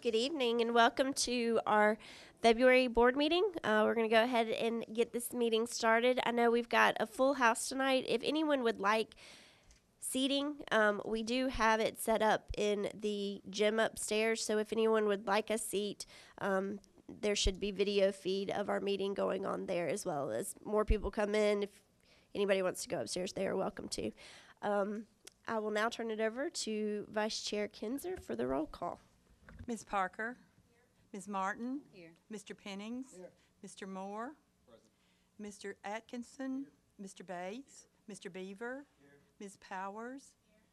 Good evening and welcome to our February board meeting. We're going to go ahead and get this meeting started. I know we've got a full house tonight. If anyone would like seating, we do have it set up in the gym upstairs. So if anyone would like a seat, there should be video feed of our meeting going on there, as well as more people come in. If anybody wants to go upstairs, they are welcome to. I will now turn it over to Vice Chair Kinzer for the roll call. Ms. Parker. Here. Ms. Martin. Here. Mr. Pennings. Here. Mr. Moore. Present. Mr. Atkinson. Here. Mr. Bates. Here. Mr. Beaver. Here. Ms. Powers.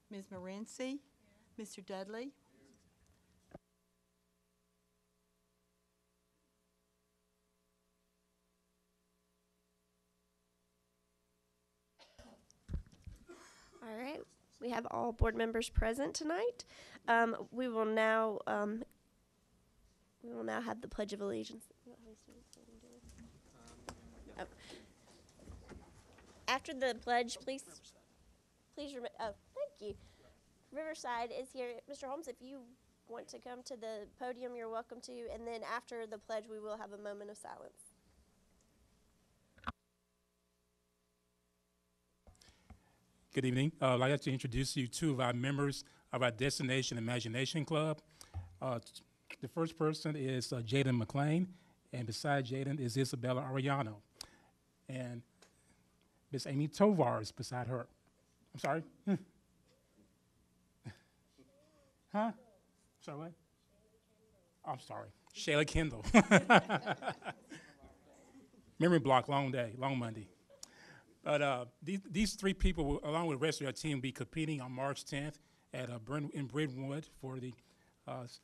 Here. Ms. Morency. Here. Mr. Dudley. All right, we have all board members present tonight. We will now have the Pledge of Allegiance. Oh. After the pledge, please. Oh, thank you. Riverside is here. Mr. Holmes, if you want to come to the podium, you're welcome to. And then after the pledge, we will have a moment of silence. Good evening. I'd like to introduce you to two of our members of our Destination Imagination Club. The first person is Jaden McLean, and beside Jaden is Isabella Arellano. And Miss Amy Tovar is beside her. I'm sorry? Huh? Sorry, what? I'm sorry. Shayla Kendall. Memory block, long day, long Monday. But these three people, will, along with the rest of our team, will be competing on March 10th at in Brentwood for the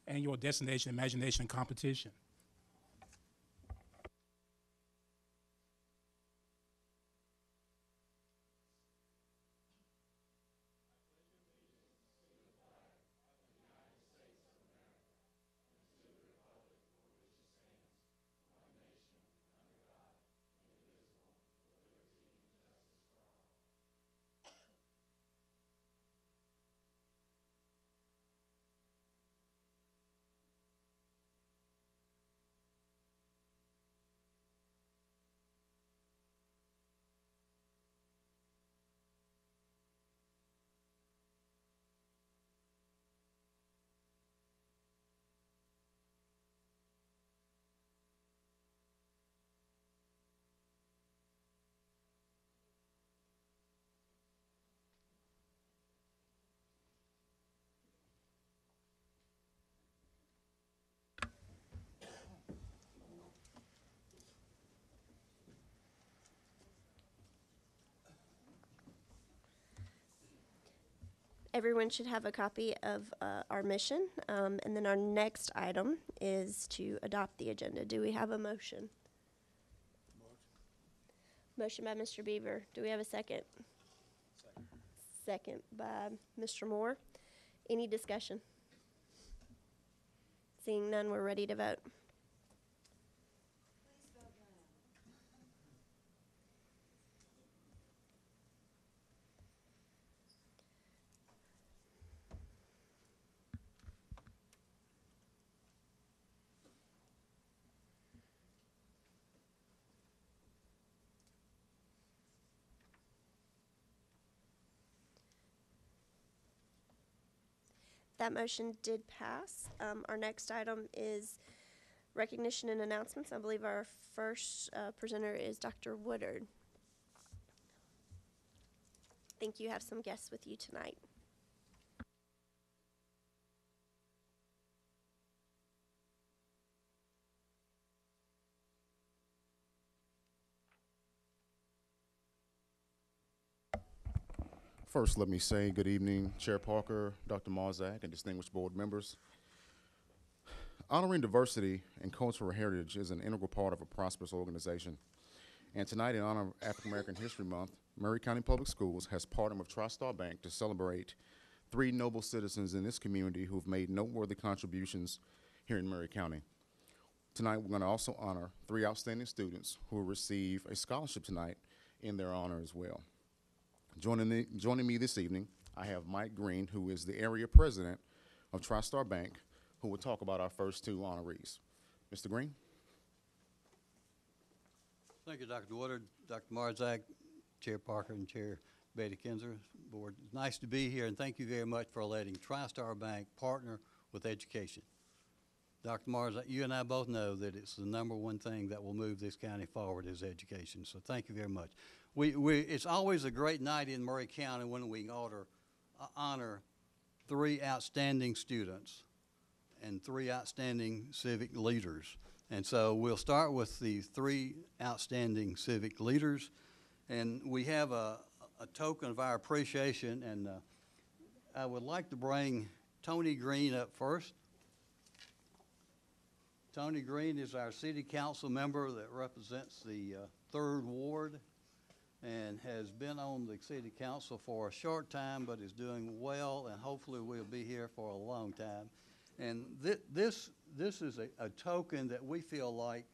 annual Destination Imagination Competition. Everyone should have a copy of our mission. And then our next item is to adopt the agenda. Do we have a motion? Motion by Mr. Beaver. Do we have a second? Second by Mr. Moore. Any discussion? Seeing none, we're ready to vote. That motion did pass. Our next item is recognition and announcements. I believe our first presenter is Dr. Woodard. I think you have some guests with you tonight. First, let me say good evening, Chair Parker, Dr. Marzak, and distinguished board members. Honoring diversity and cultural heritage is an integral part of a prosperous organization. And tonight, in honor of African American History Month, Maury County Public Schools has partnered with TriStar Bank to celebrate three noble citizens in this community who have made noteworthy contributions here in Maury County. Tonight, we're going to also honor three outstanding students who will receive a scholarship tonight in their honor as well. Joining me this evening, I have Mike Green, who is the area president of TriStar Bank, who will talk about our first two honorees. Mr. Green? Thank you, Dr. Woodard, Dr. Marzak, Chair Parker, and Chair Betty Kinzer. Board, it's nice to be here, and thank you very much for letting TriStar Bank partner with education. Dr. Marzak, you and I both know that it's the #1 thing that will move this county forward is education, so thank you very much. It's always a great night in Murray County when we honor 3 outstanding students and 3 outstanding civic leaders. And so we'll start with the 3 outstanding civic leaders, and we have a token of our appreciation, and I would like to bring Tony Green up first. Tony Green is our city council member that represents the 3rd Ward and has been on the city council for a short time, but is doing well, and hopefully will be here for a long time. And this is a token that we feel like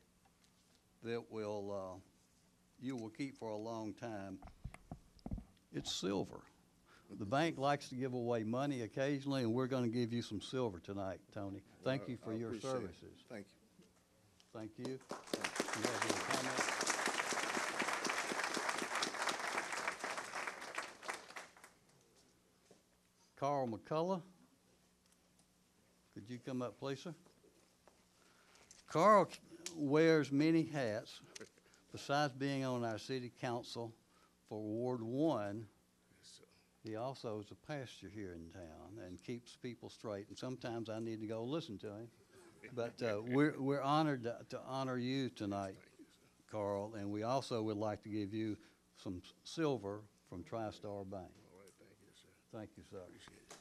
that you will keep for a long time. It's silver. The bank likes to give away money occasionally, and we're going to give you some silver tonight, Tony. Thank you for your services. Thank you. Thank you. You have any comments? Carl McCullough, could you come up, please, sir? Carl wears many hats. Besides being on our city council for Ward 1, he also is a pastor here in town and keeps people straight. And sometimes I need to go listen to him. But we're honored to honor you tonight, Carl, and we also would like to give you some silver from TriStar Bank. All right, thank you, sir. Thank you, sir. Appreciate it.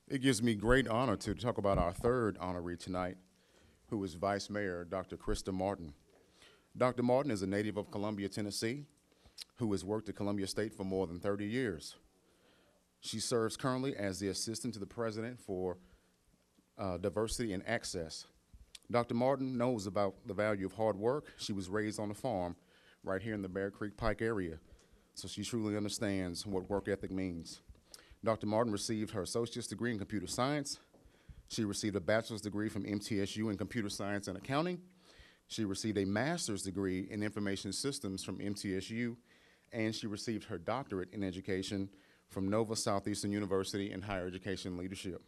It gives me great honor to talk about our 3rd honoree tonight, who is Vice Mayor Dr. Krista Martin. Dr. Martin is a native of Columbia, Tennessee, who has worked at Columbia State for more than 30 years. She serves currently as the Assistant to the President for Diversity and Access. Dr. Martin knows about the value of hard work. She was raised on a farm right here in the Bear Creek Pike area, so she truly understands what work ethic means. Dr. Martin received her associate's degree in computer science. She received a bachelor's degree from MTSU in computer science and accounting. She received a master's degree in information systems from MTSU, and she received her doctorate in education from Nova Southeastern University in higher education leadership.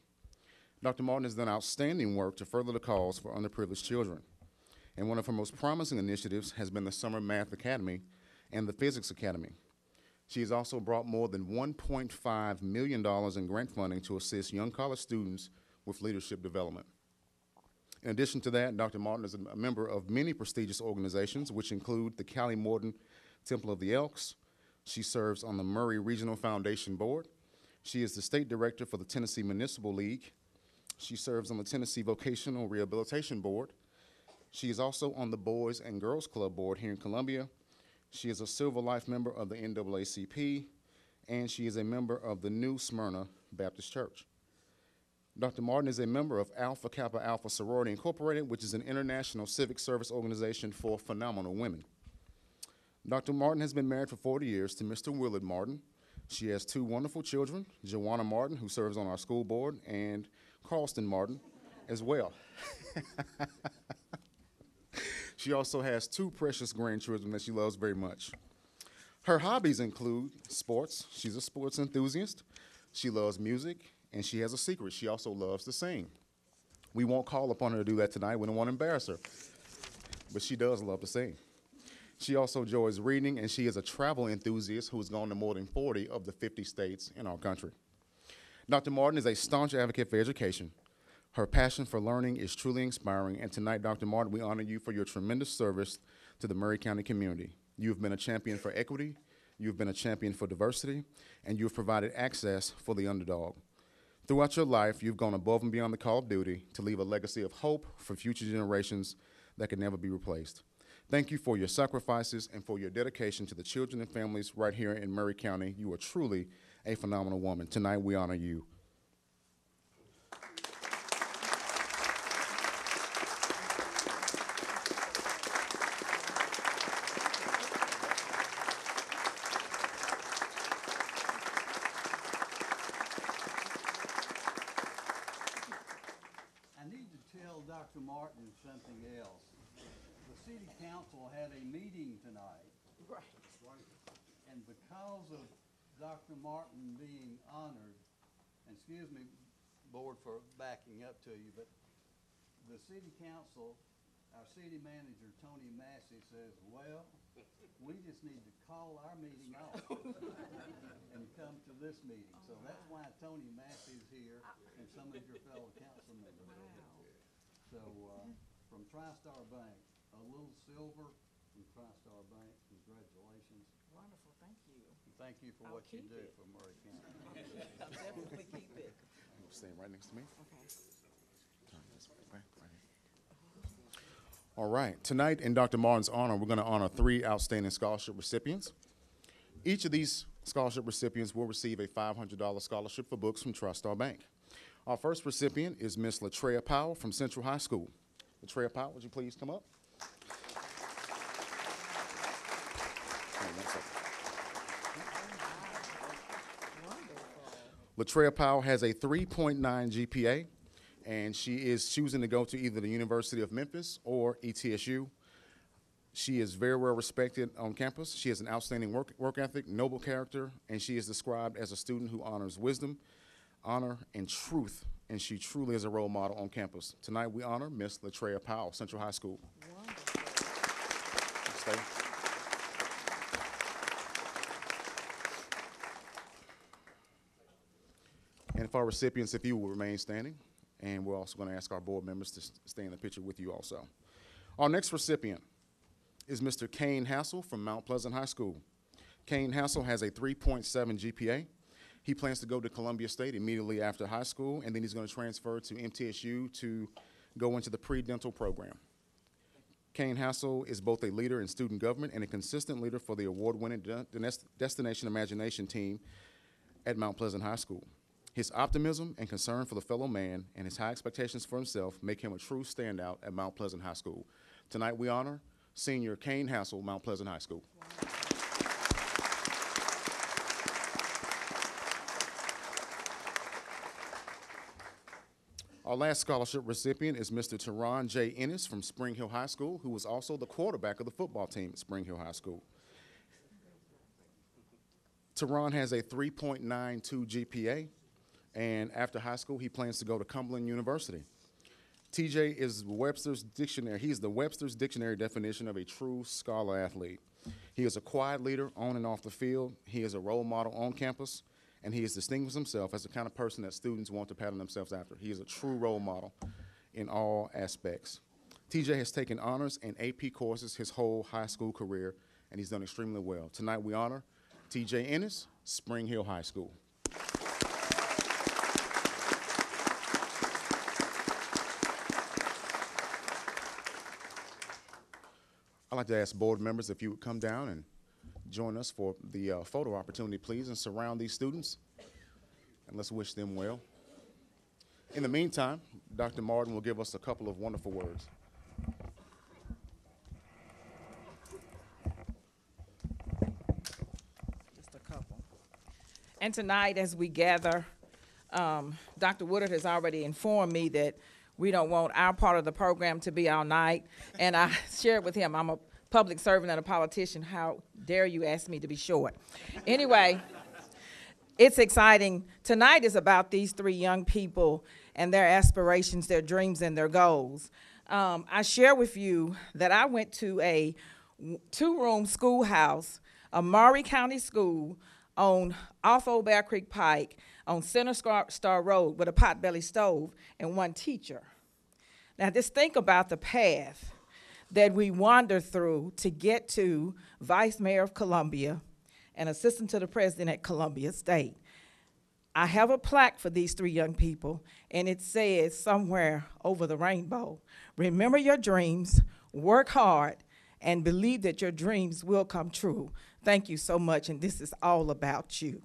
Dr. Martin has done outstanding work to further the cause for underprivileged children, and one of her most promising initiatives has been the Summer Math Academy and the Physics Academy. She has also brought more than $1.5 million in grant funding to assist young college students with leadership development. In addition to that, Dr. Martin is a member of many prestigious organizations, which include the Callie Morton Temple of the Elks. She serves on the Murray Regional Foundation Board. She is the state director for the Tennessee Municipal League. She serves on the Tennessee Vocational Rehabilitation Board. She is also on the Boys and Girls Club Board here in Columbia. She is a Silver Life member of the NAACP, and she is a member of the New Smyrna Baptist Church. Dr. Martin is a member of Alpha Kappa Alpha Sorority Incorporated, which is an international civic service organization for phenomenal women. Dr. Martin has been married for 40 years to Mr. Willard Martin. She has 2 wonderful children, Joanna Martin, who serves on our school board, and Carlston Martin as well. She also has 2 precious grandchildren that she loves very much. Her hobbies include sports. She's a sports enthusiast. She loves music, and she has a secret. She also loves to sing. We won't call upon her to do that tonight. We don't want to embarrass her, but she does love to sing. She also enjoys reading, and she is a travel enthusiast who has gone to more than 40 of the 50 states in our country. Dr. Martin is a staunch advocate for education. Her passion for learning is truly inspiring, and tonight, Dr. Martin, we honor you for your tremendous service to the Murray County community. You have been a champion for equity, you've been a champion for diversity, and you have provided access for the underdog. Throughout your life, you've gone above and beyond the call of duty to leave a legacy of hope for future generations that can never be replaced. Thank you for your sacrifices and for your dedication to the children and families right here in Murray County. You are truly a phenomenal woman. Tonight, we honor you. tell Dr. Martin something else. The city council had a meeting tonight. Right. And because of Dr. Martin being honored, and excuse me, board, for backing up to you, but the city council, our city manager, Tony Massey, says, well, we just need to call our meeting off and come to this meeting. So that's why Tony Massey's here and some of your fellow council members are here. So, from TriStar Bank, a little silver from TriStar Bank, congratulations. Wonderful, thank you. And thank you for I'll what you keep do it. for Murray County. I'll definitely keep it. Staying right next to me. Okay. All right. Tonight, in Dr. Martin's honor, we're going to honor 3 outstanding scholarship recipients. Each of these scholarship recipients will receive a $500 scholarship for books from TriStar Bank. Our first recipient is Miss Latreia Powell from Central High School. Latreia Powell, would you please come up? Latreia Powell has a 3.9 GPA, and she is choosing to go to either the University of Memphis or ETSU. She is very well respected on campus. She has an outstanding work ethic, noble character, and she is described as a student who honors wisdom, honor, and truth, and she truly is a role model on campus. Tonight we honor Miss Latreia Powell, Central High School. Stay. And for our recipients, if you will remain standing, and we're also going to ask our board members to stay in the picture with you also. Our next recipient is Mr. Kane Hassel from Mount Pleasant High School. Kane Hassel has a 3.7 GPA. He plans to go to Columbia State immediately after high school, and then he's going to transfer to MTSU to go into the pre-dental program. Kane Hassel is both a leader in student government and a consistent leader for the award-winning Destination Imagination team at Mount Pleasant High School. His optimism and concern for the fellow man and his high expectations for himself make him a true standout at Mount Pleasant High School. Tonight we honor senior Kane Hassel, Mount Pleasant High School. Our last scholarship recipient is Mr. Teron J. Ennis from Spring Hill High School, who was also the quarterback of the football team at Spring Hill High School. Teron has a 3.92 GPA, and after high school, he plans to go to Cumberland University. TJ is Webster's Dictionary. He's the Webster's Dictionary definition of a true scholar athlete. He is a quiet leader on and off the field. He is a role model on campus, and he has distinguished himself as the kind of person that students want to pattern themselves after. He is a true role model in all aspects. TJ has taken honors and AP courses his whole high school career, and he's done extremely well. Tonight we honor TJ Ennis, Spring Hill High School. I'd like to ask board members if you would come down and join us for the photo opportunity, please, and surround these students, and let's wish them well. In the meantime, Dr. Martin will give us a couple of wonderful words. Just a couple. And tonight, as we gather, Dr. Woodard has already informed me that we don't want our part of the program to be all night. And I shared with him, I'm a public servant and a politician. How dare you ask me to be short? Anyway, it's exciting. Tonight is about these 3 young people and their aspirations, their dreams, and their goals. I share with you that I went to a 2-room schoolhouse, a Maury County school off Old Bear Creek Pike on Center Star Road with a potbelly stove and 1 teacher. Now just think about the path that we wander through to get to Vice Mayor of Columbia and Assistant to the President at Columbia State. I have a plaque for these 3 young people, and it says somewhere over the rainbow, remember your dreams, work hard, and believe that your dreams will come true. Thank you so much, and this is all about you.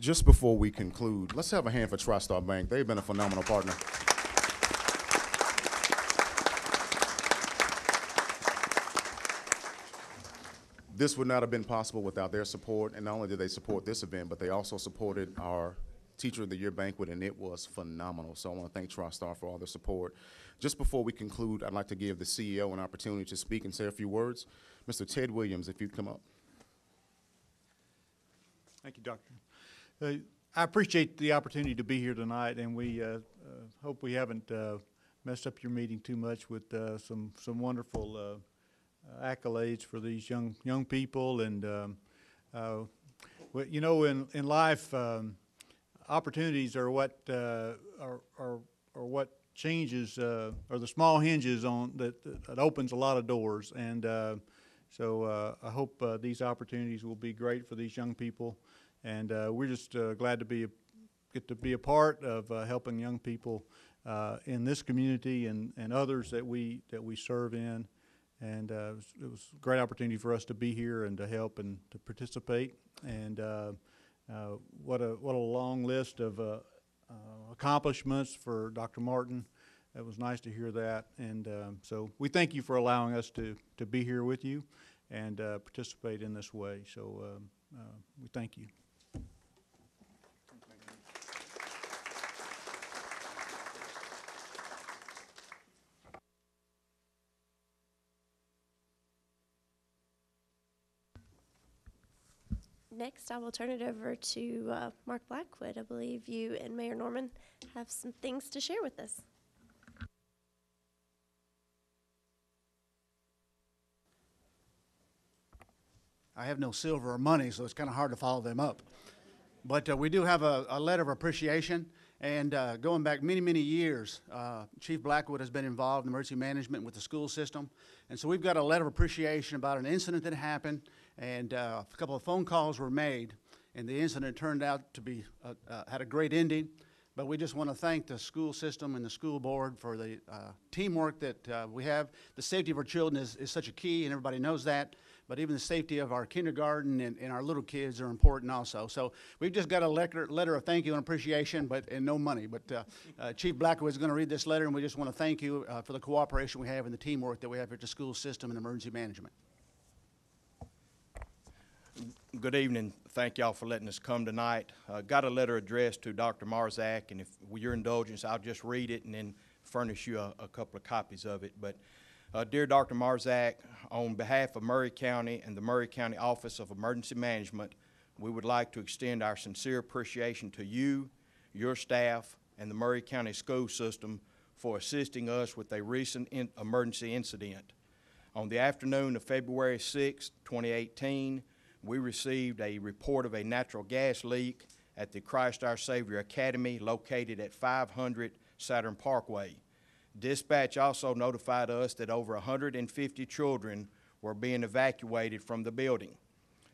Just before we conclude, let's have a hand for TriStar Bank. They've been a phenomenal partner. This would not have been possible without their support, and not only did they support this event, but they also supported our Teacher of the Year banquet, and it was phenomenal. So I want to thank TriStar for all their support. Just before we conclude, I'd like to give the CEO an opportunity to speak and say a few words. Mr. Ted Williams, if you'd come up. Thank you, Doctor. I appreciate the opportunity to be here tonight, and we hope we haven't messed up your meeting too much with some wonderful accolades for these young people. And you know, in life, opportunities are what what changes, or the small hinges on that opens a lot of doors. And so I hope these opportunities will be great for these young people. And we're just glad to get to be a part of helping young people in this community and others that we serve in. And it was a great opportunity for us to be here and to help and to participate. And what a long list of accomplishments for Dr. Martin. It was nice to hear that. And so we thank you for allowing us to be here with you and participate in this way. So we thank you. Next, I will turn it over to Mark Blackwood. I believe you and Mayor Norman have some things to share with us. I have no silver or money, so it's kind of hard to follow them up. But we do have a letter of appreciation. And going back many, many years, Chief Blackwood has been involved in emergency management with the school system. And so we've got a letter of appreciation about an incident that happened, and a couple of phone calls were made, and the incident turned out to be, had a great ending. But we just want to thank the school system and the school board for the teamwork that we have. The safety of our children is such a key, and everybody knows that. But even the safety of our kindergarten and our little kids are important also. So we've just got a letter of thank you and appreciation, and no money. But Chief Blackwood is going to read this letter, and we just want to thank you for the cooperation we have and the teamwork that we have here at the school system and emergency management. Good evening. Thank y'all for letting us come tonight. Got a letter addressed to Dr. Marzak, and if with your indulgence, I'll just read it and then furnish you a couple of copies of it. But dear Dr. Marzak, on behalf of Murray County and the Murray County Office of Emergency Management, we would like to extend our sincere appreciation to you, your staff, and the Murray County school system for assisting us with a recent emergency incident. On the afternoon of February 6, 2018, we received a report of a natural gas leak at the Christ Our Savior Academy located at 500 Saturn Parkway. Dispatch also notified us that over 150 children were being evacuated from the building.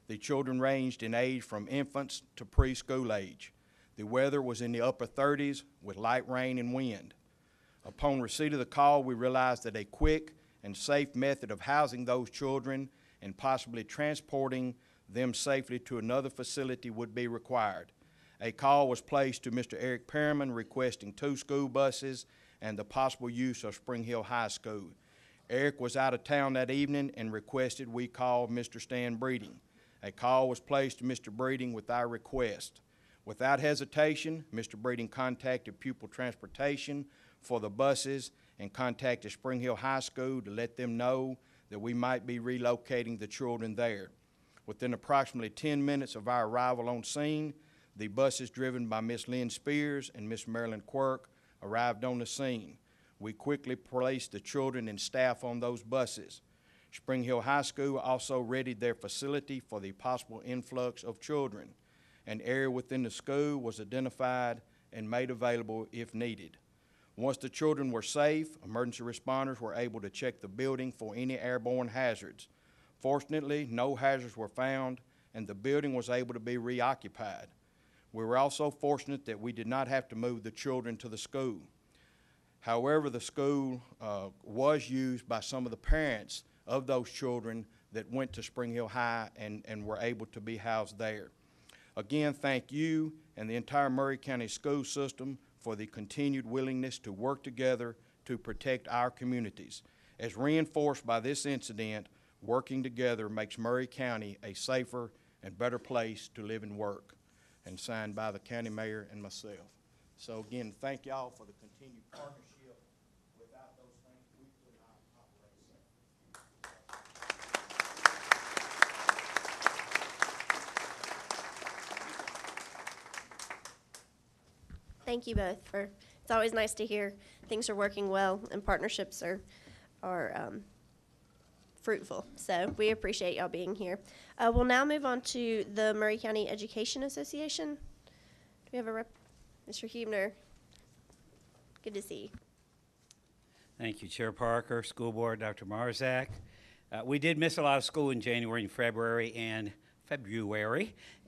The children ranged in age from infants to preschool age. The weather was in the upper 30s with light rain and wind. Upon receipt of the call, we realized that a quick and safe method of housing those children and possibly transporting them safely to another facility would be required. A call was placed to Mr. Eric Perriman requesting 2 school buses and the possible use of Spring Hill High School. Eric was out of town that evening and requested we call Mr. Stan Breeding. A call was placed to Mr. Breeding with our request. Without hesitation, Mr. Breeding contacted Pupil Transportation for the buses and contacted Spring Hill High School to let them know that we might be relocating the children there. Within approximately 10 minutes of our arrival on scene, the buses driven by Miss Lynn Spears and Miss Marilyn Quirk arrived on the scene. We quickly placed the children and staff on those buses. Spring Hill High School also readied their facility for the possible influx of children. An area within the school was identified and made available if needed. Once the children were safe, emergency responders were able to check the building for any airborne hazards. Fortunately, no hazards were found, and the building was able to be reoccupied. We were also fortunate that we did not have to move the children to the school. However, the school was used by some of the parents of those children that went to Spring Hill High and were able to be housed there. Again, thank you and the entire Maury County school system for the continued willingness to work together to protect our communities. As reinforced by this incident, working together makes Maury County a safer and better place to live and work. And signed by the county mayor and myself. So again, thank y'all for the continued partnership. Without those things, we could not operate safely. Thank you both for, it's always nice to hear things are working well and partnerships are fruitful. So we appreciate y'all being here. We'll now move on to the Maury County Education Association. Do we have a rep? Mr. Huebner. Good to see you. Thank you, Chair Parker, School Board, Dr. Marzak. We did miss a lot of school in January and February,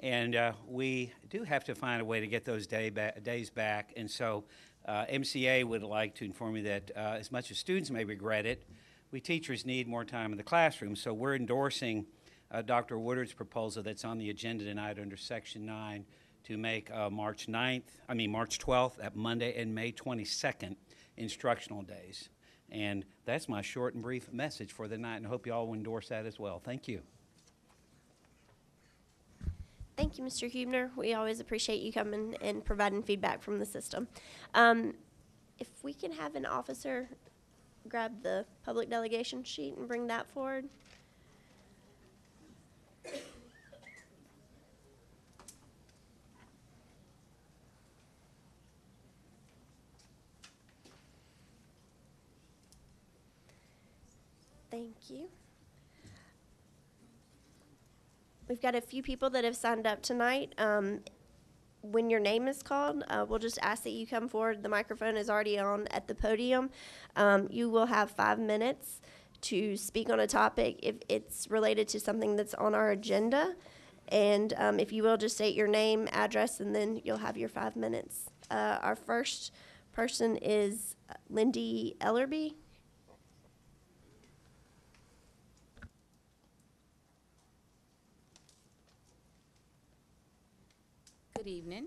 and we do have to find a way to get those days back. And so MCA would like to inform you that as much as students may regret it, we teachers need more time in the classroom. So we're endorsing Dr. Woodard's proposal that's on the agenda tonight under Section 9 to make March 12th, that Monday, and May 22nd instructional days. And that's my short and brief message for the night, and I hope you all will endorse that as well. Thank you. Thank you, Mr. Huebner. We always appreciate you coming and providing feedback from the system. If we can have an officer grab the public delegation sheet and bring that forward. Thank you. We've got a few people that have signed up tonight. When your name is called, we'll just ask that you come forward. The microphone is already on at the podium. You will have 5 minutes to speak on a topic if it's related to something that's on our agenda. And if you will, just state your name, address, and then you'll have your 5 minutes. Our first person is Lindy Ellerby. Good evening.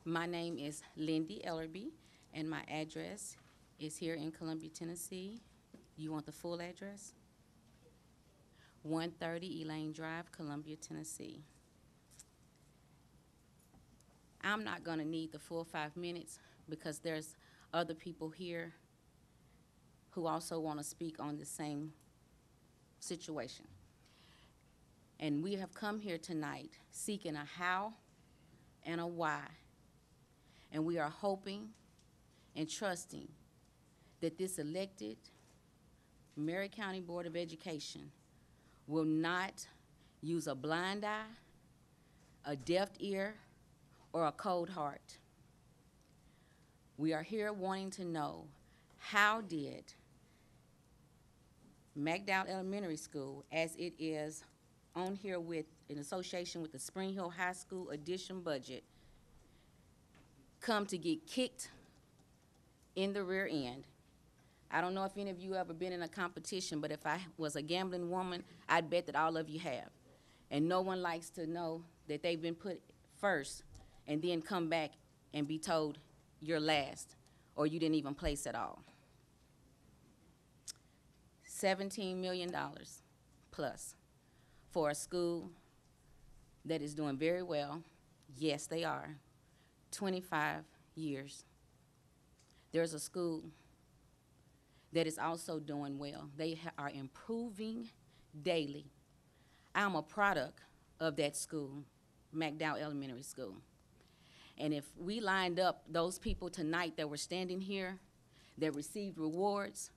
My name is Lindy Ellerby, and my address is here in Columbia, Tennessee. You want the full address? 130 Elaine Drive, Columbia, Tennessee. I'm not going to need the full 5 minutes because there's other people here who also want to speak on the same situation. And we have come here tonight seeking a how and a why. And we are hoping and trusting that this elected Maury County Board of Education will not use a blind eye, a deaf ear, or a cold heart. We are here wanting to know, how did McDowell Elementary School, as it is on here with, in association with the Spring Hill High School addition budget, come to get kicked in the rear end? I don't know if any of you ever been in a competition, but if I was a gambling woman, I'd bet that all of you have. And no one likes to know that they've been put first and then come back and be told you're last or you didn't even place at all. $17 million plus for a school that is doing very well. Yes, they are. 25 years. There's a school that is also doing well. They are improving daily. I'm a product of that school, McDowell Elementary School. And if we lined up those people tonight that were standing here that received rewards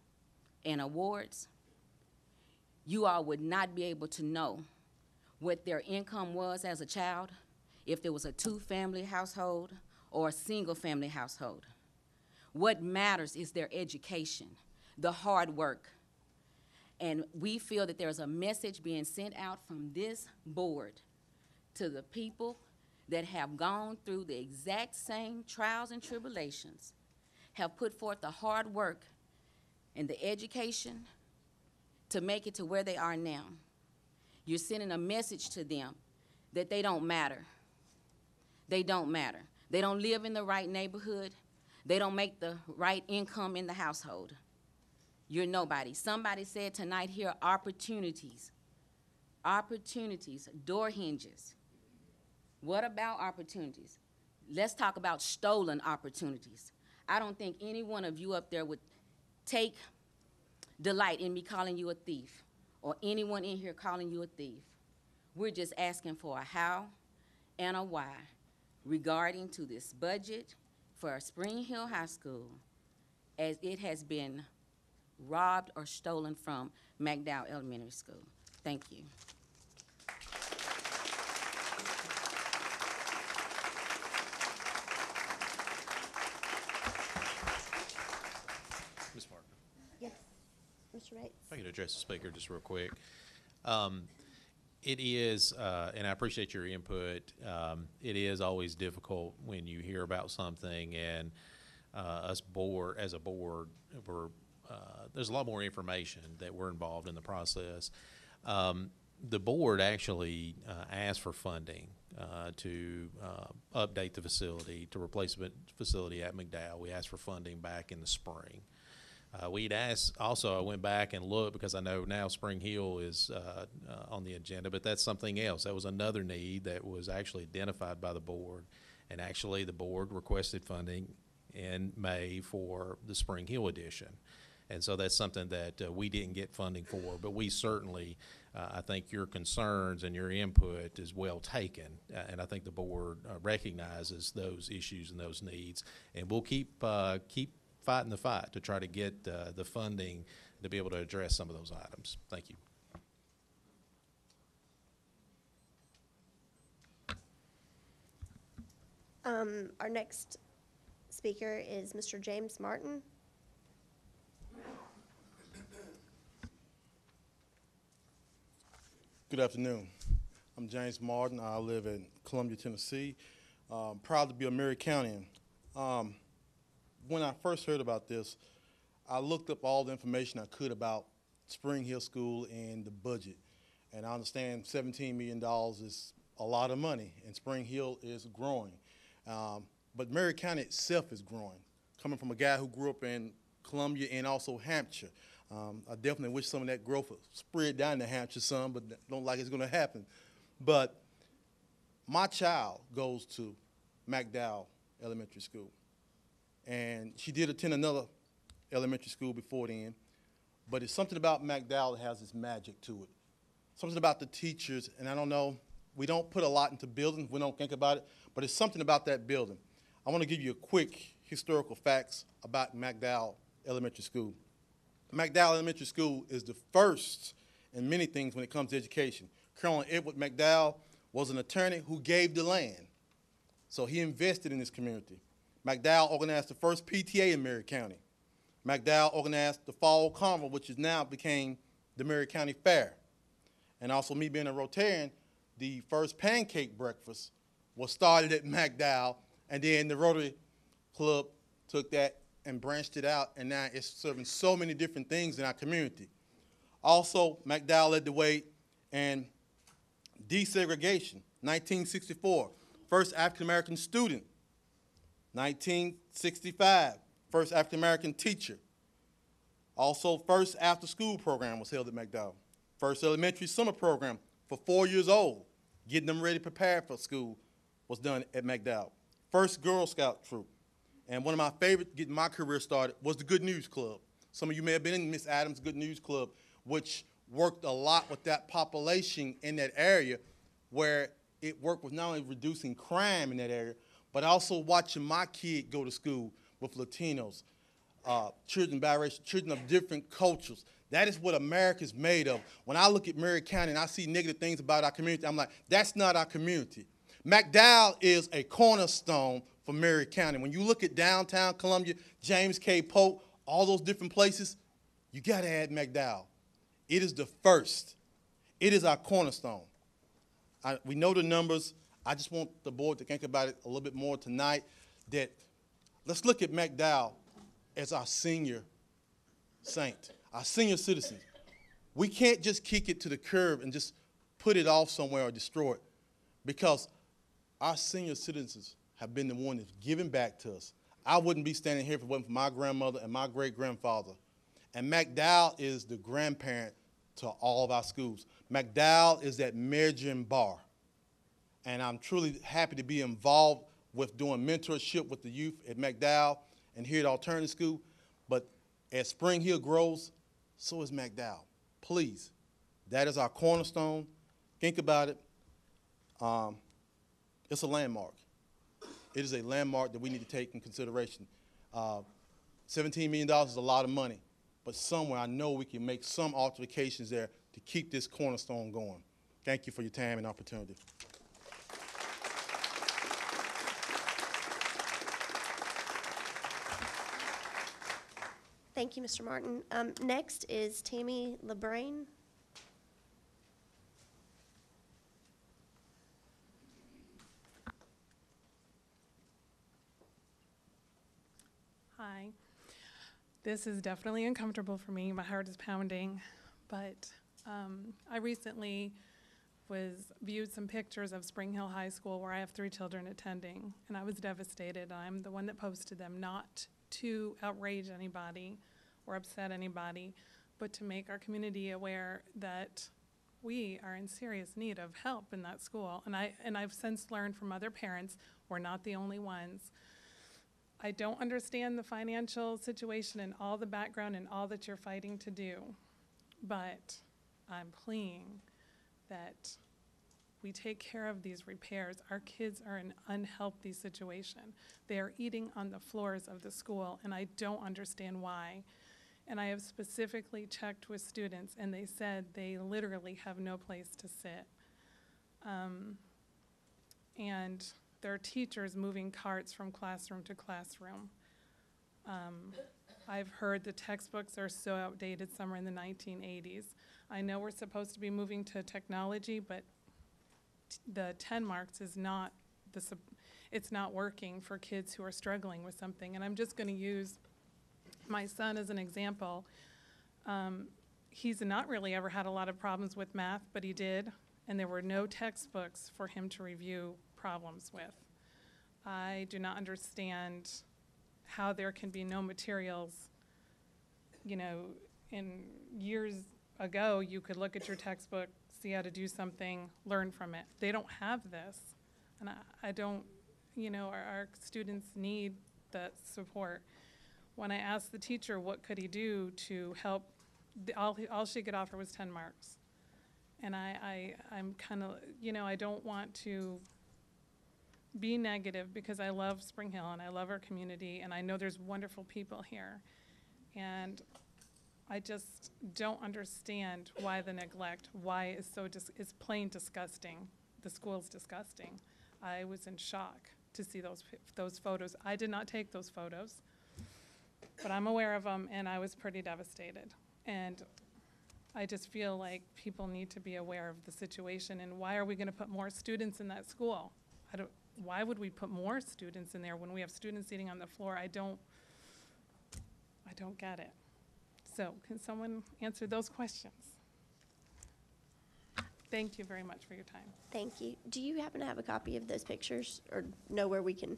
and awards, you all would not be able to know what their income was as a child, if there was a two-family household or a single-family household. What matters is their education, the hard work. And we feel that there's a message being sent out from this board to the people that have gone through the exact same trials and tribulations, have put forth the hard work and the education to make it to where they are now. You're sending a message to them that they don't matter. They don't matter. They don't live in the right neighborhood. They don't make the right income in the household. You're nobody. Somebody said tonight here, opportunities. Opportunities, door hinges. What about opportunities? Let's talk about stolen opportunities. I don't think any one of you up there would take delight in me calling you a thief or anyone in here calling you a thief. We're just asking for a how and a why regarding to this budget for Spring Hill High School as it has been robbed or stolen from McDowell Elementary School. Thank you. Ms. Parker, Yes, Mr. Bates. if I could address the speaker just real quick. It is, and I appreciate your input, it is always difficult when you hear about something and as a board, there's a lot more information that we're involved in the process. The board actually asked for funding to update the facility, to replace the facility at McDowell. We asked for funding back in the spring. We'd asked, also I went back and looked because I know now Spring Hill is on the agenda, but that's something else. That was another need that was actually identified by the board, and actually the board requested funding in May for the Spring Hill edition. And so that's something that we didn't get funding for, but we certainly, I think your concerns and your input is well taken, and I think the board recognizes those issues and those needs, and we'll keep fighting the fight to try to get the funding to be able to address some of those items. Thank you. Our next speaker is Mr. James Martin. Good afternoon. I'm James Martin. I live in Columbia, Tennessee. Proud to be a Americanian. When I first heard about this, I looked up all the information I could about Spring Hill School and the budget. And I understand $17 million is a lot of money, and Spring Hill is growing. But Maury County itself is growing. Coming from a guy who grew up in Columbia and also Hampshire, I definitely wish some of that growth would spread down to Hampshire some, but don't like it's going to happen. But my child goes to McDowell Elementary School, and she did attend another elementary school before then, but it's something about McDowell that has this magic to it. Something about the teachers, and I don't know, we don't put a lot into buildings, we don't think about it, but it's something about that building. I want to give you a quick historical facts about McDowell Elementary School. McDowell Elementary School is the first in many things when it comes to education. Colonel Edward McDowell was an attorney who gave the land, so he invested in this community. McDowell organized the first PTA in Maury County. McDowell organized the Fall Carnival, which is now became the Maury County Fair. And also, me being a Rotarian, the first pancake breakfast was started at McDowell, and then the Rotary Club took that and branched it out, and now it's serving so many different things in our community. Also, McDowell led the way in desegregation, 1964, first African-American student, 1965, first African-American teacher. Also, first after-school program was held at McDowell. First elementary summer program for 4 years old, getting them ready, prepared for school, was done at McDowell. First Girl Scout troop. And one of my favorite getting my career started was the Good News Club. Some of you may have been in Miss Adams' Good News Club, which worked a lot with that population in that area, where it worked with not only reducing crime in that area, but also watching my kid go to school with Latinos, children biracial, children of different cultures. That is what America's made of. When I look at Maury County and I see negative things about our community, I'm like, that's not our community. McDowell is a cornerstone for Maury County. When you look at downtown Columbia, James K. Polk, all those different places, you got to add McDowell. It is the first. It is our cornerstone. We know the numbers. I just want the board to think about it a little bit more tonight, that let's look at McDowell as our senior saint, our senior citizens. We can't just kick it to the curb and just put it off somewhere or destroy it, because our senior citizens have been the one that's given back to us. I wouldn't be standing here if it wasn't for my grandmother and my great-grandfather. And McDowell is the grandparent to all of our schools. McDowell is that margin bar. And I'm truly happy to be involved with doing mentorship with the youth at McDowell and here at Alternative School. But as Spring Hill grows, so is McDowell. Please, that is our cornerstone. Think about it. It's a landmark. It is a landmark that we need to take in consideration. $17 million is a lot of money, but somewhere I know we can make some alterations there to keep this cornerstone going. Thank you for your time and opportunity. Thank you, Mr. Martin. Next is Tammy LeBrain. Hi. This is definitely uncomfortable for me. My heart is pounding. But I recently viewed some pictures of Spring Hill High School where I have 3 children attending, and I was devastated. I'm the one that posted them, not to outrage anybody or upset anybody, but to make our community aware that we are in serious need of help in that school. And I've since learned from other parents, we're not the only ones. I don't understand the financial situation and all the background and all that you're fighting to do, but I'm pleading that we take care of these repairs. Our kids are in an unhealthy situation. They are eating on the floors of the school, and I don't understand why. And I have specifically checked with students, and they said they literally have no place to sit. And there are teachers moving carts from classroom to classroom. I've heard the textbooks are so outdated, some are in the 1980s. I know we're supposed to be moving to technology, but the 10 marks is not, it's not working for kids who are struggling with something. And I'm just gonna use my son as an example. He's not really ever had a lot of problems with math, but he did, and there were no textbooks for him to review problems with. I do not understand how there can be no materials. You know, in years ago, you could look at your textbook, see how to do something, learn from it. They don't have this. And I don't, you know, our students need that support. When I asked the teacher what could he do to help, all she could offer was 10 marks. And I'm kind of, you know, I don't want to be negative because I love Spring Hill and I love our community and I know there's wonderful people here. And I just don't understand why the neglect, why it's so, it's plain disgusting. The school's disgusting. I was in shock to see those photos. I did not take those photos, but I'm aware of them and I was pretty devastated. And I just feel like people need to be aware of the situation and why are we gonna put more students in that school? Why would we put more students in there when we have students sitting on the floor? I don't get it. So can someone answer those questions? Thank you very much for your time. Thank you. Do you happen to have a copy of those pictures or know where we can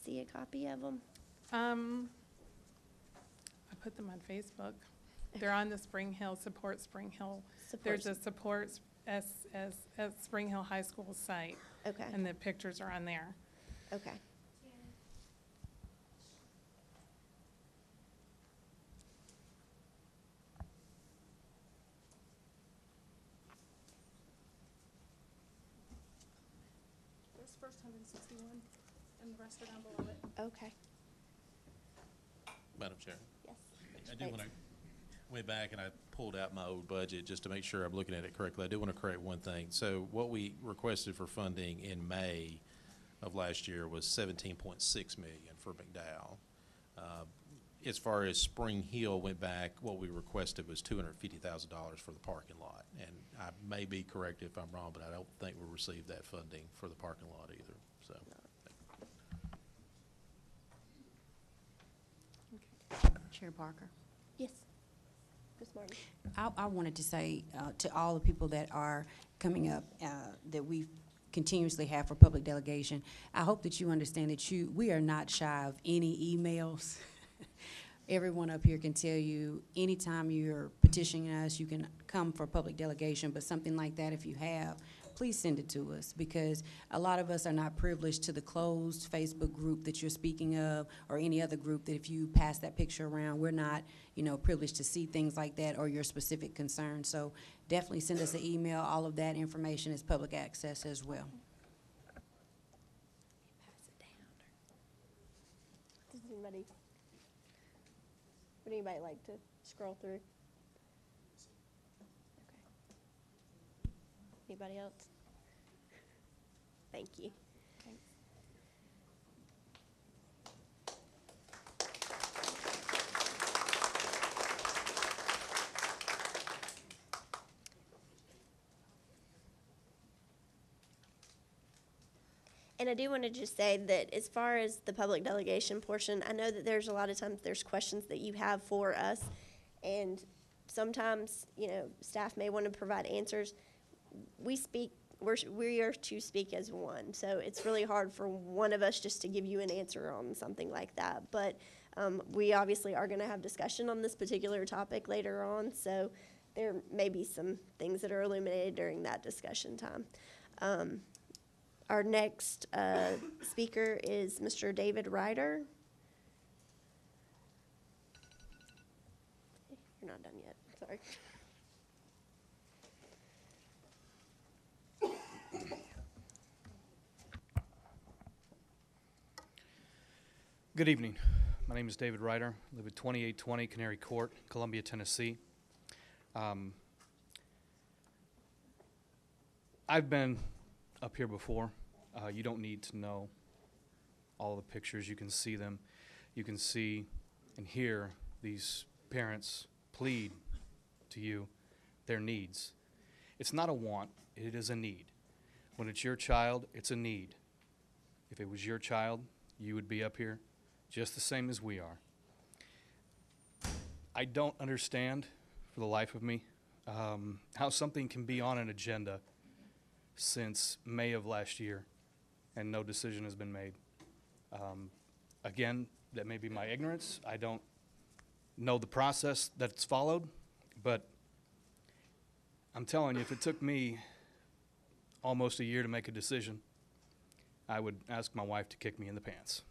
see a copy of them? I put them on Facebook. They're on the Spring Hill, Support Spring Hill. There's a Support Spring Hill High School site. Okay. And the pictures are on there. Okay. There's first 161 and the rest are down below it. Okay. Madam Chair. Yes. I do want to, went back and I pulled out my old budget just to make sure I'm looking at it correctly. I do want to correct one thing. So what we requested for funding in May of last year was $17.6 million for McDowell. As far as Spring Hill went back, what we requested was $250,000 for the parking lot. And I may be correct if I'm wrong, but I don't think we received that funding for the parking lot either, so. Chair Parker. Yes. Ms. Martin. I wanted to say to all the people that are coming up that we continuously have for public delegation. I hope that you understand that we are not shy of any emails. Everyone up here can tell you, anytime you're petitioning us, you can come for public delegation, but something like that, if you have, please send it to us, because a lot of us are not privileged to the closed Facebook group that you're speaking of, or any other group that if you pass that picture around, we're not, privileged to see things like that or your specific concerns. So definitely send us an email. All of that information is public access as well. Pass it down. Would anybody like to scroll through? Okay. Anybody else? Thank you. And I do want to just say that as far as the public delegation portion, I know that there's a lot of times there's questions that you have for us, and sometimes, staff may want to provide answers. We are to speak as one, so it's really hard for one of us just to give you an answer on something like that. But we obviously are going to have discussion on this particular topic later on, so there may be some things that are illuminated during that discussion time. Our next speaker is Mr. David Ryder. You're not done yet, sorry. Good evening. My name is David Ryder. I live at 2820 Canary Court, Columbia, Tennessee. I've been up here before. You don't need to know all the pictures. You can see them. You can see and hear these parents plead to you their needs. It's not a want, it is a need. When it's your child, it's a need. If it was your child, you would be up here just the same as we are. I don't understand, for the life of me, how something can be on an agenda since May of last year and no decision has been made. Again, that may be my ignorance. I don't know the process that's followed, but I'm telling you, if it took me almost a year to make a decision, I would ask my wife to kick me in the pants.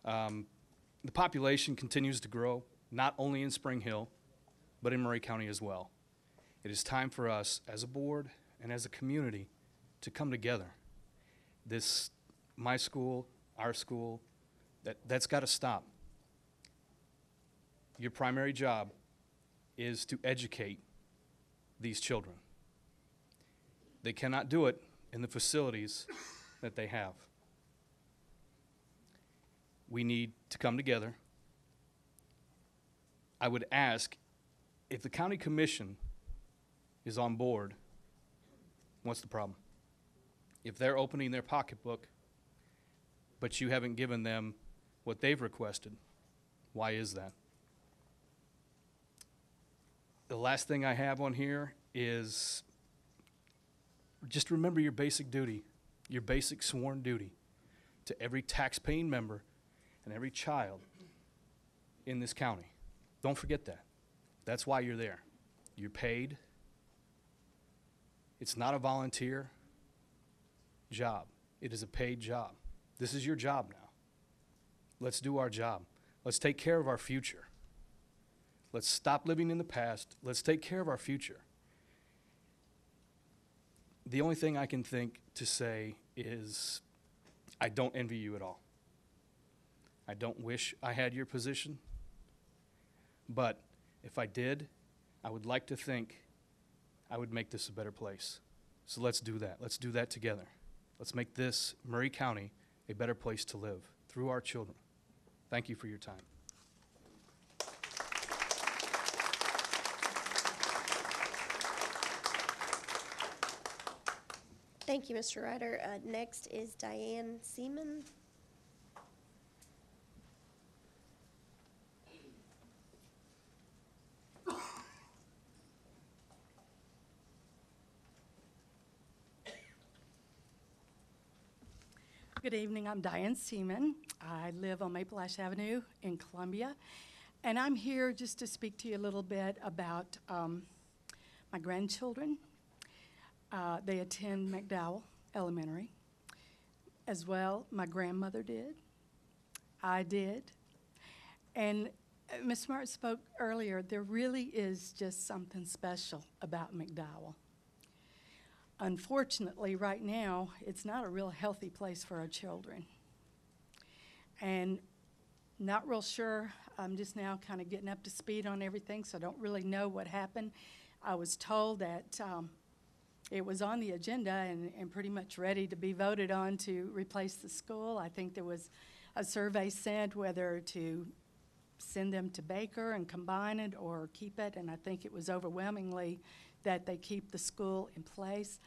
The population continues to grow, not only in Spring Hill, but in Maury County as well. It is time for us as a board and as a community to come together. My school, our school, that's got to stop. Your primary job is to educate these children. They cannot do it in the facilities that they have. We need to come together. I would ask, if the county commission is on board, what's the problem? If they're opening their pocketbook, but you haven't given them what they've requested, why is that? The last thing I have on here is just remember your basic duty, your basic sworn duty to every tax-paying member and every child in this county. Don't forget that. That's why you're there. You're paid. It's not a volunteer job. It is a paid job. This is your job now. Let's do our job. Let's take care of our future. Let's stop living in the past. Let's take care of our future. The only thing I can think to say is I don't envy you at all. I don't wish I had your position, but if I did, I would like to think I would make this a better place. So let's do that. Let's do that together. Let's make this Maury County a better place to live through our children. Thank you for your time. Thank you, Mr. Ryder. Next is Diane Seaman. Good evening, I'm Diane Seaman. I live on Maple Ash Avenue in Columbia, and I'm here just to speak to you a little bit about my grandchildren. They attend McDowell Elementary. As well, my grandmother did. I did. And Ms. Smart spoke earlier, there really is just something special about McDowell. Unfortunately, right now, it's not a real healthy place for our children. And not real sure, I'm just now kind of getting up to speed on everything, so I don't really know what happened. I was told that it was on the agenda and pretty much ready to be voted on to replace the school. I think there was a survey sent whether to send them to Baker and combine it or keep it, and I think it was overwhelmingly that they keep the school in place.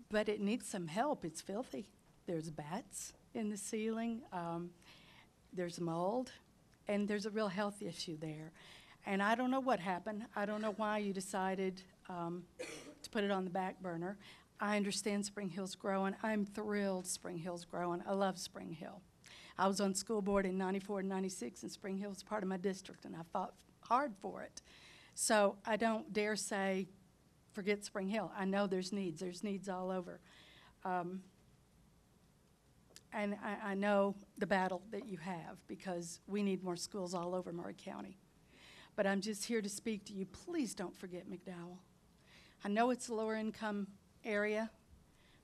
But it needs some help. It's filthy. There's bats in the ceiling, there's mold, and there's a real health issue there. And I don't know what happened. I don't know why you decided to put it on the back burner. I understand Spring Hill's growing. I'm thrilled Spring Hill's growing. I love Spring Hill. I was on school board in 94 and 96, and Spring Hill was part of my district, and I fought hard for it. So I don't dare say, forget Spring Hill. I know there's needs. There's needs all over. And I know the battle that you have because we need more schools all over Maury County. But I'm just here to speak to you. Please don't forget McDowell. I know it's a lower income area,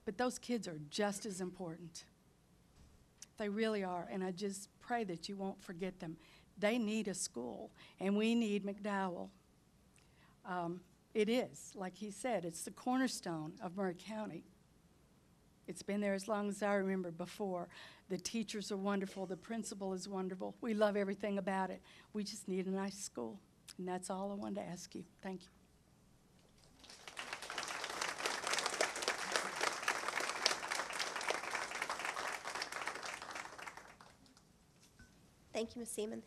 but those kids are just as important. They really are, and I just pray that you won't forget them. They need a school, and we need McDowell. It is, like he said, it's the cornerstone of Maury County. It's been there as long as I remember before. The teachers are wonderful. The principal is wonderful. We love everything about it. We just need a nice school, and that's all I wanted to ask you. Thank you. Thank you, Ms. Seaman.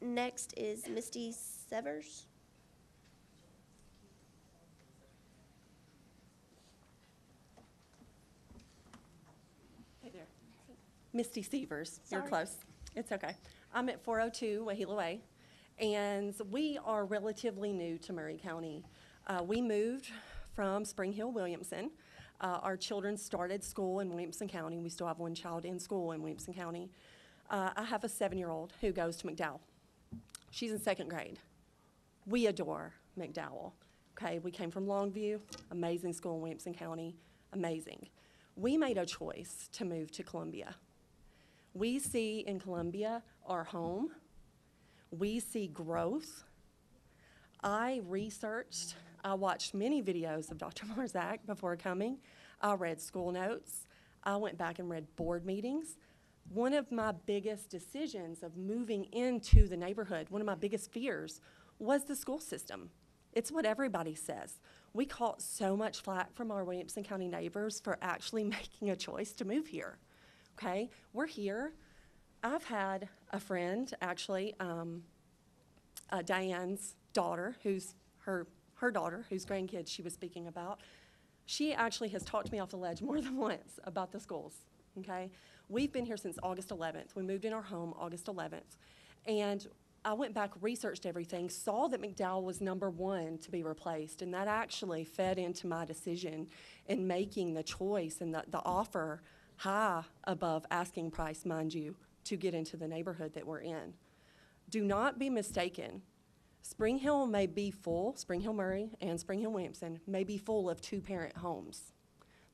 Next is Misty Severs. Hey there. Misty Severs. You're Sorry. close. It's okay. I'm at 402 Wahila Way, and we are relatively new to Maury County. We moved from Spring Hill, Williamson. Our children started school in Williamson County. We still have one child in school in Williamson County. I have a 7-year-old who goes to McDowell. She's in 2nd grade. We adore McDowell. Okay, we came from Longview, amazing school in Williamson County, amazing. We made a choice to move to Columbia. We see in Columbia our home. We see growth. I researched, I watched many videos of Dr. Marzak before coming. I read school notes. I went back and read board meetings. One of my biggest decisions of moving into the neighborhood, one of my biggest fears, was the school system. It's what everybody says. We caught so much flack from our Williamson County neighbors for actually making a choice to move here. Okay, we're here. I've had a friend, actually, Diane's daughter, who's her daughter, whose grandkids she was speaking about. She actually has talked me off the ledge more than once about the schools. Okay, we've been here since August 11th. We moved in our home August 11th, and I went back, researched everything, saw that McDowell was #1 to be replaced, and that actually fed into my decision in making the choice and the offer high above asking price, mind you, to get into the neighborhood that we're in. Do not be mistaken. Spring Hill may be full, Spring Hill Maury and Spring Hill Williamson may be full of 2-parent homes.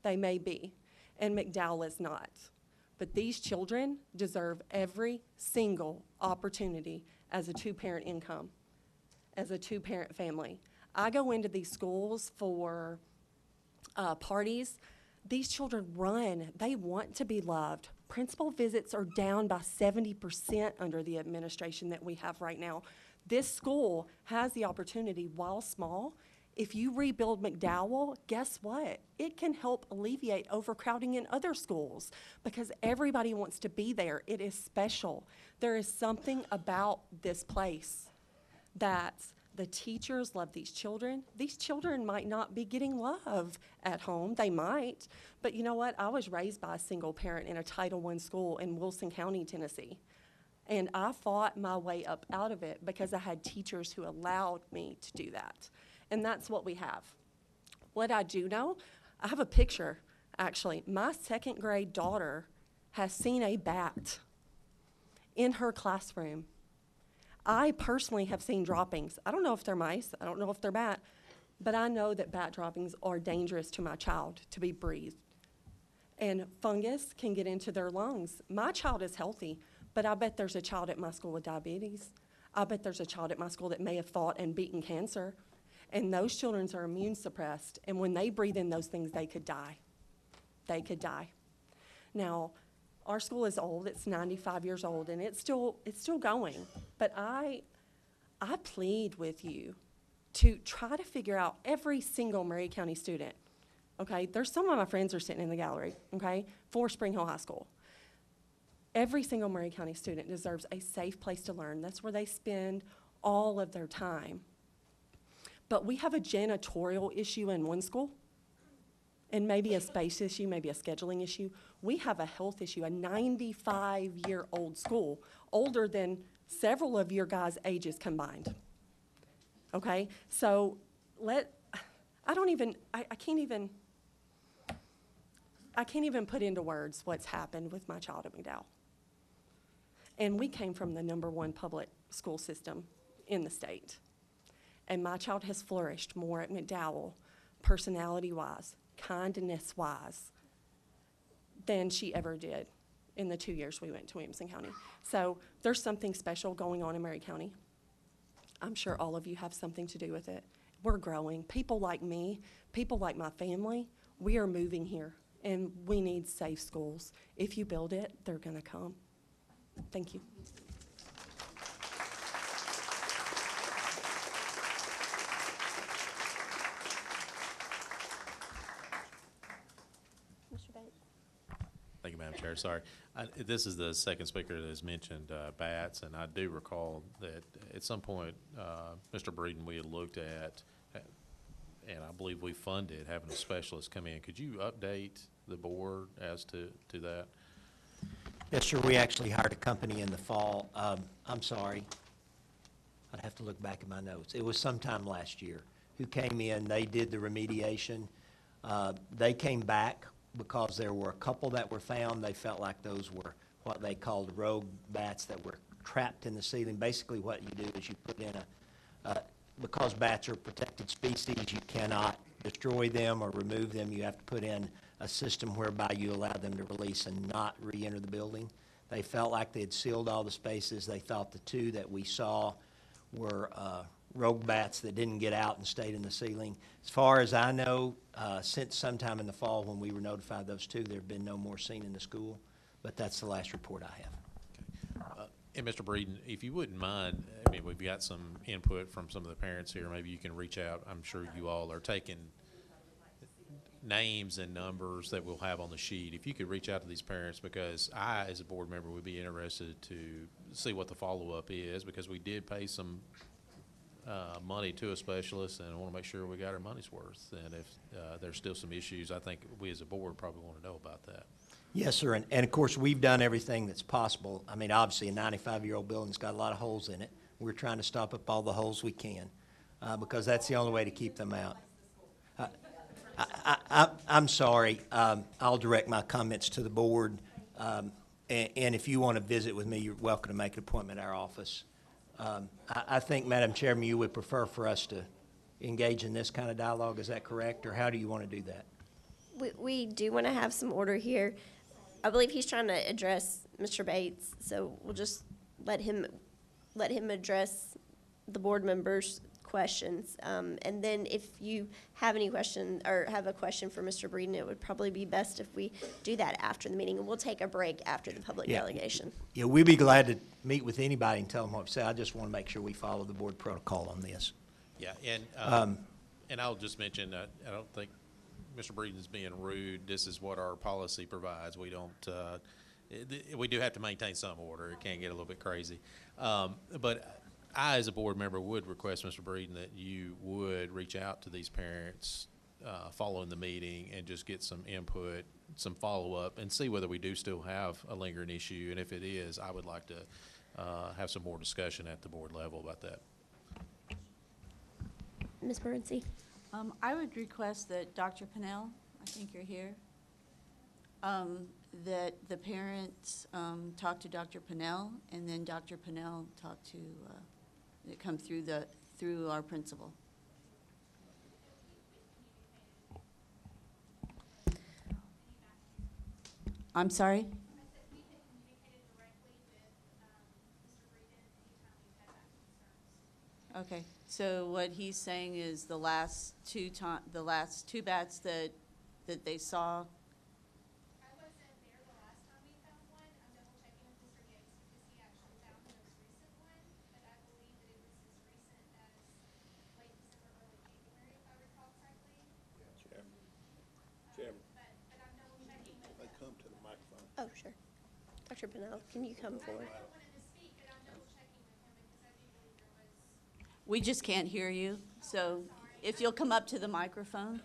They may be, and McDowell is not. But these children deserve every single opportunity as a 2-parent income, as a 2-parent family. I go into these schools for parties. These children run. They want to be loved. Principal visits are down by 70% under the administration that we have right now. This school has the opportunity, while small, if you rebuild McDowell, guess what? It can help alleviate overcrowding in other schools because everybody wants to be there. It is special. There is something about this place that The teachers love these children. These children might not be getting love at home. They might. But you know what? I was raised by a single parent in a Title I school in Wilson County, Tennessee. And I fought my way up out of it because I had teachers who allowed me to do that. And that's what we have. What I do know, I have a picture, actually. My second grade daughter has seen a bat in her classroom. I personally have seen droppings. I don't know if they're mice, I don't know if they're bat, but I know that bat droppings are dangerous to my child to be breathed. And fungus can get into their lungs. My child is healthy, but I bet there's a child at my school with diabetes. I bet there's a child at my school that may have fought and beaten cancer. And those children are immune suppressed, and when they breathe in those things, they could die. They could die. Now, our school is old, it's 95 years old, and it's still going. But I plead with you to try to figure out every single Maury County student, okay? There's some of my friends are sitting in the gallery, okay, for Spring Hill High School. Every single Maury County student deserves a safe place to learn. That's where they spend all of their time. But we have a janitorial issue in one school, and maybe a space issue, maybe a scheduling issue. We have a health issue, a 95-year-old school, older than several of your guys' ages combined. Okay? So I can't even put into words what's happened with my child at McDowell. And we came from the #1 public school system in the state. And my child has flourished more at McDowell, personality-wise, kindness-wise, than she ever did in the 2 years we went to Williamson County. So there's something special going on in Maury County. I'm sure all of you have something to do with it. We're growing. People like me, people like my family, we are moving here, and we need safe schools. If you build it, they're going to come. Thank you. Mr. Bates. Thank you, Madam Chair. Sorry. This is the second speaker that has mentioned bats, and I do recall that at some point, Mr. Breeden, we had looked at, and I believe we funded having a specialist come in. Could you update the board as to that? Yes, sir. We actually hired a company in the fall. I'm sorry. I'd have to look back at my notes. It was sometime last year who came in. They did the remediation. They came back because there were a couple that were found. They felt like those were what they called rogue bats that were trapped in the ceiling. Basically what you do is you put in because bats are protected species, you cannot destroy them or remove them. You have to put in a system whereby you allow them to release and not re-enter the building. They felt like they had sealed all the spaces. They thought the two that we saw were rogue bats that didn't get out and stayed in the ceiling. As far as I know, since sometime in the fall when we were notified of those two, there have been no more seen in the school, but that's the last report I have. And Mr. Breeden, if you wouldn't mind, I mean, we've got some input from some of the parents here. Maybe you can reach out. I'm sure you all are taking names and numbers that we'll have on the sheet. If you could reach out to these parents, because I, as a board member, would be interested to see what the follow-up is, because we did pay some money to a specialist, and I want to make sure we got our money's worth. And if there's still some issues, I think we as a board probably want to know about that. Yes, sir, and of course, we've done everything that's possible. I mean, obviously, a 95-year-old building's got a lot of holes in it. We're trying to stop up all the holes we can, because that's the only way to keep them out. I'm sorry. I'll direct my comments to the board, and if you want to visit with me, you're welcome to make an appointment at our office. I think, Madam Chairman, you would prefer for us to engage in this kind of dialogue. Is that correct, or how do you want to do that? We do want to have some order here. I believe he's trying to address Mr. Bates, so we'll just let him address the board members' questions. And then if you have any question or have a question for Mr. Breeden, it would probably be best if we do that after the meeting, and we'll take a break after the public delegation. Yeah, we'd be glad to meet with anybody and tell them what we say. I just want to make sure we follow the board protocol on this. Yeah, and I'll just mention, I don't think Mr. Breeden's being rude. This is what our policy provides. We don't, we do have to maintain some order. It can get a little bit crazy. But I, as a board member, would request, Mr. Breeden, that you would reach out to these parents following the meeting and just get some input, some follow-up, and see whether we do still have a lingering issue. And if it is, I would like to have some more discussion at the board level about that. Ms. Morency? I would request that Dr. Pennell, I think you're here, that the parents talk to Dr. Pennell, and then Dr. Pennell talk to, it come through our principal. I'm sorry? Okay, so what he's saying is the last two bats that they saw. I wasn't there the last time we found one. I'm double checking with Mr. Yates because he actually found the most recent one, but I believe that it was as recent as late December, early January, if I recall correctly. Chairman. But I'm double checking with him. Come to the microphone. Oh, sure. Dr. Pennell, can you come forward? I wanted to speak, but I'm double checking with him because I do believe there was. We just can't hear you, so if you'll come up to the microphone.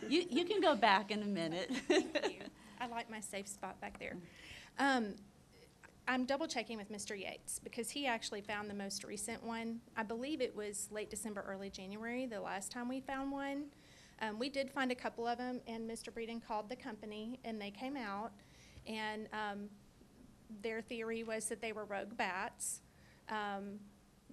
You can go back in a minute. Thank you. I like my safe spot back there. I'm double checking with Mr. Yates because he actually found the most recent one. I believe it was late December, early January, the last time we found one. We did find a couple of them, and Mr. Breeden called the company, and they came out, and their theory was that they were rogue bats.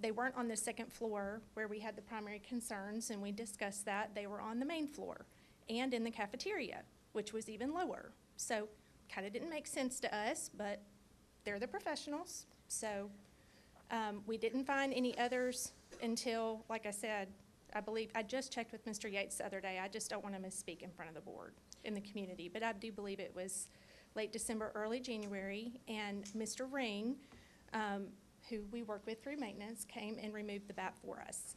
They weren't on the second floor where we had the primary concerns, and we discussed that. They were on the main floor and in the cafeteria, which was even lower. So kind of didn't make sense to us, but they're the professionals. So we didn't find any others until, like I said, I believe, I just checked with Mr. Yates the other day. I just don't want to misspeak in front of the board in the community. But I do believe it was late December, early January, and Mr. Ring, who we work with through maintenance, came and removed the bat for us.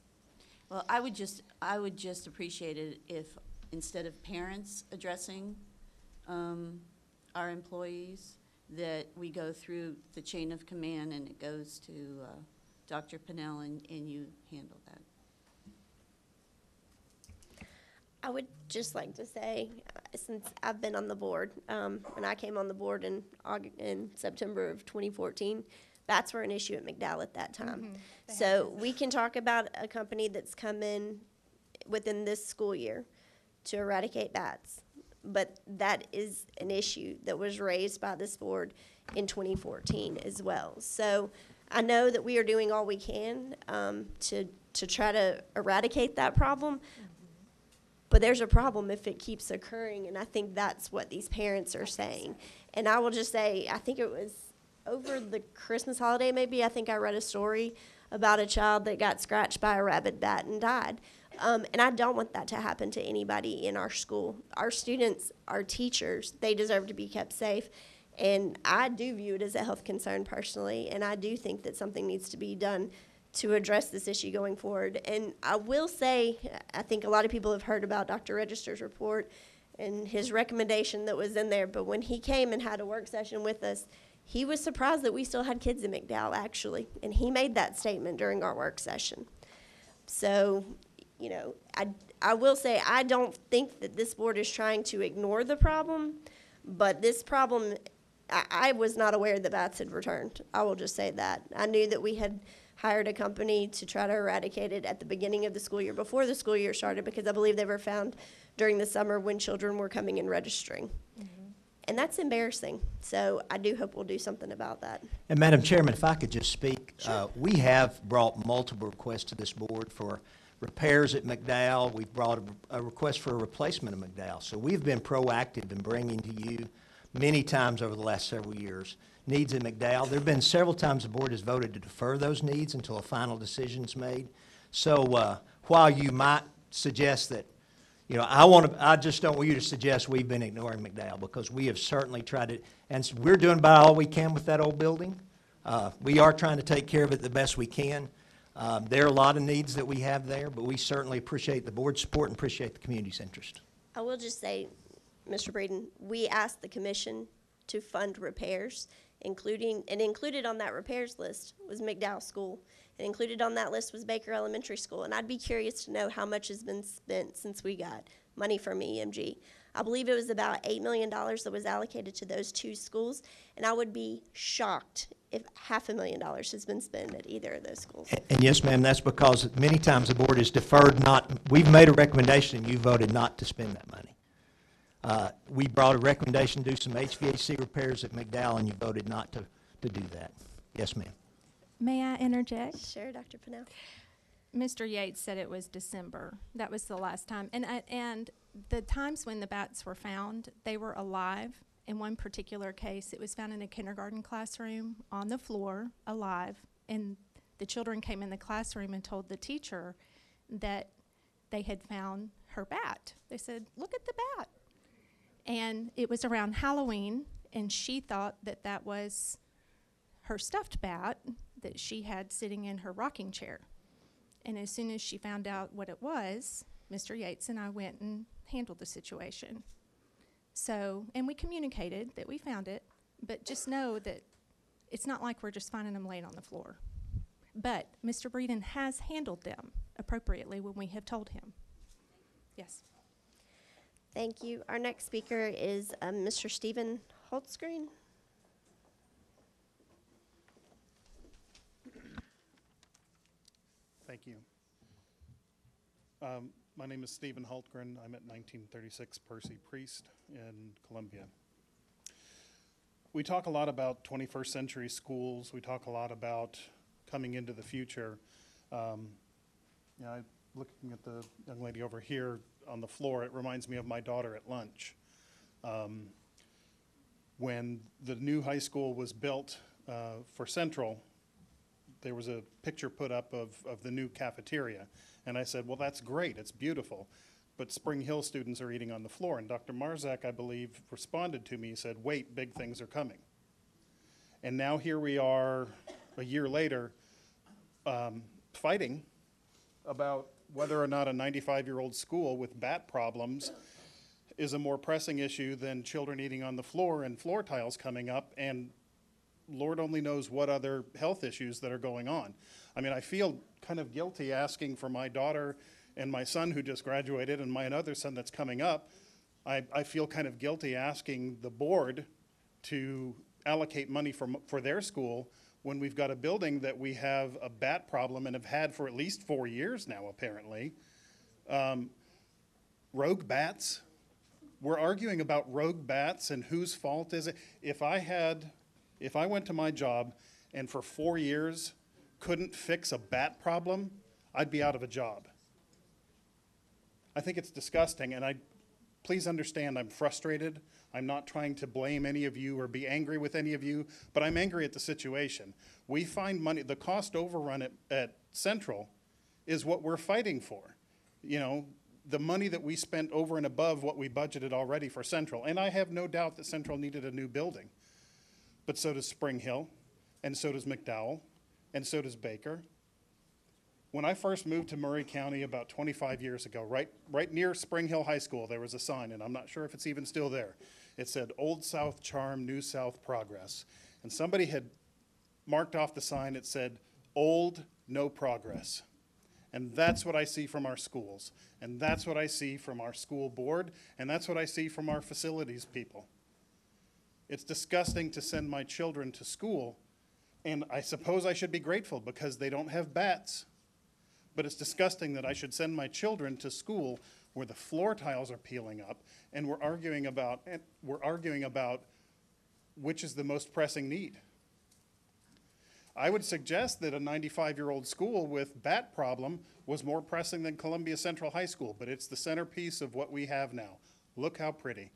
Well, I would just appreciate it if, instead of parents addressing our employees, that we go through the chain of command and it goes to Dr. Pennell and you handle that. I would just like to say, since I've been on the board, and I came on the board in September of 2014, bats were an issue at McDowell at that time. So we can talk about a company that's come in within this school year to eradicate bats, but that is an issue that was raised by this board in 2014 as well. So I know that we are doing all we can to try to eradicate that problem. But there's a problem if it keeps occurring, and I think that's what these parents are saying. And I will just say, I think it was over the Christmas holiday maybe, I think I read a story about a child that got scratched by a rabid bat and died. And I don't want that to happen to anybody in our school. Our students, our teachers, they deserve to be kept safe. And I do view it as a health concern personally, and I do think that something needs to be done to address this issue going forward. And I will say, I think a lot of people have heard about Dr. Register's report and his recommendation that was in there, but when he came and had a work session with us, he was surprised that we still had kids in McDowell, actually, and he made that statement during our work session. So, you know, I will say I don't think that this board is trying to ignore the problem, but this problem, I was not aware that bats had returned. I will just say that. I knew that we had hired a company to try to eradicate it at the beginning of the school year, before the school year started, because I believe they were found during the summer when children were coming and registering. And that's embarrassing. So I do hope we'll do something about that. And Madam Chairman, if I could just speak, we have brought multiple requests to this board for repairs at McDowell. We've brought a request for a replacement of McDowell. So we've been proactive in bringing to you many times over the last several years needs at McDowell. There have been several times the board has voted to defer those needs until a final decision's made. So while you might suggest that, you know, I just don't want you to suggest we've been ignoring McDowell, because we have certainly tried to, and we're doing about all we can with that old building. We are trying to take care of it the best we can. There are a lot of needs that we have there, but we certainly appreciate the board's support and appreciate the community's interest. I will just say, Mr. Breeden, we asked the commission to fund repairs, included on that repairs list was McDowell School. And included on that list was Baker Elementary School. And I'd be curious to know how much has been spent since we got money from EMG. I believe it was about $8 million that was allocated to those two schools. And I would be shocked if $500,000 has been spent at either of those schools. And yes, ma'am, that's because many times the board has deferred we've made a recommendation and you voted not to spend that money. We brought a recommendation to do some HVAC repairs at McDowell and you voted not to do that. Yes, ma'am. May I interject? Sure, Dr. Pennell. Mr. Yates said it was December. That was the last time. And the times when the bats were found, they were alive. In one particular case, it was found in a kindergarten classroom on the floor, alive. And the children came in the classroom and told the teacher that they had found her bat. They said, "Look at the bat." And it was around Halloween, and she thought that that was her stuffed bat that she had sitting in her rocking chair. And as soon as she found out what it was, Mr. Yates and I went and handled the situation. So, and we communicated that we found it, but just know that it's not like we're just finding them laying on the floor. But Mr. Breeden has handled them appropriately when we have told him. Yes. Thank you. Our next speaker is Mr. Stephen Holtzgreen. Thank you. My name is Stephen Hultgren. I'm at 1936 Percy Priest in Columbia. We talk a lot about 21st century schools. We talk a lot about coming into the future. Looking at the young lady over here on the floor, it reminds me of my daughter at lunch. When the new high school was built for Central, there was a picture put up of the new cafeteria. And I said, well, that's great, it's beautiful. But Spring Hill students are eating on the floor. And Dr. Marzak, I believe, responded to me, he said, wait, big things are coming. And now here we are, a year later, fighting about whether or not a 95-year-old school with bat problems is a more pressing issue than children eating on the floor and floor tiles coming up, and Lord only knows what other health issues that are going on. I mean, I feel kind of guilty asking for my daughter and my son who just graduated and my other son that's coming up. I feel kind of guilty asking the board to allocate money for their school when we've got a building that we have a bat problem and have had for at least 4 years now, apparently. Rogue bats. We're arguing about rogue bats and whose fault is it. If I went to my job and for 4 years couldn't fix a bat problem, I'd be out of a job. I think it's disgusting, and please understand I'm frustrated. I'm not trying to blame any of you or be angry with any of you, but I'm angry at the situation. We find money, the cost overrun at Central is what we're fighting for. You know, the money that we spent over and above what we budgeted already for Central, and I have no doubt that Central needed a new building. But so does Spring Hill, and so does McDowell, and so does Baker. When I first moved to Murray County about 25 years ago, right near Spring Hill High School, there was a sign, and I'm not sure if it's even still there. It said, Old South Charm, New South Progress. And somebody had marked off the sign, it said, Old, no progress. And that's what I see from our schools. And that's what I see from our school board. And that's what I see from our facilities people. It's disgusting to send my children to school, and I suppose I should be grateful because they don't have bats. But it's disgusting that I should send my children to school where the floor tiles are peeling up, and we're arguing about which is the most pressing need. I would suggest that a 95-year-old school with bat problem was more pressing than Columbia Central High School, but it's the centerpiece of what we have now. Look how pretty.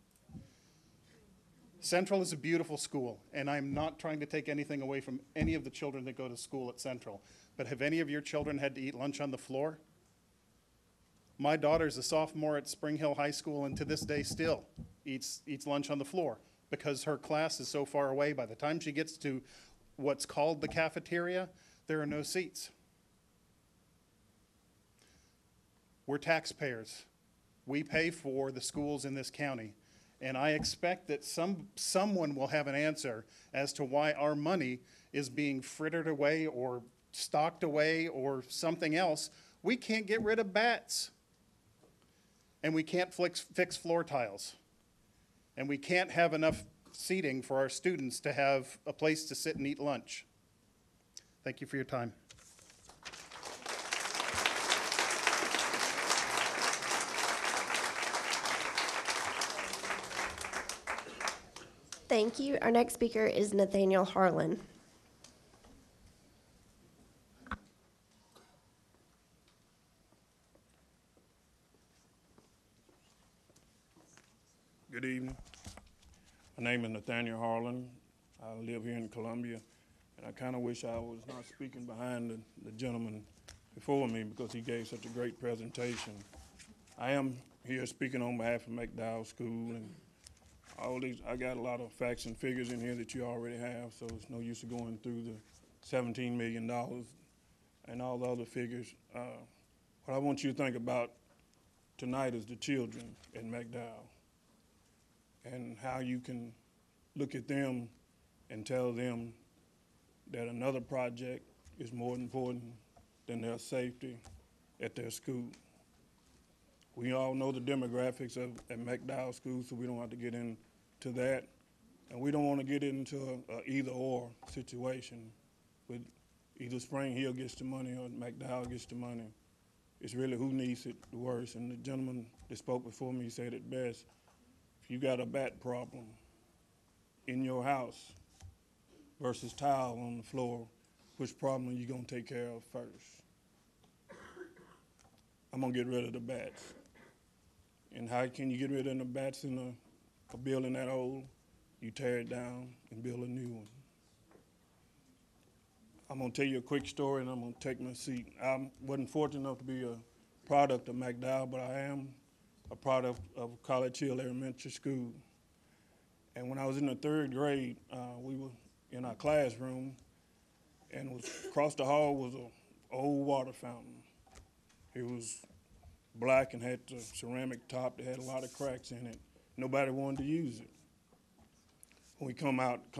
Central is a beautiful school, and I'm not trying to take anything away from any of the children that go to school at Central. But have any of your children had to eat lunch on the floor? My daughter's a sophomore at Spring Hill High School, and to this day still eats lunch on the floor because her class is so far away. By the time she gets to what's called the cafeteria, there are no seats. We're taxpayers. We pay for the schools in this county. And I expect that someone will have an answer as to why our money is being frittered away or stocked away or something else. We can't get rid of bats. And we can't fix floor tiles. And we can't have enough seating for our students to have a place to sit and eat lunch. Thank you for your time. Thank you. Our next speaker is Nathaniel Harlan. Good evening. My name is Nathaniel Harlan. I live here in Columbia, and I kind of wish I was not speaking behind the gentleman before me because he gave such a great presentation. I am here speaking on behalf of McDowell School, and all these, I got a lot of facts and figures in here that you already have, so it's no use of going through the $17 million and all the other figures. What I want you to think about tonight is the children at McDowell and how you can look at them and tell them that another project is more important than their safety at their school. We all know the demographics at McDowell School, so we don't have to get into that. And we don't want to get into a either-or situation with either Spring Hill gets the money or McDowell gets the money. It's really who needs it the worst. And the gentleman that spoke before me said it best. If you got a bat problem in your house versus tile on the floor, which problem are you going to take care of first? I'm going to get rid of the bats. And how can you get rid of the bats in a building that old? You tear it down and build a new one. I'm going to tell you a quick story and I'm going to take my seat. I wasn't fortunate enough to be a product of McDowell, but I am a product of College Hill Elementary School. And when I was in the 3rd grade, we were in our classroom, and across the hall was an old water fountain. It was black and had the ceramic top that had a lot of cracks in it. Nobody wanted to use it. When we come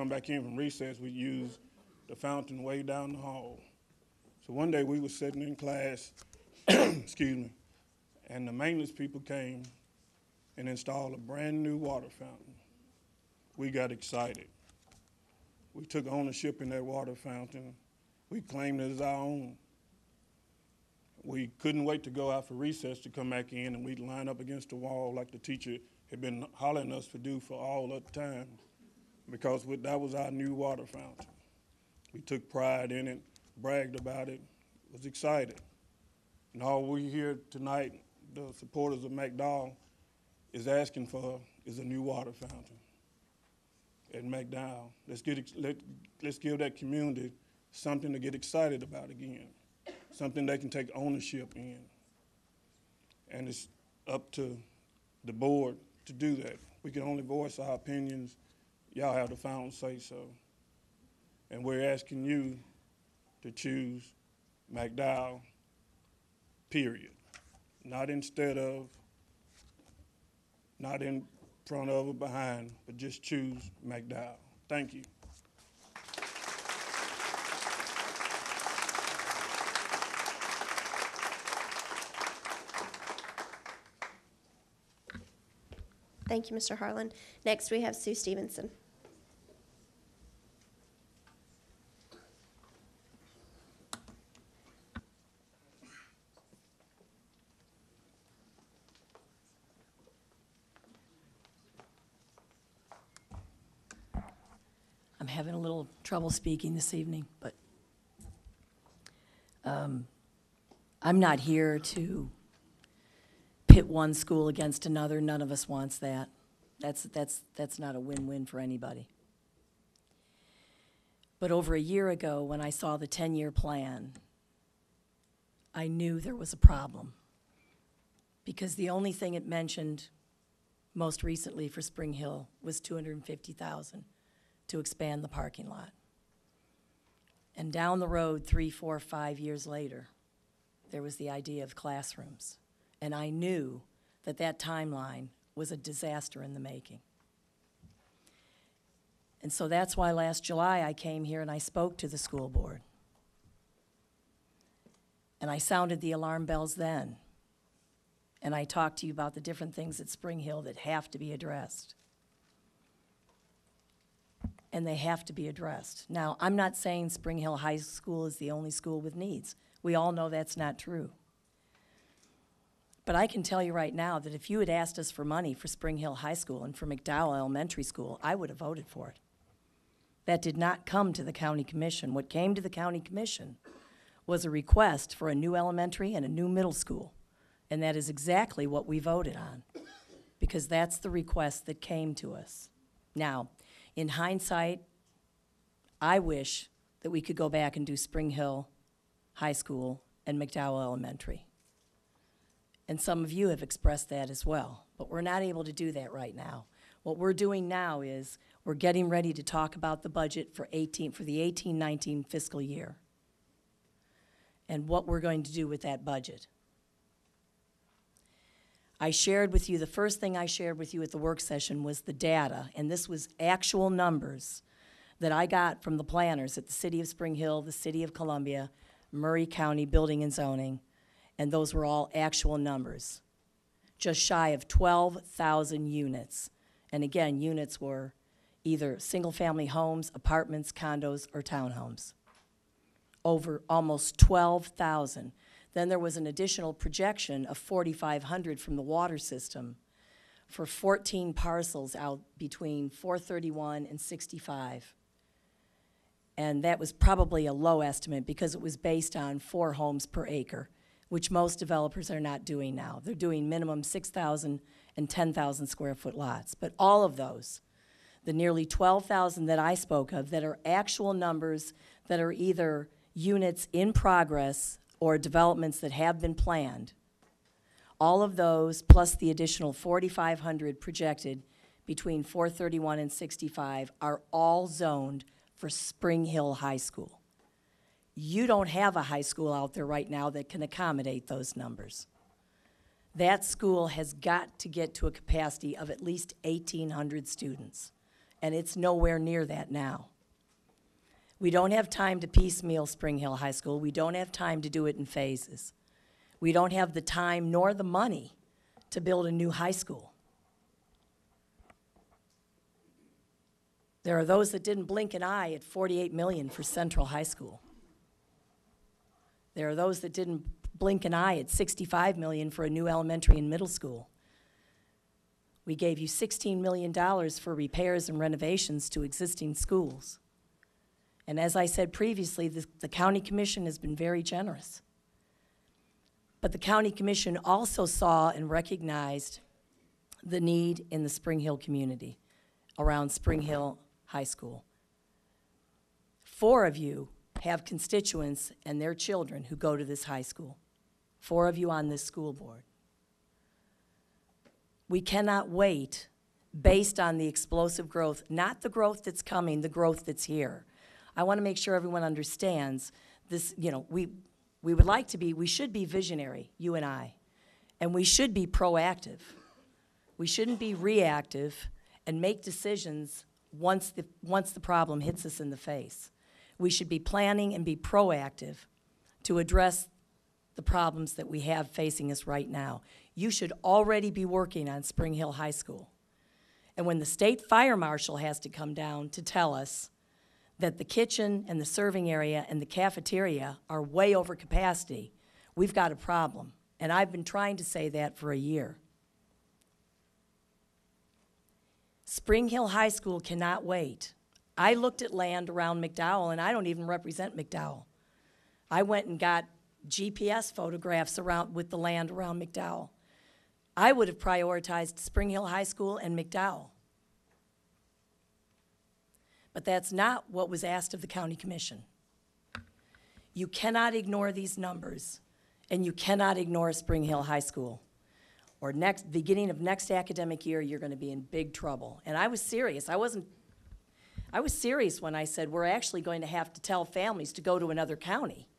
back in from recess, we'd use the fountain way down the hall. So one day we were sitting in class, excuse me, and the maintenance people came and installed a brand new water fountain. We got excited. We took ownership in that water fountain. We claimed it as our own. We couldn't wait to go out for recess to come back in, and we'd line up against the wall like the teacher had been hollering us to do for all that time, because that was our new water fountain. We took pride in it, bragged about it, was excited. And all we hear tonight, the supporters of McDowell, is asking for is a new water fountain at McDowell. Let's give that community something to get excited about again, something they can take ownership in. And it's up to the board to do that. We can only voice our opinions. Y'all have the final say so. And we're asking you to choose McDowell, period. Not instead of, not in front of or behind, but just choose McDowell. Thank you. Thank you, Mr. Harlan. Next, we have Sue Stevenson. I'm having a little trouble speaking this evening, but I'm not here to pit one school against another. None of us wants that. That's not a win-win for anybody. But over a year ago, when I saw the 10-year plan, I knew there was a problem, because the only thing it mentioned most recently for Spring Hill was $250,000 to expand the parking lot. And down the road, 3, 4, 5 years later, there was the idea of classrooms. And I knew that that timeline was a disaster in the making. And so that's why last July I came here and I spoke to the school board. And I sounded the alarm bells then. And I talked to you about the different things at Spring Hill that have to be addressed. And they have to be addressed. Now, I'm not saying Spring Hill High School is the only school with needs. We all know that's not true. But I can tell you right now that if you had asked us for money for Spring Hill High School and for McDowell Elementary School, I would have voted for it. That did not come to the county commission. What came to the county commission was a request for a new elementary and a new middle school. And that is exactly what we voted on, because that's the request that came to us. Now, in hindsight, I wish that we could go back and do Spring Hill High School and McDowell Elementary. And some of you have expressed that as well, but we're not able to do that right now. What we're doing now is we're getting ready to talk about the budget for the 18-19 fiscal year and what we're going to do with that budget. I shared with you, the first thing I shared with you at the work session was the data, and this was actual numbers that I got from the planners at the City of Spring Hill, the City of Columbia, Murray County Building and Zoning, and those were all actual numbers. Just shy of 12,000 units. And again, units were either single-family homes, apartments, condos, or townhomes. Over almost 12,000. Then there was an additional projection of 4,500 from the water system for 14 parcels out between 431 and 65. And that was probably a low estimate because it was based on 4 homes per acre, which most developers are not doing now. They're doing minimum 6,000 and 10,000 square foot lots. But all of those, the nearly 12,000 that I spoke of, that are actual numbers that are either units in progress or developments that have been planned, all of those plus the additional 4,500 projected between 431 and 65 are all zoned for Spring Hill High School. You don't have a high school out there right now that can accommodate those numbers. That school has got to get to a capacity of at least 1,800 students, and it's nowhere near that now. We don't have time to piecemeal Spring Hill High School. We don't have time to do it in phases. We don't have the time nor the money to build a new high school. There are those that didn't blink an eye at $48 million for Central High School. There are those that didn't blink an eye at $65 million for a new elementary and middle school. We gave you $16 million for repairs and renovations to existing schools. And as I said previously, the county commission has been very generous. But the county commission also saw and recognized the need in the Spring Hill community around Spring Hill High School. 4 of you have constituents and their children who go to this high school. 4 of you on this school board. We cannot wait based on the explosive growth, not the growth that's coming, the growth that's here. I want to make sure everyone understands this. You know, we would like to be, we should be visionary, you and I, and we should be proactive. We shouldn't be reactive and make decisions once the problem hits us in the face. We should be planning and be proactive to address the problems that we have facing us right now. You should already be working on Spring Hill High School. And when the state fire marshal has to come down to tell us that the kitchen and the serving area and the cafeteria are way over capacity, we've got a problem. And I've been trying to say that for a year. Spring Hill High School cannot wait. I looked at land around McDowell, and I don't even represent McDowell. I went and got GPS photographs around with the land around McDowell. I would have prioritized Spring Hill High School and McDowell. But that's not what was asked of the county commission. You cannot ignore these numbers, and you cannot ignore Spring Hill High School. Or beginning of next academic year, you're going to be in big trouble. And I was serious. I was serious when I said we're actually going to have to tell families to go to another county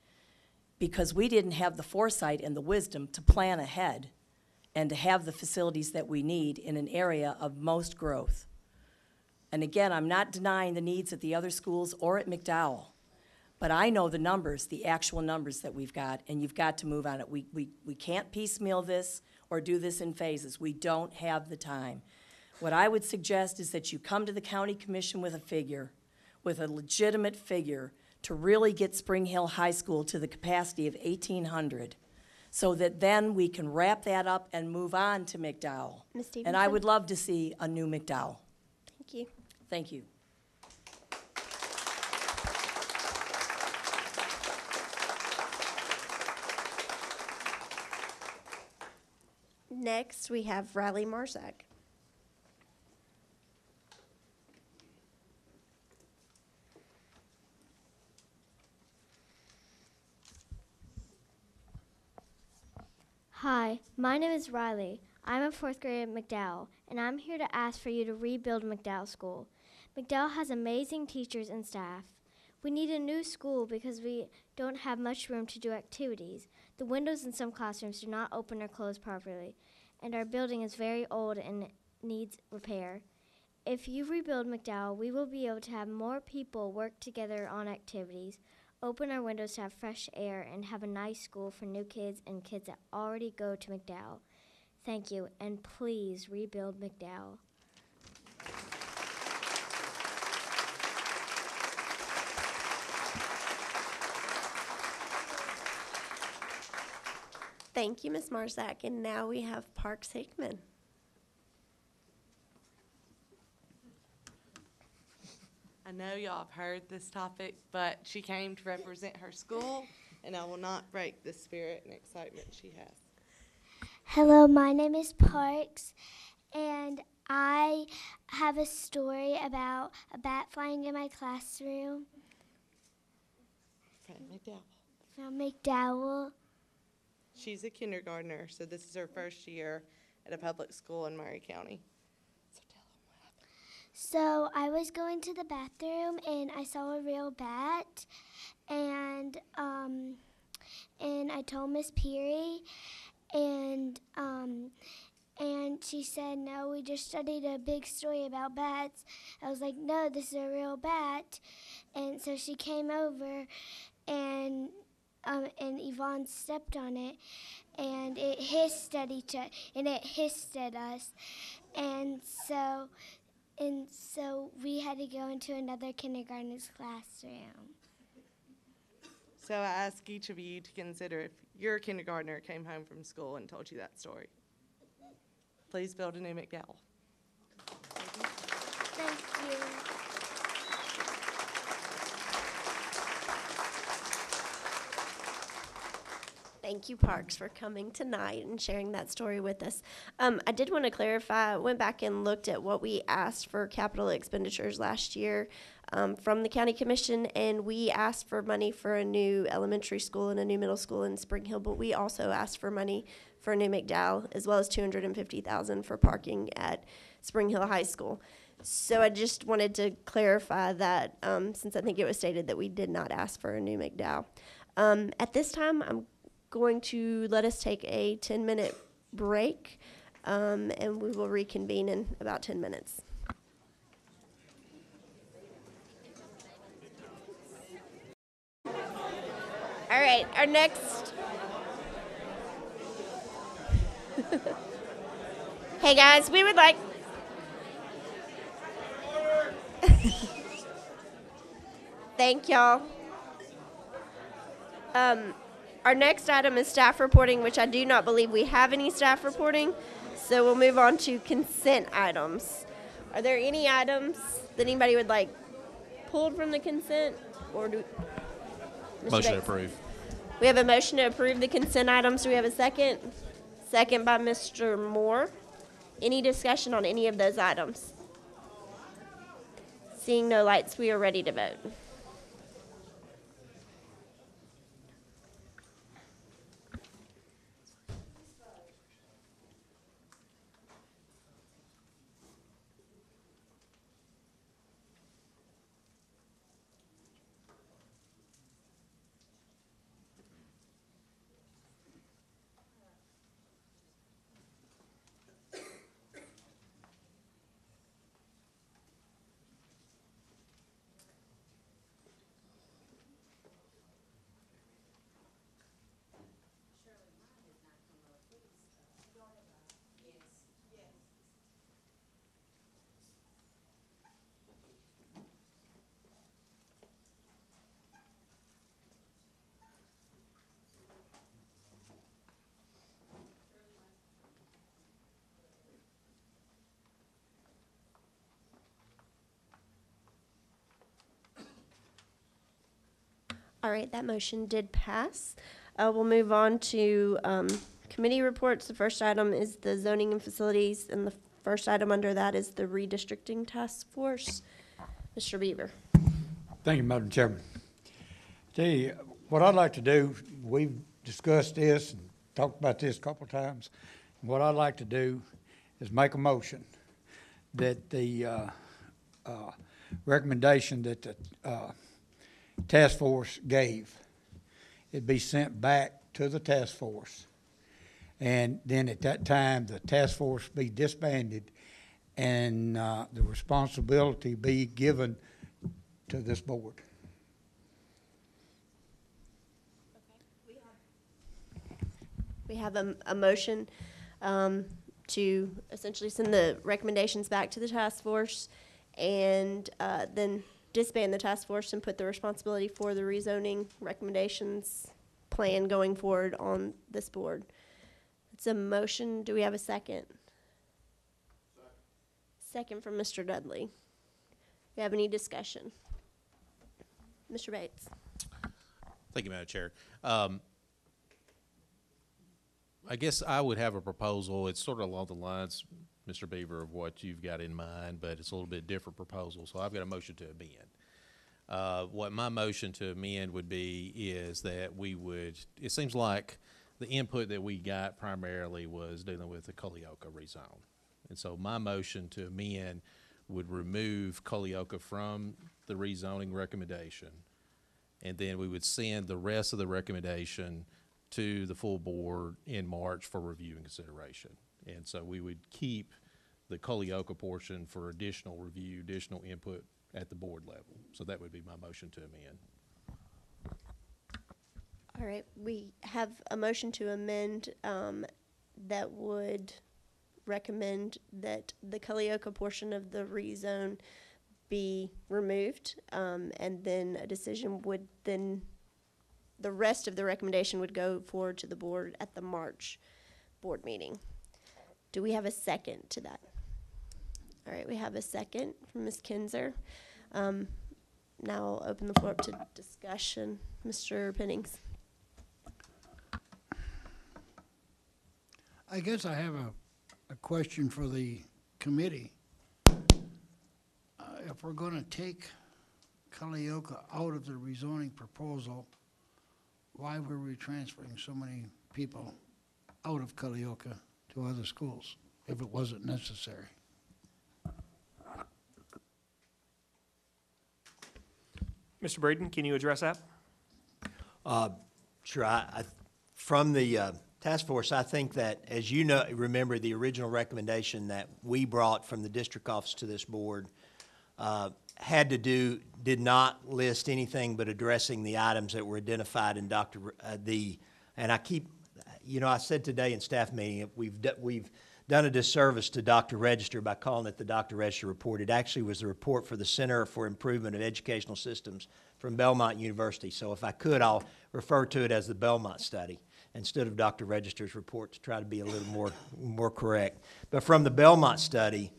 because we didn't have the foresight and the wisdom to plan ahead and to have the facilities that we need in an area of most growth. And again, I'm not denying the needs at the other schools or at McDowell, but I know the numbers, the actual numbers that we've got, and you've got to move on it. We can't piecemeal this or do this in phases. We don't have the time. What I would suggest is that you come to the county commission with a figure, with a legitimate figure, to really get Spring Hill High School to the capacity of 1,800, so that then we can wrap that up and move on to McDowell. Ms. And I Stevenson? would love to see a new McDowell. Thank you. Thank you. Next, we have Riley Marzak. Hi, my name is Riley. I'm a fourth grade at McDowell, and I'm here to ask for you to rebuild McDowell School. McDowell has amazing teachers and staff. We need a new school because we don't have much room to do activities. The windows in some classrooms do not open or close properly, and our building is very old and needs repair. If you rebuild McDowell, we will be able to have more people work together on activities, open our windows to have fresh air, and have a nice school for new kids and kids that already go to McDowell. Thank you, and please rebuild McDowell. Thank you, Ms. Marzak. And now we have Parks Hickman. I know y'all have heard this topic, but she came to represent her school, and I will not break the spirit and excitement she has. Hello, my name is Parks, and I have a story about a bat flying in my classroom From McDowell. from McDowell. She's a kindergartner, so this is her first year at a public school in Murray County. So tell them what happened. So I was going to the bathroom and I saw a real bat, and I told Miss Peary, and she said, "No, we just studied a big story about bats." I was like, "No, this is a real bat," and so she came over, and Yvonne stepped on it, and it hissed at us, and so we had to go into another kindergarten's classroom. So I ask each of you to consider if your kindergartner came home from school and told you that story. Please build a new McDowell. Thank you. Thank you, Parks, for coming tonight and sharing that story with us. I did want to clarify, I went back and looked at what we asked for capital expenditures last year from the county commission, and we asked for money for a new elementary school and a new middle school in Spring Hill, but we also asked for money for a new McDowell, as well as $250,000 for parking at Spring Hill High School. So I just wanted to clarify that, since I think it was stated that we did not ask for a new McDowell. At this time, I'm going to let us take a 10-minute break, and we will reconvene in about 10 minutes. All right, our next. Hey guys, we would like. Thank y'all. Our next item is staff reporting, which I do not believe we have any staff reporting. So we'll move on to consent items. Are there any items that anybody would like pulled from the consent? Or do Mr. Motion Bates? approved. We have a motion to approve the consent items. Do we have a second? Second by Mr. Moore. Any discussion on any of those items? Seeing no lights, we are ready to vote. All right, that motion did pass. We'll move on to committee reports. The first item is the zoning and facilities, and the first item under that is the redistricting task force. Mr. Beaver. Thank you, Madam Chairman. Gee, what I'd like to do, we've discussed this and talked about this a couple of times. What I'd like to do is make a motion that the recommendation that the task force gave, it be sent back to the task force. And then at that time, the task force be disbanded and the responsibility be given to this board. We have a motion to essentially send the recommendations back to the task force and then disband the task force and put the responsibility for the rezoning recommendations plan going forward on this board. It's a motion. Do we have a second? Second from Mr. Dudley. Do we have any discussion? Mr. Bates. Thank you, Madam Chair. I guess I would have a proposal. It's sort of along the lines, Mr. Beaver, of what you've got in mind, but it's a little bit different proposal. So I've got a motion to amend. What my motion to amend would be is that we would, it seems like the input that we got primarily was dealing with the Culleoka rezone. And so my motion to amend would remove Culleoka from the rezoning recommendation, and then we would send the rest of the recommendation to the full board in March for review and consideration. And so we would keep the Culleoka portion for additional review, additional input at the board level. So that would be my motion to amend. All right, we have a motion to amend that would recommend that the Culleoka portion of the rezone be removed, and then a decision would then, the rest of the recommendation would go forward to the board at the March board meeting. Do we have a second to that? All right, we have a second from Ms. Kinzer. Now I'll open the floor up to discussion. Mr. Pennings. I guess I have a question for the committee. If we're going to take Culleoka out of the rezoning proposal, why were we transferring so many people out of Culleoka to other schools if it wasn't necessary? Mr. Braden, can you address that? Sure. From the task force, I think that, as you know, remember the original recommendation that we brought from the district office to this board did not list anything but addressing the items that were identified in and I keep, I said today in staff meeting, we've done a disservice to Dr. Register by calling it the Dr. Register report. It actually was the report for the Center for Improvement of Educational Systems from Belmont University. So if I could, I'll refer to it as the Belmont study instead of Dr. Register's report to try to be a little more correct. But from the Belmont study,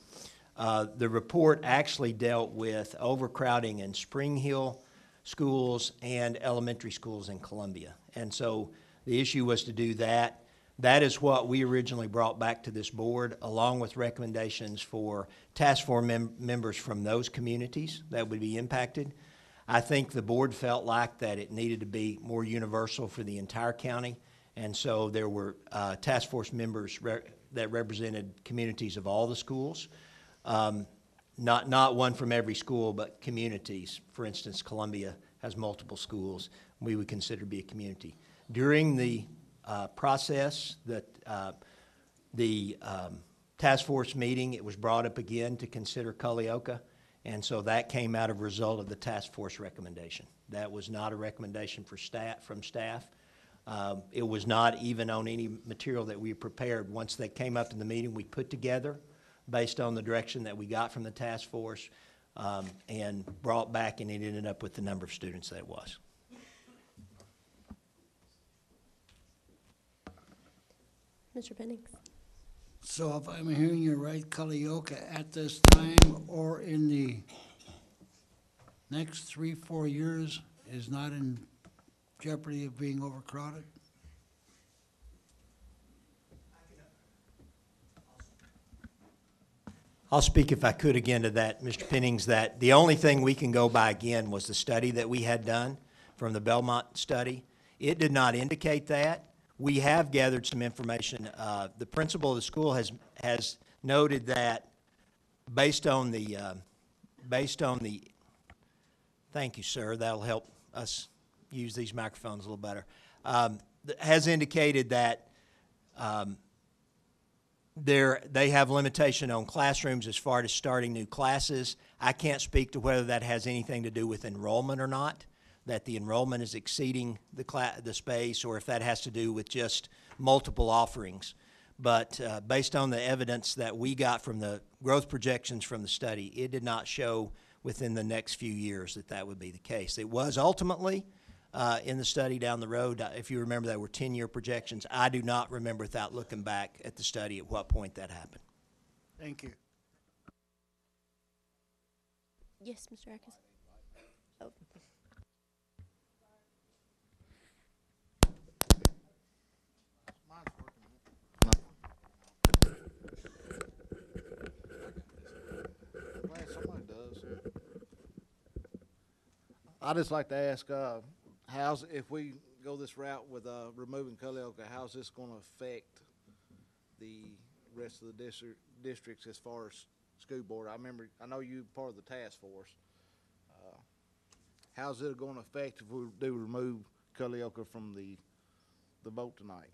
the report actually dealt with overcrowding in Spring Hill schools and elementary schools in Columbia. And so the issue was to do that. That is what we originally brought back to this board, along with recommendations for task force members from those communities that would be impacted. I think the board felt like that it needed to be more universal for the entire county, and so there were task force members that represented communities of all the schools. Not one from every school, but communities. For instance, Columbia has multiple schools. We would consider to be a community. During the process that the task force meeting, it was brought up again to consider Culleoka, and so that came out of a result of the task force recommendation. That was not a recommendation from staff. It was not even on any material that we prepared. Once they came up in the meeting, we put together based on the direction that we got from the task force and brought back, and it ended up with the number of students that it was. Mr. Pennings. So if I'm hearing you right, Culleoka at this time or in the next 3-4 years is not in jeopardy of being overcrowded? I'll speak if I could again to that, Mr. Pennings, that the only thing we can go by again was the study that we had done from the Belmont study. It did not indicate that. We have gathered some information. The principal of the school has noted that based on the, thank you, sir, that'll help us use these microphones a little better, has indicated that they have limitation on classrooms as far as starting new classes. I can't speak to whether that has anything to do with enrollment or not, that the enrollment is exceeding the space, or if that has to do with just multiple offerings. But based on the evidence that we got from the growth projections from the study, it did not show within the next few years that that would be the case. It was ultimately in the study down the road. If you remember, there were 10-year projections. I do not remember, without looking back at the study, at what point that happened. Thank you. Yes, Mr. Atkins. Oh. Glad somebody does. I'd just like to ask, how's, if we go this route with removing Culleoka, how's this going to affect the rest of the districts as far as school board? I know you part of the task force. How's it going to affect if we do remove Culleoka from the vote tonight?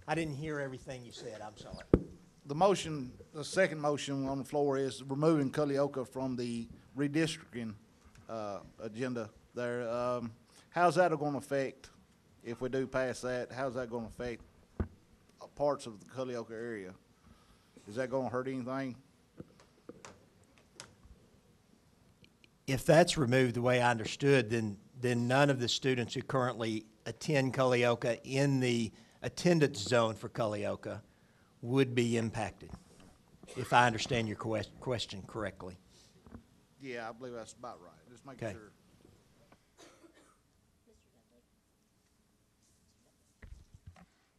I didn't hear everything you said. I'm sorry. The second motion on the floor is removing Culleoka from the redistricting agenda there. How's that going to affect, if we do pass that, how's that going to affect parts of the Culleoka area? Is that going to hurt anything? If that's removed the way I understood, then none of the students who currently attend Culleoka in the attendance zone for Culleoka would be impacted, if I understand your question correctly. Yeah, I believe that's about right. Just making Okay. sure.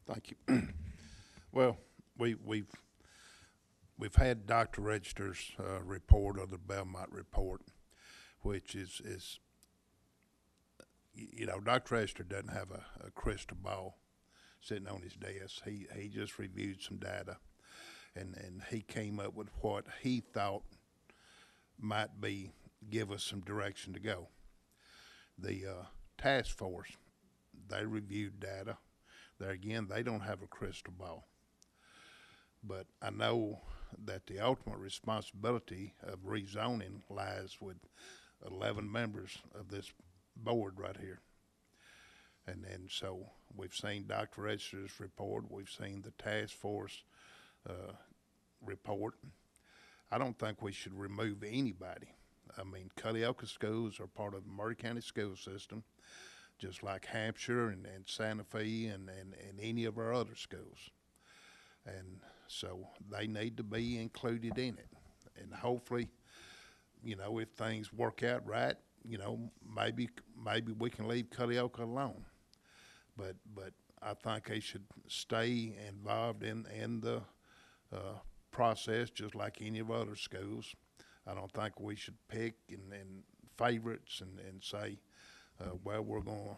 Thank you. Well, we've had Dr. Register's report, or the Belmont report, which is you know, Dr. Register doesn't have a crystal ball sitting on his desk. He just reviewed some data, and he came up with what he thought might give us some direction to go. The task force, they reviewed data. There again, they don't have a crystal ball. But I know that the ultimate responsibility of rezoning lies with 11 members of this board right here. And so we've seen Dr. Register's report. We've seen the task force report. I don't think we should remove anybody. I mean, Culleoka schools are part of the Murray County school system, just like Hampshire and Santa Fe and any of our other schools. And so they need to be included in it. And hopefully, you know, if things work out right, you know, maybe we can leave Culleoka alone. But I think they should stay involved in the process just like any of other schools. I don't think we should pick and favorites and say, well, we're going to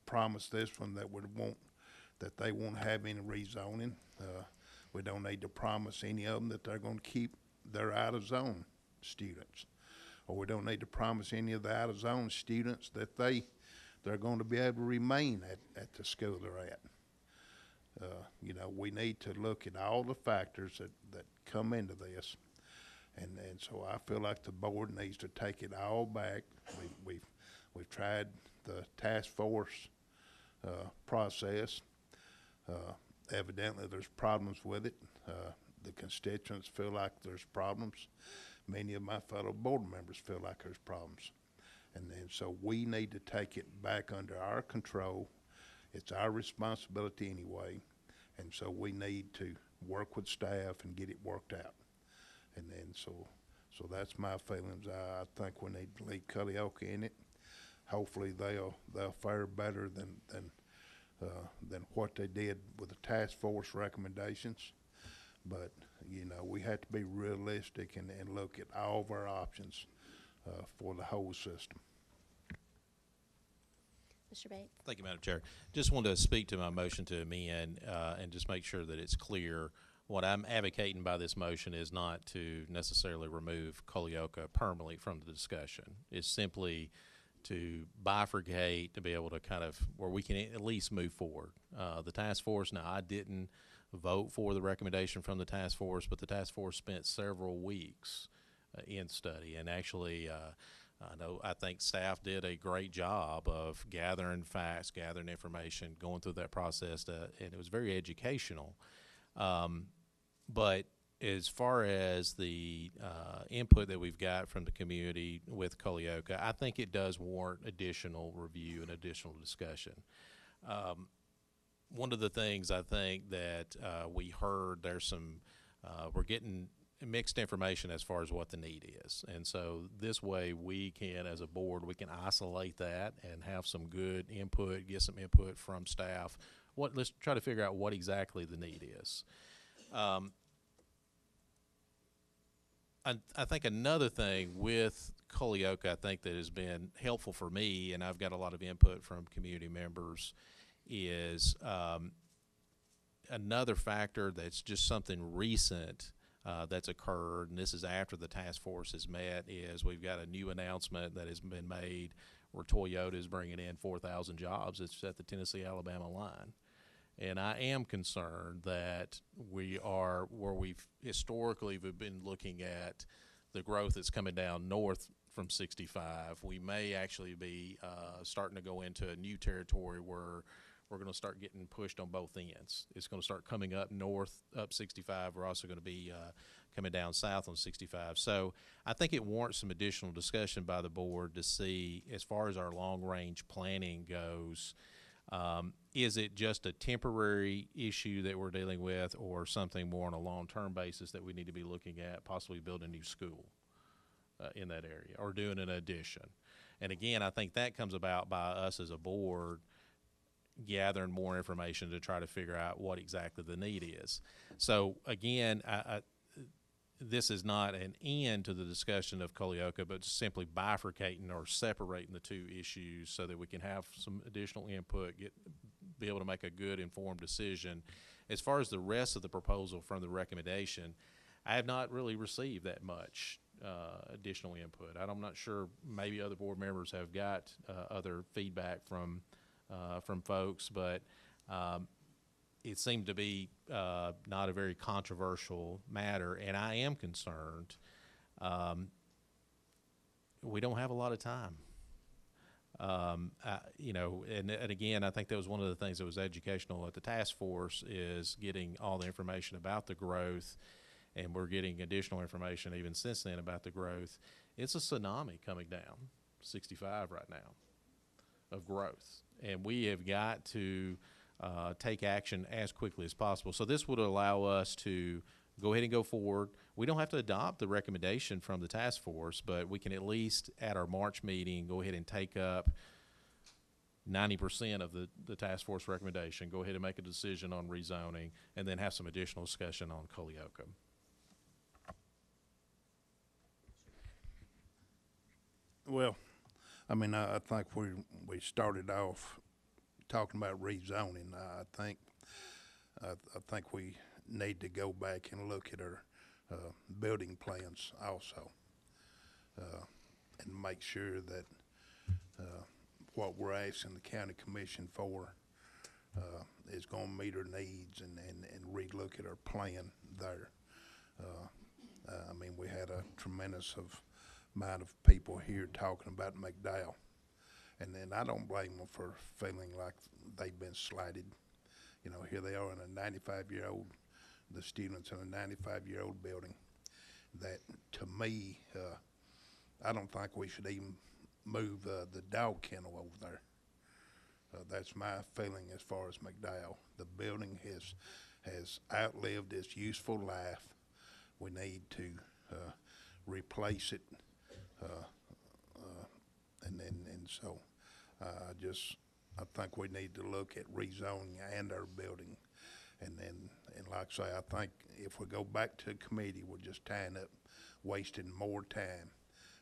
promise this one that they won't have any rezoning. We don't need to promise any of them that they're going to keep their out-of-zone students. Or we don't need to promise any of the out-of-zone students that they're going to be able to remain at the school they're at. You know, we need to look at all the factors that come into this. And so I feel like the board needs to take it all back. We've tried the task force process. Evidently, there's problems with it. The constituents feel like there's problems. Many of my fellow board members feel like there's problems. And so we need to take it back under our control. It's our responsibility anyway. And so we need to work with staff and get it worked out. And then so that's my feelings. I think we need to leave Culleoka in it. Hopefully they'll fare better than what they did with the task force recommendations. But, you know, we have to be realistic and look at all of our options for the whole system. Mr. Bates? Thank you, Madam Chair. Just wanted to speak to my motion to amend and just make sure that it's clear. What I'm advocating by this motion is not to necessarily remove Culleoka permanently from the discussion. It's simply to bifurcate, to be able to kind of, where we can at least move forward. The task force, now I didn't vote for the recommendation from the task force, but the task force spent several weeks in study, and actually I think staff did a great job of gathering facts, gathering information, going through that process, and it was very educational. But as far as the input that we've got from the community with Culleoka, I think it does warrant additional review and additional discussion. One of the things I think that we heard, there's some, we're getting mixed information as far as what the need is. And so this way we can, as a board, we can isolate that and have some good input, get some input from staff. Let's try to figure out what exactly the need is. I think another thing with Culleoka, I think that has been helpful for me, and I've got a lot of input from community members, is another factor that's just something recent that's occurred, and this is after the task force has met, is we've got a new announcement that has been made where Toyota is bringing in 4,000 jobs. It's at the Tennessee-Alabama line. And I am concerned that we are, where we've historically been looking at the growth that's coming down north from 65, we may actually be starting to go into a new territory where we're going to start getting pushed on both ends. It's going to start coming up north, up 65. We're also going to be coming down south on 65. So I think it warrants some additional discussion by the board to see, as far as our long-range planning goes, is it just a temporary issue that we're dealing with, or something more on a long-term basis that we need to be looking at, possibly building a new school in that area or doing an addition? And again, I think that comes about by us as a board gathering more information to try to figure out what exactly the need is. So again, this is not an end to the discussion of Culleoka, but simply bifurcating or separating the two issues so that we can have some additional input, be able to make a good informed decision. As far as the rest of the proposal from the recommendation, I have not really received that much additional input. I'm not sure, maybe other board members have got other feedback from folks, but it seemed to be not a very controversial matter, and I am concerned. We don't have a lot of time. You know, and again, I think that was one of the things that was educational at the task force, is getting all the information about the growth, and we're getting additional information even since then about the growth. It's a tsunami coming down 65 right now of growth, and we have got to take action as quickly as possible. So this would allow us to go ahead and go forward. We don't have to adopt the recommendation from the task force, but we can at least at our March meeting go ahead and take up 90% of the task force recommendation, go ahead and make a decision on rezoning, and then have some additional discussion on Culleoka. Well, I mean, I think we started off talking about rezoning. I think we need to go back and look at our building plans also, and make sure that what we're asking the county commission for is going to meet our needs, and relook at our plan there. I mean, we had a tremendous amount of people here talking about McDowell, and then I don't blame them for feeling like they've been slighted. You know, here they are in a 95-year-old, the students in a 95-year-old building. That, to me, I don't think we should even move the dog kennel over there. That's my feeling as far as McDowell. The building has outlived its useful life. We need to replace it, and so I think we need to look at rezoning and our building, and like I say, I think if we go back to committee, we're just tying up, wasting more time,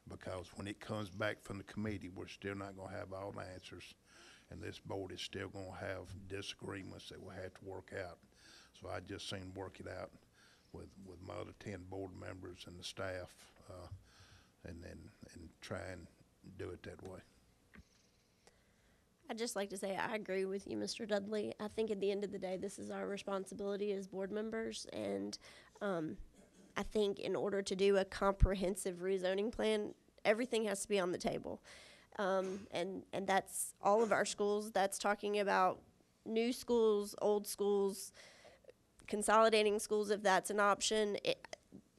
because when it comes back from the committee, we're still not gonna have all the answers, and this board is still gonna have disagreements that we'll have to work out. So I just seen work it out with my other 10 board members and the staff, and try and do it that way. I'd just like to say I agree with you, Mr. Dudley. I think at the end of the day, this is our responsibility as board members, and I think in order to do a comprehensive rezoning plan, everything has to be on the table. And that's all of our schools. That's talking about new schools, old schools, consolidating schools if that's an option.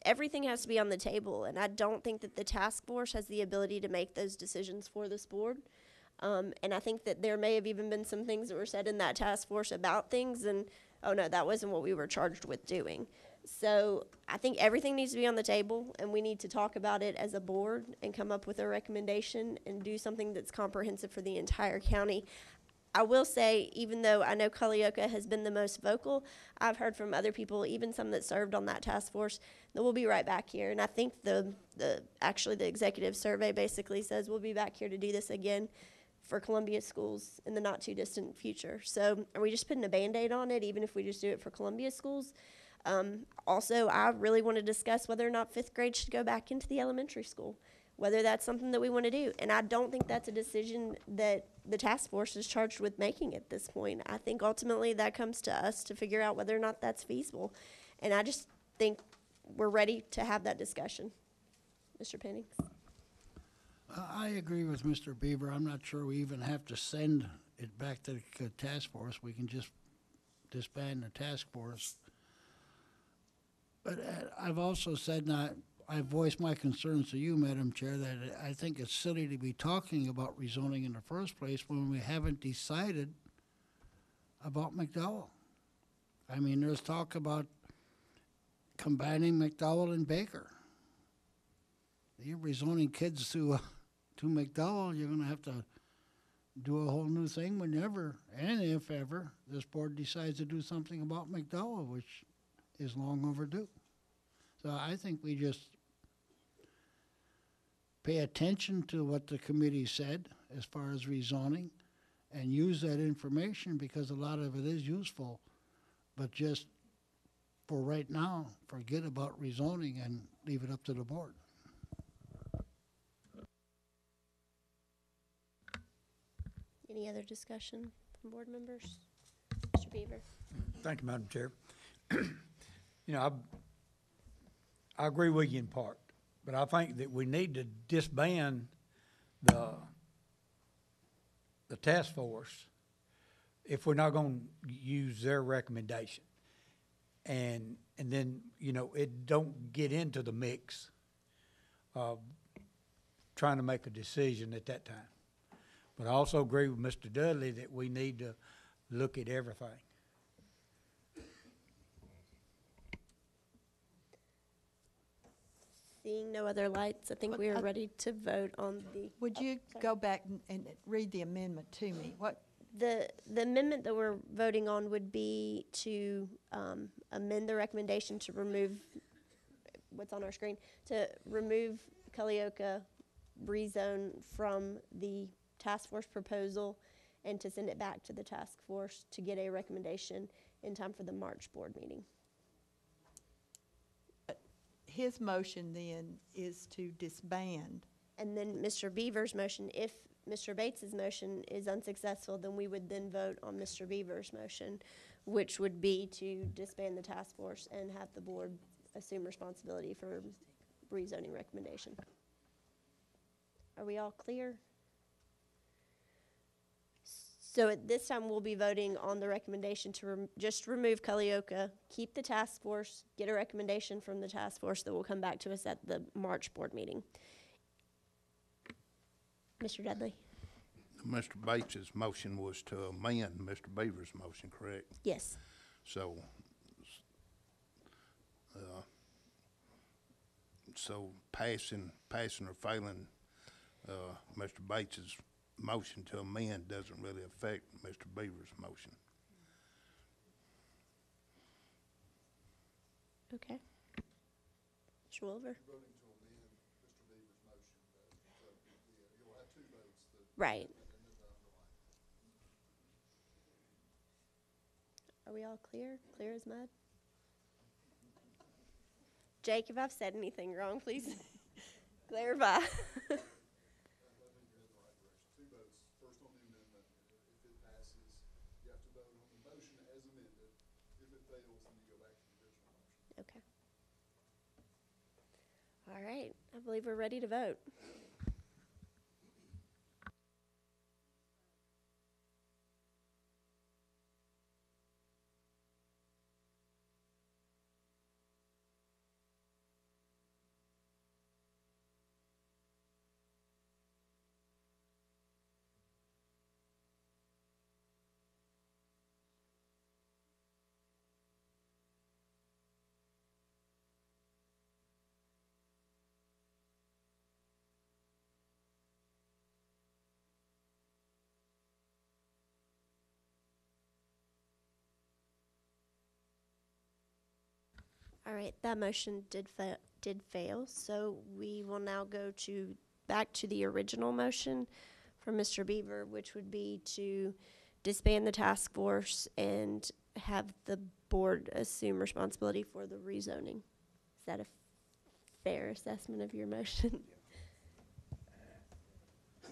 Everything has to be on the table, and I don't think that the task force has the ability to make those decisions for this board. And I think that there may have even been some things that were said in that task force about things, and oh no, that wasn't what we were charged with doing. So I think everything needs to be on the table, and we need to talk about it as a board and come up with a recommendation and do something that's comprehensive for the entire county. I will say, even though I know Culleoka has been the most vocal, I've heard from other people, even some that served on that task force, that we'll be right back here. And I think actually the executive survey basically says we'll be back here to do this again for Columbia schools in the not too distant future. So are we just putting a Band-Aid on it, even if we just do it for Columbia schools? Also, I really want to discuss whether or not 5th grade should go back into the elementary school, whether that's something that we want to do. And I don't think that's a decision that the task force is charged with making at this point. I think ultimately that comes to us to figure out whether or not that's feasible. And I just think we're ready to have that discussion. Mr. Pennings? I agree with Mr. Beaver. I'm not sure we even have to send it back to the task force. We can just disband the task force. But I've also said, I voiced my concerns to you, Madam Chair, that I think it's silly to be talking about rezoning in the first place when we haven't decided about McDowell. I mean, there's talk about combining McDowell and Baker. You're rezoning kids to McDowell, you're going to have to do a whole new thing whenever and if ever this board decides to do something about McDowell, which is long overdue. So I think we just pay attention to what the committee said as far as rezoning and use that information, because a lot of it is useful, but just for right now, forget about rezoning and leave it up to the board. Any other discussion from board members? Mr. Beaver? Thank you, Madam Chair. You know, I agree with you in part, but I think that we need to disband the task force if we're not going to use their recommendation. And then, you know, it don't get into the mix of trying to make a decision at that time. But I also agree with Mr. Dudley that we need to look at everything. Seeing no other lights, I think we are ready to vote on the... Would you go back and read the amendment to me? What? The amendment that we're voting on would be to amend the recommendation to remove what's on our screen, to remove Culleoka rezone from the task force proposal and to send it back to the task force to get a recommendation in time for the March board meeting. His motion then is to disband. And then Mr. Beaver's motion, if Mr. Bates's motion is unsuccessful, then we would then vote on Mr. Beaver's motion, which would be to disband the task force and have the board assume responsibility for rezoning recommendation. Are we all clear? So at this time, we'll be voting on the recommendation to just remove Culleoka, keep the task force, get a recommendation from the task force that will come back to us at the March board meeting. Mr. Dudley? Mr. Bates's motion was to amend Mr. Beaver's motion, correct? Yes. So So passing or failing, Mr. Bates's motion to amend doesn't really affect Mr. Beaver's motion. Okay. Schwolver? Right. Are we all clear? Clear as mud? Jake, if I've said anything wrong, please clarify. Okay. All right. I believe we're ready to vote. All right, that motion did fail, so we will now go back to the original motion from Mr. Beaver, which would be to disband the task force and have the board assume responsibility for the rezoning. Is that a fair assessment of your motion?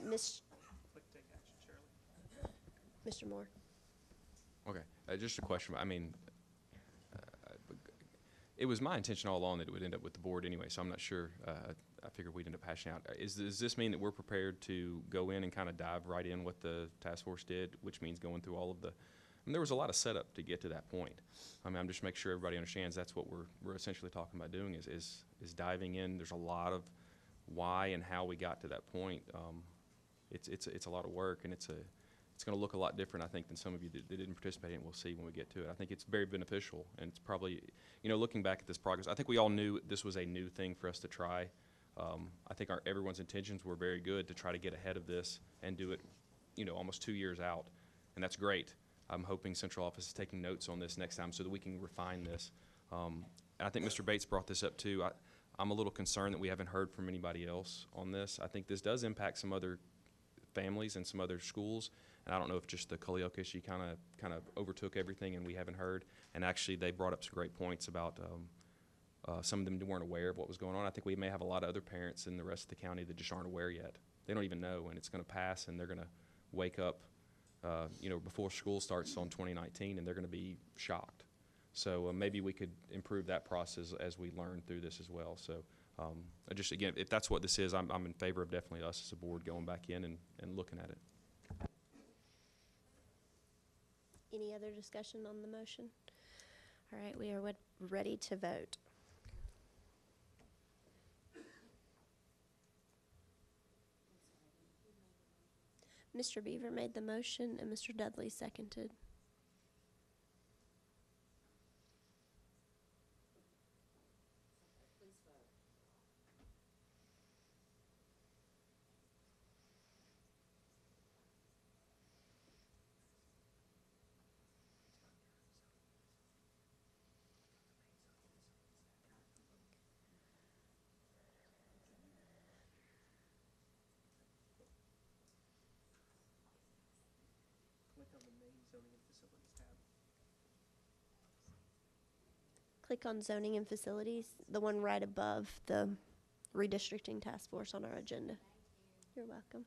Mr. Moore. Okay, just a question. I mean, it was my intention all along that it would end up with the board anyway, so I'm not sure. I figured we'd end up hashing out. Does this mean that we're prepared to go in and kind of dive right in what the task force did, which means going through all of the, I mean, there was a lot of setup to get to that point. I mean, I'm just making sure everybody understands that's what we're essentially talking about doing is diving in. There's a lot of why and how we got to that point. It's a lot of work, and it's going to look a lot different, I think, than some of you that didn't participate in. We'll see when we get to it. I think it's very beneficial, and it's probably, you know, looking back at this progress, I think we all knew this was a new thing for us to try. I think everyone's intentions were very good to try to get ahead of this and do it, you know, almost 2 years out, and that's great. I'm hoping central office is taking notes on this next time so that we can refine this. And I think Mr. Bates brought this up too. I'm a little concerned that we haven't heard from anybody else on this. I think this does impact some other families and some other schools. And I don't know if just the Culleoka issue kind of overtook everything and we haven't heard. And actually, they brought up some great points about some of them weren't aware of what was going on. I think we may have a lot of other parents in the rest of the county that just aren't aware yet. They don't even know, and it's going to pass, and they're going to wake up, you know, before school starts on 2019, and they're going to be shocked. So maybe we could improve that process as we learn through this as well. So just again, if that's what this is, I'm in favor of definitely us as a board going back in and looking at it. Any other discussion on the motion? All right, we are ready to vote. Mr. Beaver made the motion and Mr. Dudley seconded. Click on zoning and facilities, the one right above the redistricting task force on our agenda. You're welcome.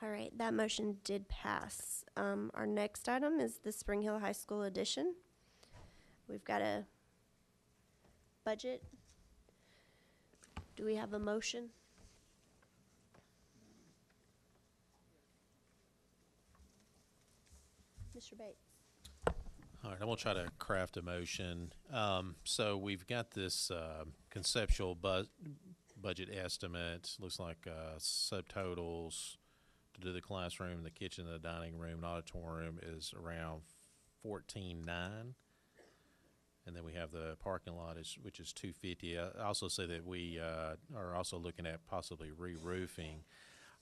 All right, that motion did pass. Our next item is the Spring Hill High School addition. We've got a budget Do we have a motion? Mr. Bates? All right, I'm gonna try to craft a motion. So we've got this conceptual budget estimate. Looks like subtotals to do the classroom, the kitchen, the dining room, and auditorium is around 14.9. And then we have the parking lot, which is 250. I also say that we are also looking at possibly re-roofing.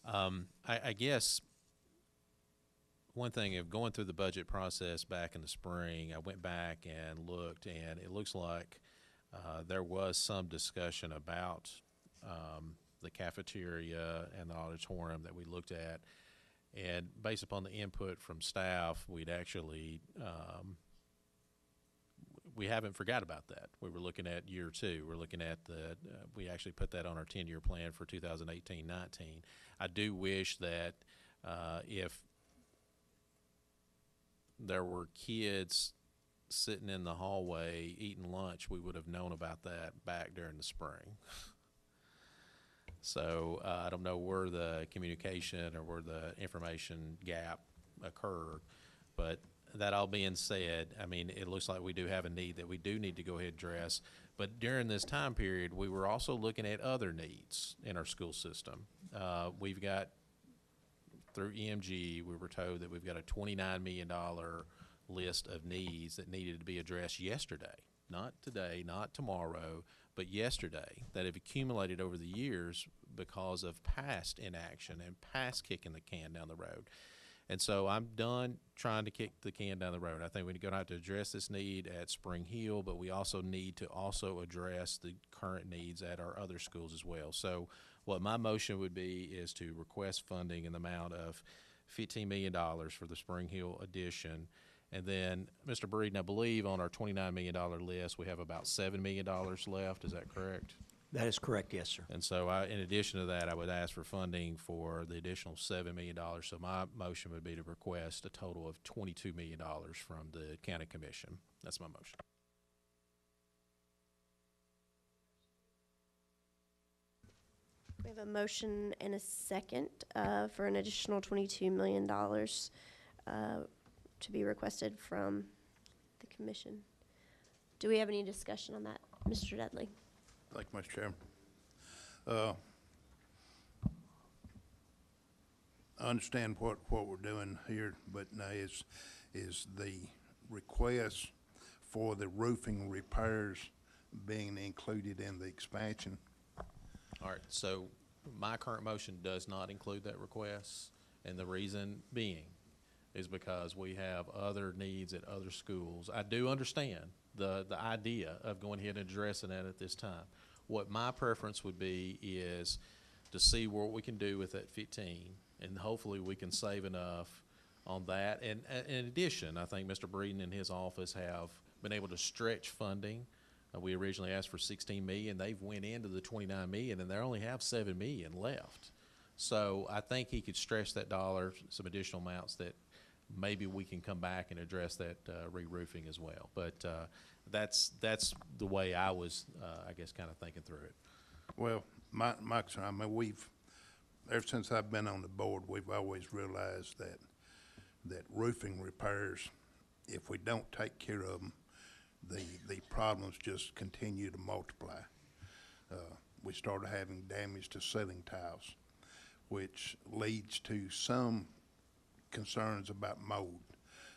I guess one thing of going through the budget process back in the spring, I went back and looked, and it looks like there was some discussion about the cafeteria and the auditorium that we looked at. And based upon the input from staff, we'd actually, we haven't forgot about that. We were looking at year 2. We're looking at we actually put that on our 10-year plan for 2018-19. I do wish that if there were kids sitting in the hallway eating lunch, we would have known about that back during the spring. So I don't know where the communication or where the information gap occurred, but that all being said, I mean, it looks like we do have a need that we do need to go ahead and address. But during this time period, we were also looking at other needs in our school system. We've got, through EMG, we were told that we've got a $29 million list of needs that needed to be addressed yesterday. Not today, not tomorrow, but yesterday, that have accumulated over the years because of past inaction and past kicking the can down the road. And so I'm done trying to kick the can down the road. I think we're going to have to address this need at Spring Hill, but we also need to also address the current needs at our other schools as well. So what my motion would be is to request funding in the amount of $15 million for the Spring Hill addition. And then, Mr. Breeden, I believe on our $29 million list, we have about $7 million left. Is that correct? That is correct, yes, sir. And so in addition to that, I would ask for funding for the additional $7 million. So my motion would be to request a total of $22 million from the county commission. That's my motion. We have a motion and a second for an additional $22 million to be requested from the commission. Do we have any discussion on that, Mr. Dudley? Thank you, Mr. Chairman. I understand what we're doing here, but now is the request for the roofing repairs being included in the expansion? All right, so my current motion does not include that request, and the reason being is because we have other needs at other schools. I do understand the idea of going ahead and addressing that at this time. What my preference would be is to see what we can do with that 15, and hopefully we can save enough on that. And in addition, I think Mr. Breeden and his office have been able to stretch funding. We originally asked for $16 million. They've went into the $29 million, and they only have $7 million left. So I think he could stretch that dollar, some additional amounts that maybe we can come back and address that re-roofing as well. But that's the way I was, I guess, kind of thinking through it. Well, my concern, I mean, ever since I've been on the board, we've always realized that roofing repairs, if we don't take care of them, the problems just continue to multiply. We started having damage to ceiling tiles, which leads to some concerns about mold.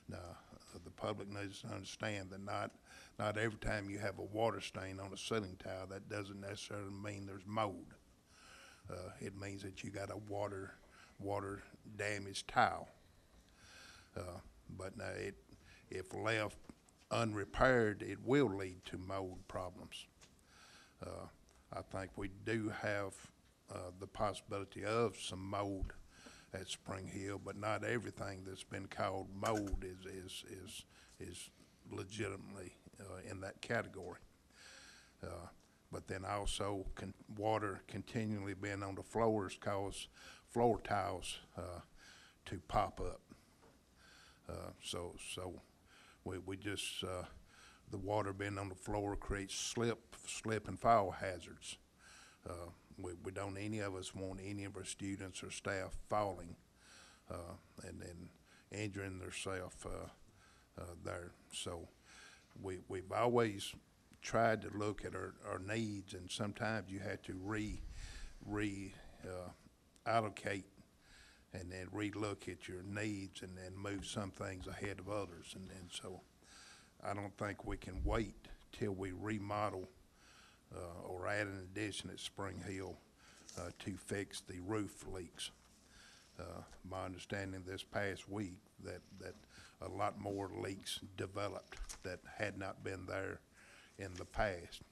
Now, the public needs to understand that not every time you have a water stain on a ceiling tile, that doesn't necessarily mean there's mold. It means that you got a water damaged tile. But now if left unrepaired, it will lead to mold problems. I think we do have the possibility of some mold at Spring Hill, but not everything that's been called mold is legitimately in that category. But then also water continually being on the floors cause floor tiles to pop up. So we just the water being on the floor creates slip and fall hazards. We don't, any of us want any of our students or staff falling, and injuring themselves, there. So we've always tried to look at our needs, and sometimes you have to allocate and then relook at your needs and move some things ahead of others. And so I don't think we can wait till we remodel or add an addition at Spring Hill to fix the roof leaks. My understanding this past week that a lot more leaks developed that had not been there in the past.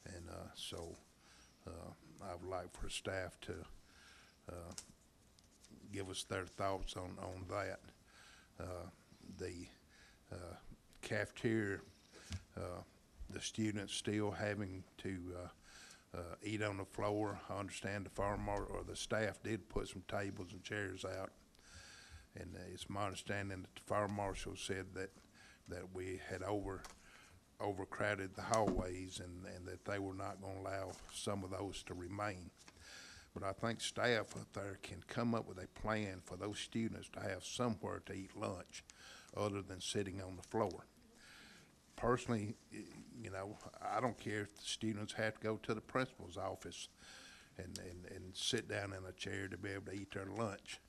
And so I would like for staff to give us their thoughts on that. The cafeteria, the students still having to eat on the floor. I understand the the staff did put some tables and chairs out, and it's my understanding that the fire marshal said that we had overcrowded the hallways, and that they were not going to allow some of those to remain. But I think staff up there can come up with a plan for those students to have somewhere to eat lunch other than sitting on the floor. Personally, you know, I don't care if the students have to go to the principal's office and sit down in a chair to be able to eat their lunch.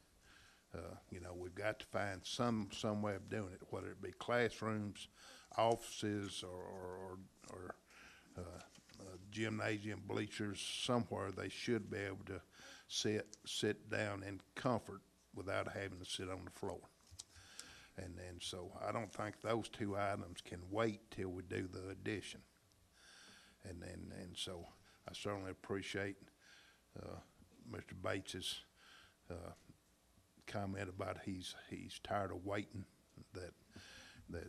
You know, we've got to find some way of doing it, whether it be classrooms, offices, or gymnasium bleachers, somewhere they should be able to sit down in comfort without having to sit on the floor. And so I don't think those two items can wait till we do the addition. And so I certainly appreciate Mr. Bates's comment about he's tired of waiting,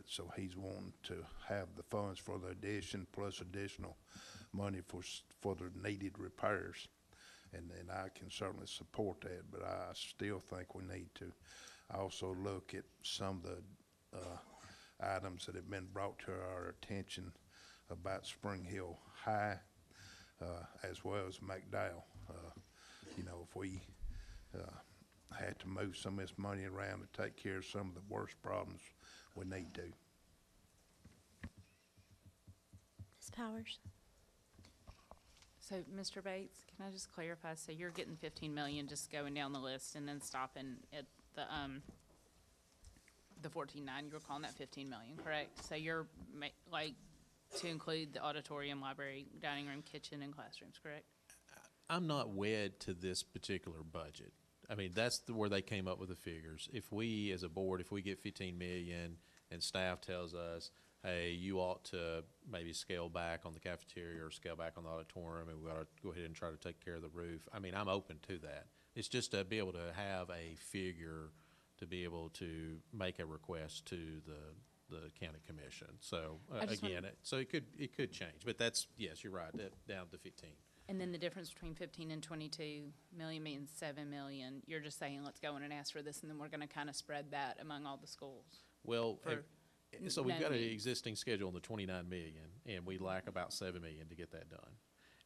so he's wanting to have the funds for the addition plus additional money for the needed repairs. And I can certainly support that, but I still think we need to also look at some of the items that have been brought to our attention about Spring Hill High, as well as McDowell. You know, if we had to move some of this money around to take care of some of the worst problems, we need to. Ms. Powers? So, Mr. Bates, can I just clarify? So you're getting 15 million just going down the list and then stopping at the 14.9. You were calling that 15 million, correct? So you're like to include the auditorium, library, dining room, kitchen, and classrooms, correct? I'm not wed to this particular budget. I mean, that's where they came up with the figures. If we, as a board, if we get 15 million and staff tells us, hey, you ought to maybe scale back on the cafeteria or scale back on the auditorium, and we ought to go ahead and try to take care of the roof. I mean, I'm open to that. It's just to be able to have a figure to be able to make a request to the county commission. So again, so it could change, but that's, yes, you're right, down to 15. And then the difference between 15 and 22 million means 7 million. You're just saying, let's go in and ask for this, and then we're going to kind of spread that among all the schools. Well, so we've got an needs. existing schedule on the 29 million, and we lack about 7 million to get that done.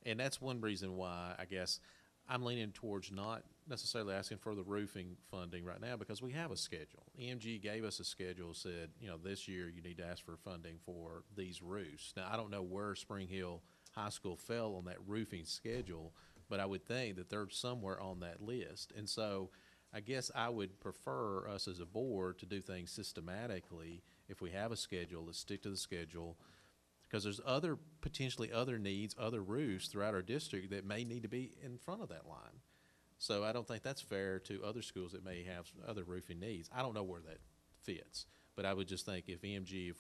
And that's one reason why I guess I'm leaning towards not necessarily asking for the roofing funding right now, because we have a schedule. EMG gave us a schedule, said, you know, this year you need to ask for funding for these roofs. Now, I don't know where Spring Hill High School fell on that roofing schedule, but I would think that they're somewhere on that list. And so I guess I would prefer us as a board to do things systematically. If we have a schedule, let's stick to the schedule, because there's potentially other needs, other roofs throughout our district that may need to be in front of that line. So I don't think that's fair to other schools that may have other roofing needs. I don't know where that fits, but I would just think if EMG,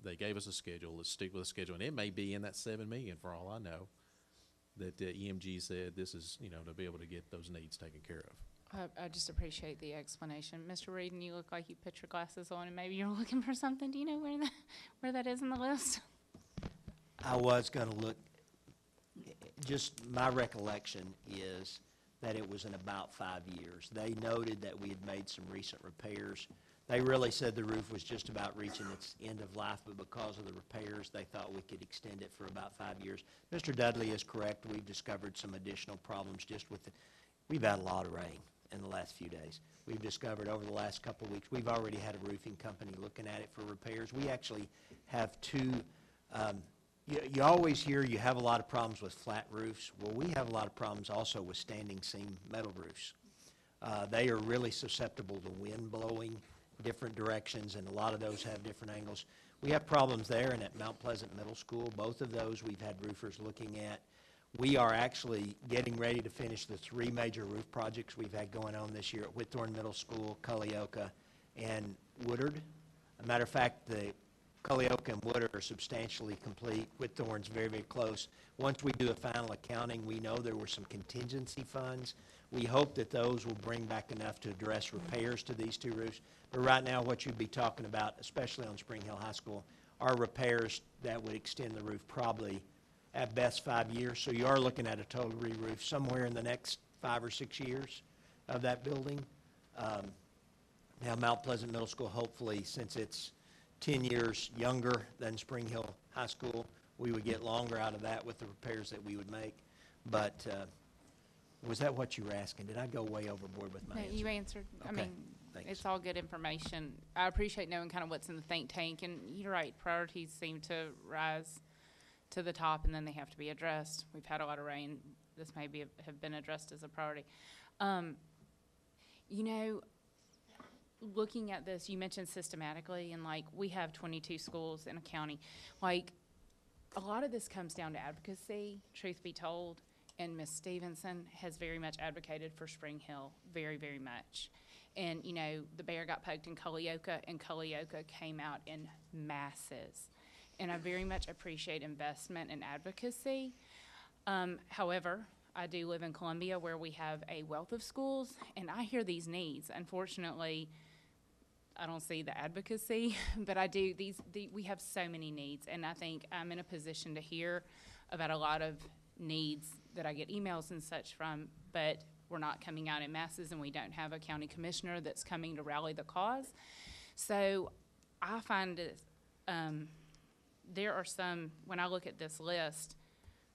they gave us a schedule, let's stick with the schedule. And it may be in that 7 million for all I know, that EMG said this is, you know, to be able to get those needs taken care of. I just appreciate the explanation. Mr. Reed, you look like you put your glasses on and maybe you're looking for something. Do you know where that is on the list? I was going to look, just my recollection is that it was in about 5 years. They noted that we had made some recent repairs They really said the roof was just about reaching its end of life, but because of the repairs, they thought we could extend it for about 5 years. Mr. Dudley is correct. We've discovered some additional problems just with it. We've had a lot of rain in the last few days. We've discovered over the last couple of weeks, we've already had a roofing company looking at it for repairs. We actually have two, you always hear you have a lot of problems with flat roofs. Well, we have a lot of problems also with standing seam metal roofs. They are really susceptible to wind blowing different directions, and a lot of those have different angles. We have problems there and at Mount Pleasant Middle School. Both of those we've had roofers looking at. We are actually getting ready to finish the 3 major roof projects we've had going on this year at Whitthorne Middle School, Culleoka, and Woodard. As a matter of fact, the Culleoka and Woodard are substantially complete. Whitthorne's very, very close. Once we do a final accounting, we know there were some contingency funds. We hope that those will bring back enough to address repairs to these 2 roofs. But right now, what you'd be talking about, especially on Spring Hill High School, are repairs that would extend the roof probably at best 5 years. So you are looking at a total re-roof somewhere in the next 5 or 6 years of that building. Now, Mount Pleasant Middle School, hopefully, since it's 10 years younger than Spring Hill High School, we would get longer out of that with the repairs that we would make. But was that what you were asking? Did I go way overboard with my answer? You answered. I Okay, mean, thanks. it's all good information. I appreciate knowing kind of what's in the think tank, and you're right, priorities seem to rise to the top, and then they have to be addressed. We've had a lot of rain. This may be have been addressed as a priority. You know, looking at this, you mentioned systematically, and like we have 22 schools in a county. Like, a lot of this comes down to advocacy, truth be told. And Ms. Stevenson has very much advocated for Spring Hill, very, very much. And, you know, the bear got poked in Culleoka, and Culleoka came out in masses. And I very much appreciate investment and advocacy. However, I do live in Columbia, where we have a wealth of schools, and I hear these needs. Unfortunately, I don't see the advocacy, but I do. We have so many needs, and I think I'm in a position to hear about a lot of needs that I get emails and such from, but we're not coming out in masses, and we don't have a county commissioner that's coming to rally the cause. So I find it, there are some, when I look at this list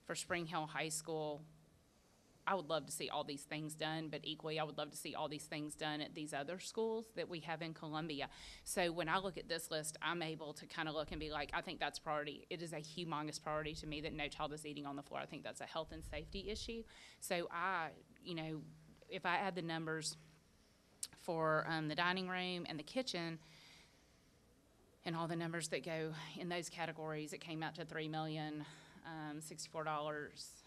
for Spring Hill High School, I would love to see all these things done, but equally I would love to see all these things done at these other schools that we have in Columbia. So when I look at this list, I'm able to kind of look and be like, I think that's priority. It is a humongous priority to me that no child is eating on the floor. I think that's a health and safety issue. So you know, if I add the numbers for the dining room and the kitchen and all the numbers that go in those categories, it came out to $3,064.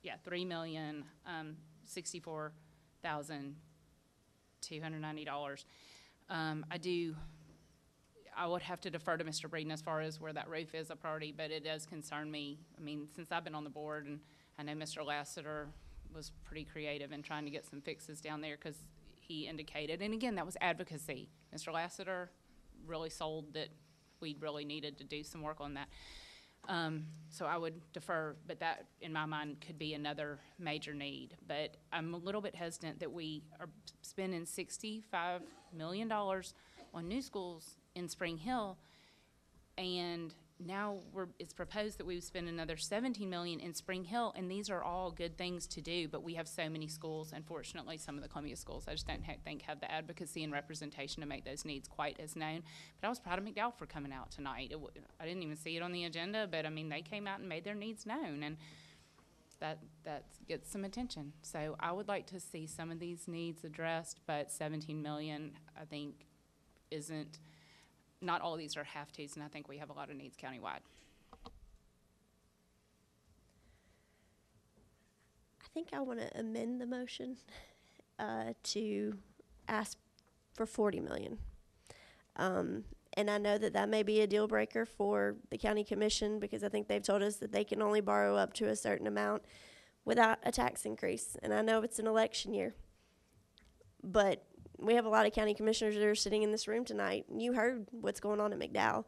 Yeah, $3,064,290. I would have to defer to Mr. Breeden as far as where that roof is a priority, but it does concern me. I mean, since I've been on the board, and I know Mr. Lassiter was pretty creative in trying to get some fixes down there, because he indicated, and again, that was advocacy. Mr. Lassiter really sold that we really needed to do some work on that. So I would defer, but that, in my mind, could be another major need. But I'm a little bit hesitant that we are spending $65 million on new schools in Spring Hill, and now it's proposed that we would spend another $17 million in Spring Hill, and these are all good things to do, but we have so many schools. Unfortunately, some of the Columbia schools I just don't think have the advocacy and representation to make those needs quite as known. But I was proud of McDowell for coming out tonight. I didn't even see it on the agenda, but I mean, they came out and made their needs known, and that gets some attention. So I would like to see some of these needs addressed, but $17 million, I think, isn't. Not all of these are have-tos, and I think we have a lot of needs countywide. I think I want to amend the motion to ask for $40 million. And I know that may be a deal breaker for the county commission, because I think they've told us that they can only borrow up to a certain amount without a tax increase. And I know it's an election year, but we have a lot of county commissioners that are sitting in this room tonight. You heard what's going on at McDowell.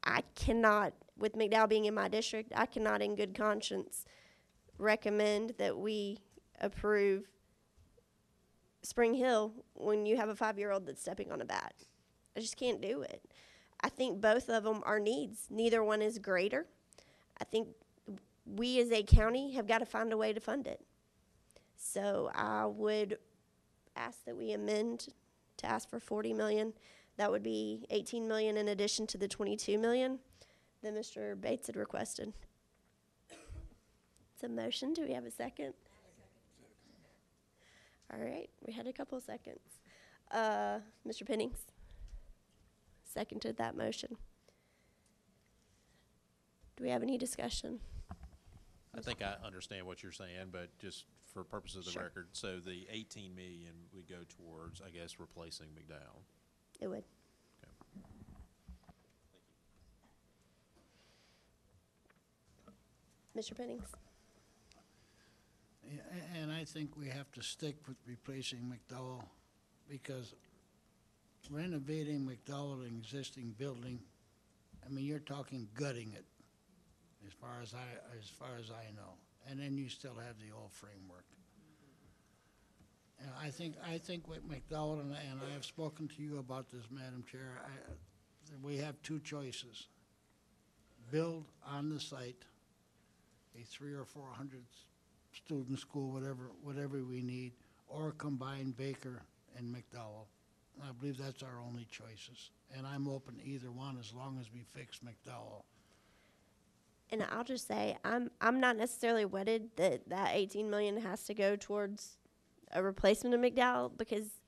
I cannot, with McDowell being in my district, I cannot in good conscience recommend that we approve Spring Hill when you have a 5-year-old that's stepping on a bat. I just can't do it. I think both of them are needs. Neither one is greater. I think we as a county have got to find a way to fund it. So I would ask that we amend to ask for 40 million. That would be 18 million in addition to the 22 million that Mr. Bates had requested. It's a motion. Do we have a second? All right, we had a couple of seconds. Mr. Pennings seconded that motion. Do we have any discussion? I think I understand what you're saying, but just for purposes of the Sure. record, so the 18 million would go towards, I guess, replacing McDowell. It would. Mr. Pennings? Yeah, and I think we have to stick with replacing McDowell, because renovating McDowell, an existing building, I mean, you're talking gutting it, as far as I know. And then you still have the old framework. And I think with McDowell, and I have spoken to you about this, Madam Chair, we have two choices. Build on the site a 300 or 400 student school, whatever we need, or combine Baker and McDowell. I believe that's our only choices. And I'm open to either one as long as we fix McDowell. And I'll just say, I'm not necessarily wedded that 18 million has to go towards a replacement of McDowell, because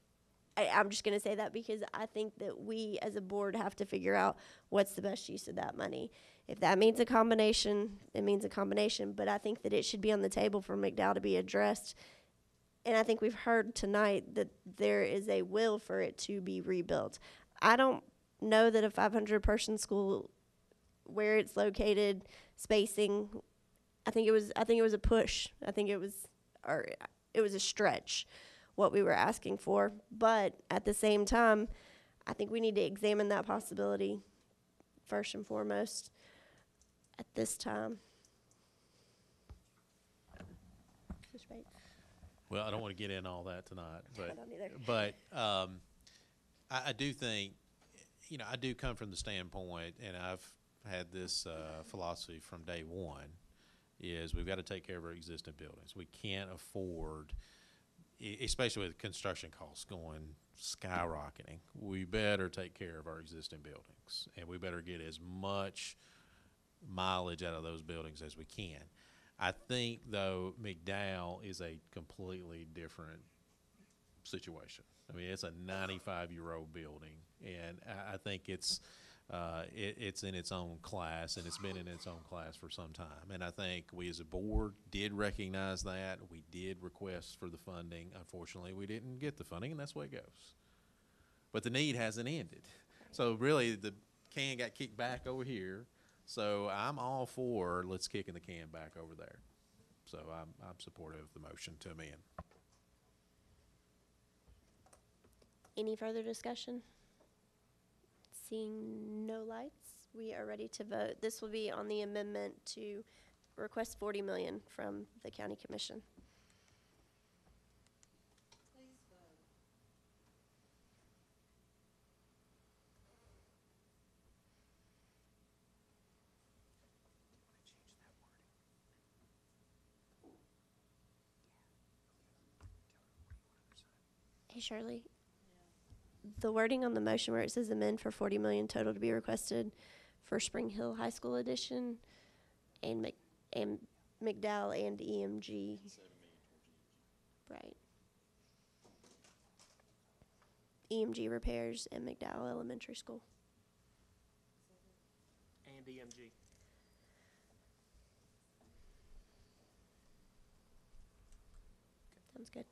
I'm just going to say that because I think that we as a board have to figure out what's the best use of that money. If that means a combination, it means a combination, but I think that it should be on the table for McDowell to be addressed. And I think we've heard tonight that there is a will for it to be rebuilt. I don't know that a 500-person school, where it's located, spacing, I think it was a push. I think it was a stretch what we were asking for. But at the same time, I think we need to examine that possibility first and foremost at this time. Mr. Bates? Well, I don't want to get in all that tonight, but I don't either. but I do think, I do come from the standpoint, and I've had this philosophy from day one, is we've got to take care of our existing buildings. We can't afford, especially with construction costs going skyrocketing, we better take care of our existing buildings, and we better get as much mileage out of those buildings as we can. I think, though, McDowell is a completely different situation. I mean, it's a 95-year-old building, and I think it's in its own class, and it's been in its own class for some time. And I think we as a board did recognize that. We did request for the funding. Unfortunately, we didn't get the funding, and that's the way it goes. But the need hasn't ended. So really, the can got kicked back over here. So I'm all for let's kicking the can back over there. So I'm supportive of the motion to amend. Any further discussion? Seeing no lights, we are ready to vote. This will be on the amendment to request 40 million from the county commission. Hey, Shirley. The wording on the motion where it says amend for 40 million total to be requested for Spring Hill High School addition and McDowell and EMG. Right. EMG repairs and McDowell Elementary School. And EMG. Sounds good.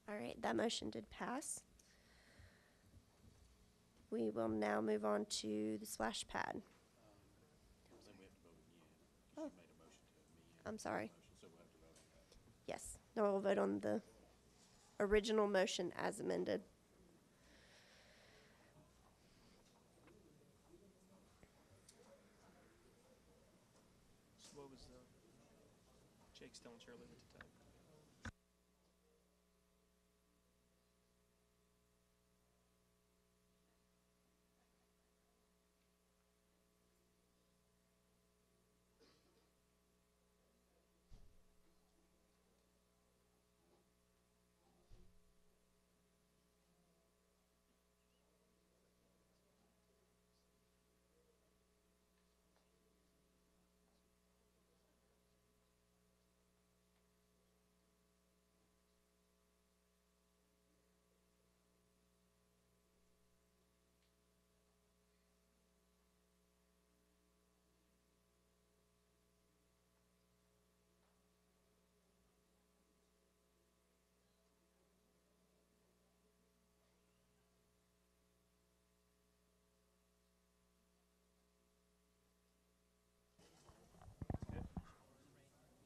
All right, that motion did pass. We will now move on to the splash pad. Oh, I'm sorry. Yes, no, we'll vote on the original motion as amended. So what was Jake's telling Shirley what to type?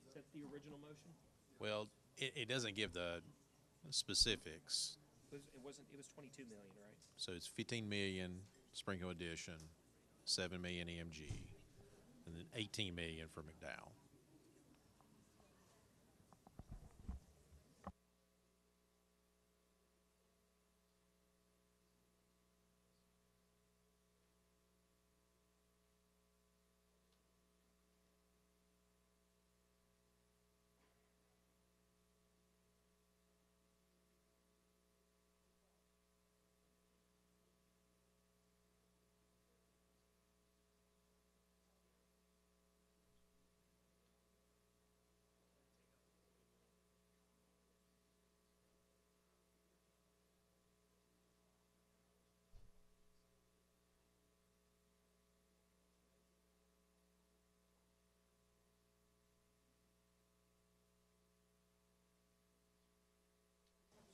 Is that the original motion? Well, it doesn't give the specifics. It wasn't, it was 22 million, right? So it's 15 million Spring Hill Edition, 7 million EMG, and then 18 million for McDowell.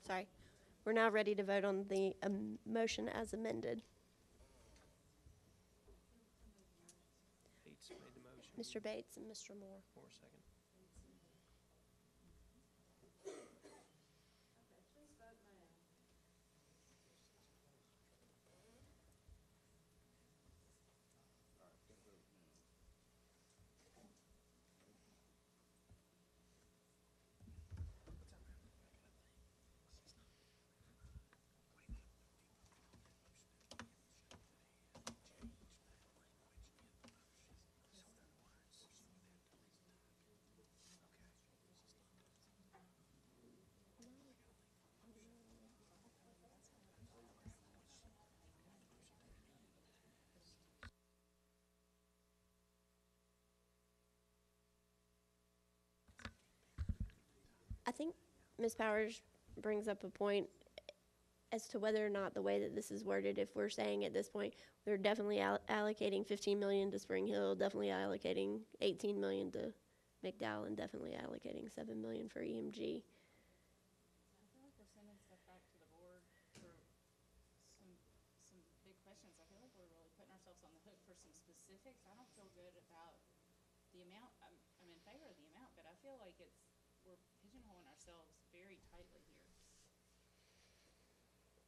Sorry. We're now ready to vote on the motion as amended. Bates made the motion. Mr. Bates and Mr. Moore. For a second. I think Ms. Powers brings up a point as to whether or not the way that this is worded, if we're saying at this point, we're definitely allocating 15 million to Spring Hill, definitely allocating 18 million to McDowell, and definitely allocating 7 million for EMG. I feel like we're sending stuff back to the board for some big questions. I feel like we're really putting ourselves on the hook for some specifics. I don't feel good about the amount. I'm in favor of the amount, but I feel like we're pigeonholing ourselves very tightly here.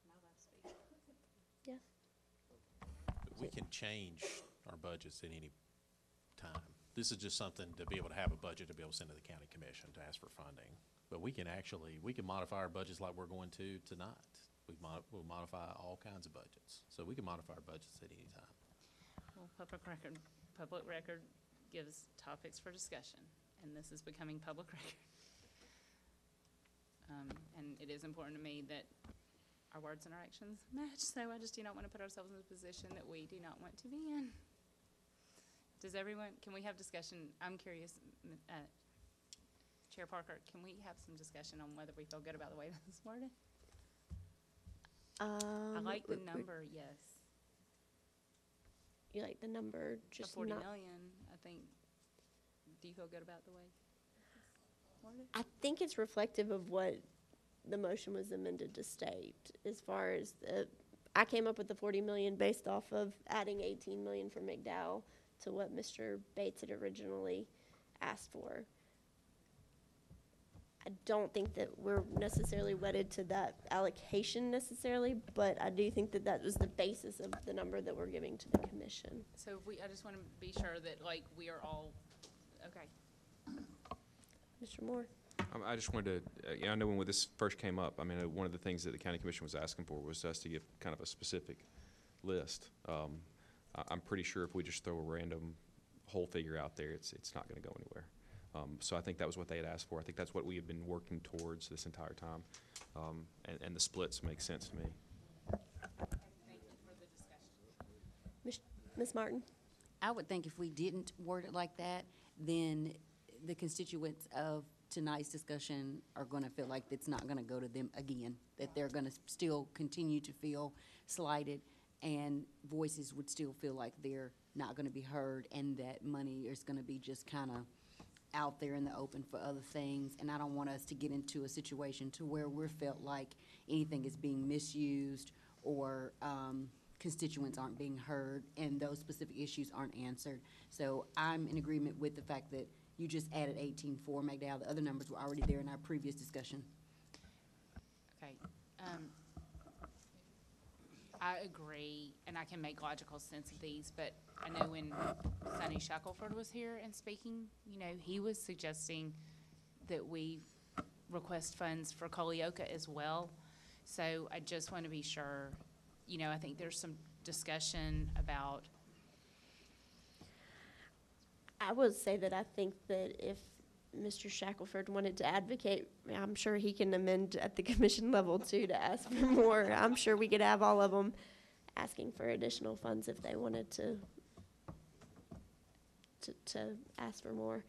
Now that's speak. Yeah. We can change our budgets at any time. This is just something to be able to have a budget to be able to send to the county commission to ask for funding. But we can modify our budgets like we're going to tonight. We'll modify all kinds of budgets. So we can modify our budgets at any time. Well, public record gives topics for discussion, and this is becoming public record. And it is important to me that our words and our actions match, so I just do not want to put ourselves in a position that we do not want to be in. Can we have discussion? I'm curious, Chair Parker, can we have some discussion on whether we feel good about the way this is worded? I like the number, yes. You like the number, The just 40 not. million, I think. Do you feel good about the way it's worded? I think it's reflective of what the motion was amended to state. As far as I came up with the 40 million based off of adding 18 million for McDowell to what Mr. Bates had originally asked for. I don't think that we're necessarily wedded to that allocation necessarily, but I do think that that was the basis of the number that we're giving to the commission. So I just want to be sure that like we are all, okay. Mr. Moore? I just wanted to, I know when this first came up, I mean, one of the things that the county commission was asking for was us to give kind of a specific list. I'm pretty sure if we just throw a random whole figure out there, it's not going to go anywhere. So I think that was what they had asked for. I think that's what we have been working towards this entire time. And the splits make sense to me. Thank you for the discussion. Ms. Martin? I would think if we didn't word it like that, then the constituents of tonight's discussion are going to feel like it's not going to go to them again, that they're going to still continue to feel slighted, and voices would still feel like they're not going to be heard, and that money is going to be just kind of out there in the open for other things. And I don't want us to get into a situation to where we're felt like anything is being misused or constituents aren't being heard and those specific issues aren't answered. So I'm in agreement with the fact that you just added 18 for McDowell. The other numbers were already there in our previous discussion. Okay. I agree, and I can make logical sense of these, but I know when Sonny Shackelford was here and speaking, you know, he was suggesting that we request funds for Colioca as well. So I just want to be sure, you know, I think there's some discussion about. I would say that I think that if Mr. Shackelford wanted to advocate, I'm sure he can amend at the commission level too to ask for more. I'm sure we could have all of them asking for additional funds if they wanted to ask for more.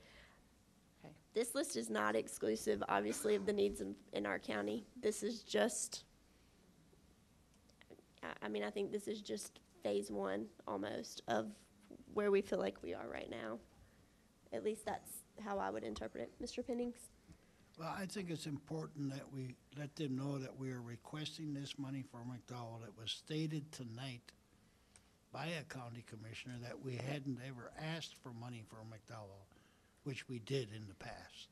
Okay. This list is not exclusive, obviously, of the needs in our county. This is just, I mean, I think this is just phase one almost of where we feel like we are right now. At least that's how I would interpret it. Mr. Pennings? Well, I think it's important that we let them know that we are requesting this money for McDowell. It was stated tonight by a county commissioner that we hadn't ever asked for money for McDowell, which we did in the past,